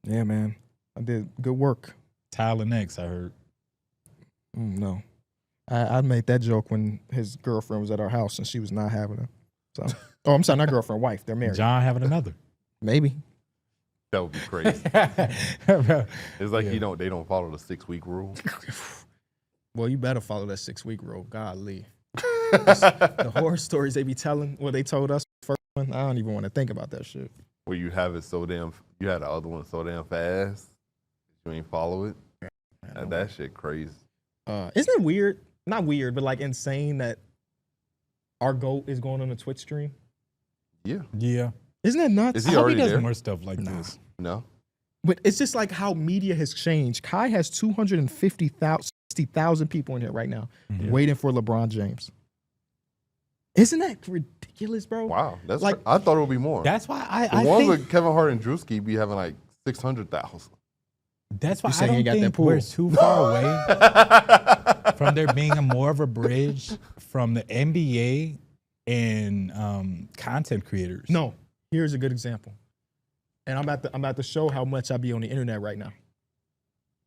Yeah, man. I did good work. Tyler next, I heard. No. I made that joke when his girlfriend was at our house and she was not having her. So, I'm sorry, not girlfriend, wife. They're married. John having another. Maybe. That would be crazy. Bro, It's like they don't follow the 6-week rule. Well, you better follow that 6-week rule. Golly. The horror stories they be telling, they told us first one, I don't even want to think about that shit. Where you have it you had the other one so damn fast, you ain't follow it. That shit crazy. Isn't it weird? Not weird, but like insane that our GOAT is going on a Twitch stream? Yeah. Isn't that nuts? Is he I hope already he does there? more stuff like this. No. But it's just like how media has changed. Kai has 250,000 people in here right now waiting for LeBron James. Isn't that ridiculous, bro? Wow. That's Like- I thought it would be more. That's why the I ones think with Kevin Hart and Drewski be having like 600,000. that's why You I saying he don't got that think pool? we're too far away from there being more of a bridge from the NBA and content creators. No. Here's a good example. And I'm about to show how much I be on the internet right now.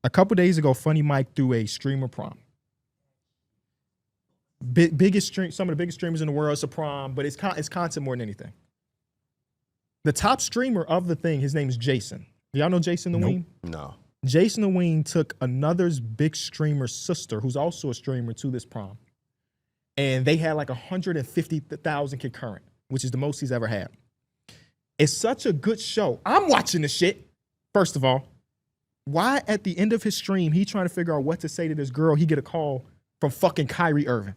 A couple days ago, Funny Mike threw a streamer prom. Some of the biggest streamers in the world. It's a prom, but it's content more than anything. The top streamer of the thing, his name is Jason. Y'all know Jason the Nope. Ween? No. Jason the Ween took another big streamer's sister, who's also a streamer, to this prom. And they had like 150,000 concurrent, which is the most he's ever had. It's such a good show. I'm watching the shit, first of all. Why at the end of his stream, he trying to figure out what to say to this girl, he get a call from fucking Kyrie Irving.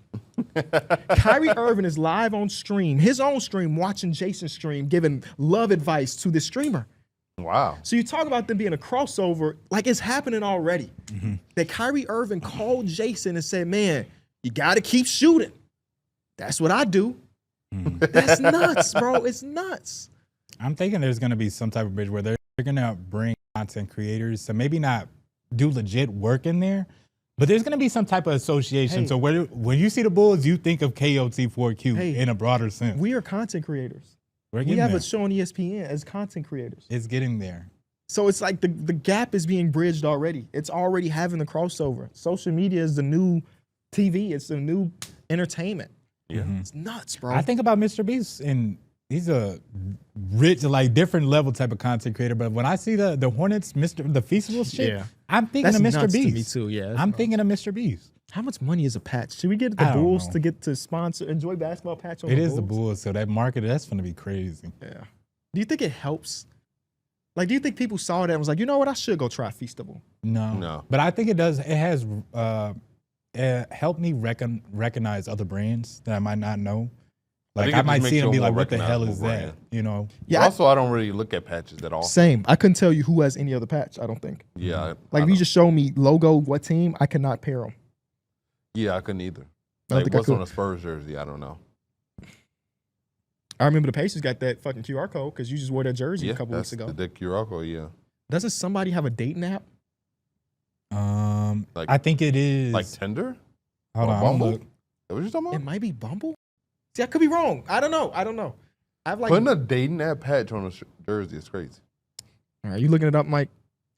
Kyrie Irving is live on stream, his own stream, watching Jason's stream, giving love advice to this streamer. Wow. So you talk about them being a crossover, like it's happening already. That Kyrie Irving called Jason and said, man, you got to keep shooting. That's what I do. That's nuts, bro. It's nuts. I'm thinking there's going to be some type of bridge where they're going to bring content creators to maybe not do legit work in there, but there's going to be some type of association. Hey. So when you see the Bulls, you think of KOT4Q Hey. in a broader sense. We are content creators. We're We getting have there. a show on ESPN as content creators. It's getting there. So it's like the gap is being bridged already. It's already having the crossover. Social media is the new TV. It's the new entertainment. Yeah. It's nuts, bro. I think about Mr. Beast, and he's a rich, like different level type of content creator. But when I see the Hornets, the Feastables shit, Yeah. I'm thinking That's of Mr. nuts to Beast. me too, yeah. That's I'm nuts. thinking of Mr. Beast. How much money is a patch? Should we get I the don't Bulls know. to get to sponsor Enjoy Basketball patch on It the is Bulls? the Bulls, so that market, that's going to be crazy. Yeah. Do you think it helps? Like, do you think people saw that and was like, you know what, I should go try Feastable? No. But I think it does. It has helped me recognize other brands that I might not know. Like think I it just might makes see it you and be a more like, "What the hell is recognizable that?" brand. You know? Yeah. Also, I don't really look at patches at all. Same. I couldn't tell you who has any other patch, I don't think. Yeah. Like, if you just show me logo, what team, I cannot pair them. Yeah, I couldn't either. I don't Like, think I what's could. on a Spurs jersey? I don't know. I remember the Pacers got that fucking QR code because you just wore that jersey Yeah, a couple weeks that's ago. the QR code, yeah. Doesn't somebody have a dating app? Like- I think it is. Like Tinder? Hold or on, I'm Bumble? look. Is that what you're talking It about? might be Bumble. See, I could be wrong. I don't know. I've like. Putting a dating app patch on a jersey is crazy. All right, you looking it up, Mike?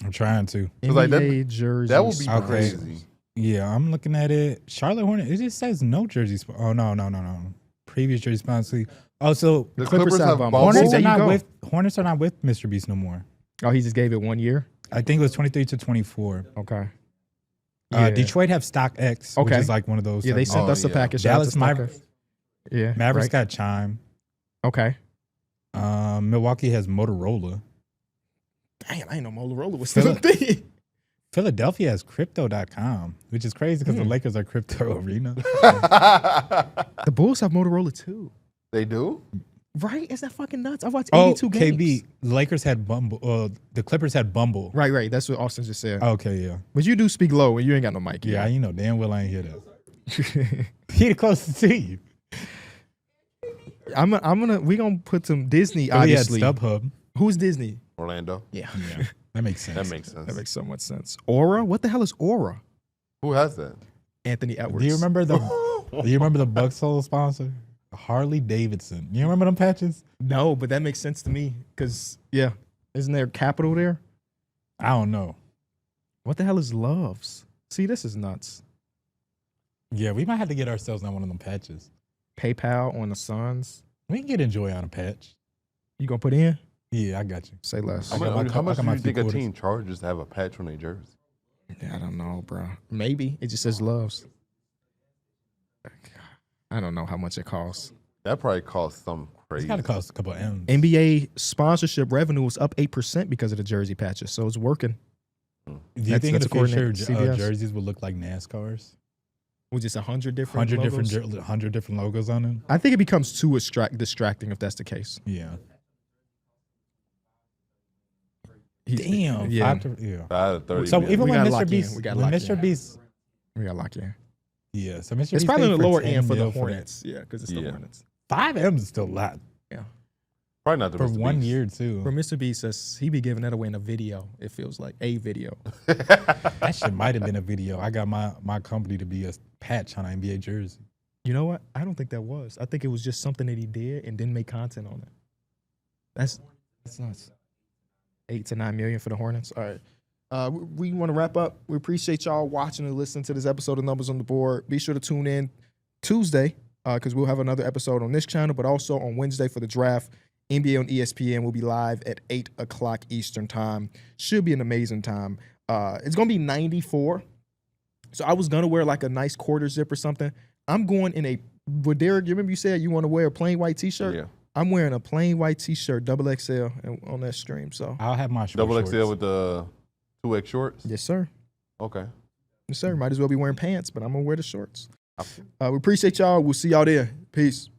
I'm trying to. It's like that- NBA jersey. That would be Okay. crazy. Yeah, I'm looking at it. Charlotte Hornets. It just says no jersey. Oh no. Previous jersey sponsor. Oh, so The Clippers Clippers have have Bumble. Bumble. Hornets There are you not go. with Mr. Beast no more. Oh, he just gave it 1 year. I think it was 23 to 24. Okay. Yeah. Detroit have StockX, which Okay. is like one of those. Yeah, they type of- sent Oh, us a yeah. package. Shout out Dallas to Mavericks. Yeah. Mavericks right. got Chime. Okay. Milwaukee has Motorola. Damn, I ain't know Motorola was still a thing. Philadelphia has Crypto.com, which is crazy because the Lakers are Crypto Arena. The Bulls have Motorola too. They do? Right? Is that fucking nuts? I watched Oh, 82 games. KB. The Lakers had Bumble. The Clippers had Bumble. Right. That's what Austin just said. Okay, yeah. But you do speak low and you ain't got no mic. Yeah, you know damn well I ain't hear that. He the closest to you. we gonna put some Disney, We had obviously. StubHub. Who's Disney? Orlando? Yeah. Yeah, that makes sense. That makes sense. That makes so much sense. Aura? What the hell is Aura? Who has that? Anthony Edwards. Do you remember the Bucks Soul sponsor? Harley Davidson. You remember them patches? No, but that makes sense to me. Cause yeah. Isn't there capital there? I don't know. What the hell is Loves? See, this is nuts. Yeah, we might have to get ourselves on one of them patches. PayPal on the Suns. We can get Enjoy on a patch. You gonna put in? Yeah, I got you. Say less. How much do you think a team charges to have a patch on their jersey? I don't know, bro. Maybe it just says loves. I don't know how much it costs. That probably costs some crazy. It's got to cost a couple of M's. NBA sponsorship revenue was up 8% because of the jersey patches, so it's working. Do you think in the future jerseys will look like NASCARs? With just 100 different logos? 100 different logos on them? I think it becomes too distracting if that's the case. Yeah. Damn. Yeah. 30 so even when Mr. Beast, we got to lock in. Yeah. So Mr. Beast, it's probably on the lower end for the mil Hornets. Yeah, because it's the Hornets. 5 M's is still a lot. Yeah. Probably not the for Mr. 1 Beast. year too. For Mr. Beast, he be giving that away in a video. It feels like a video. That shit might have been a video. I got my company to be a patch on an NBA jersey. You know what? I don't think that was. I think it was just something that he did and didn't make content on it. That's nuts. 8 to 9 million for the Hornets. All right. We want to wrap up. We appreciate y'all watching and listening to this episode of Numbers on the Board. Be sure to tune in Tuesday because we'll have another episode on this channel, but also on Wednesday for the draft. NBA on ESPN will be live at 8 o'clock Eastern time. Should be an amazing time. It's going to be 94. So I was going to wear like a nice quarter zip or something. I'm going in a, but Darrick, you remember you said you want to wear a plain white t-shirt? Yeah. I'm wearing a plain white t-shirt, double XL on that stream. So I'll have my double shorts. XL with the 2X shorts? Yes, sir. Okay. Yes, sir. Might as well be wearing pants, but I'm going to wear the shorts. We appreciate y'all. We'll see y'all there. Peace.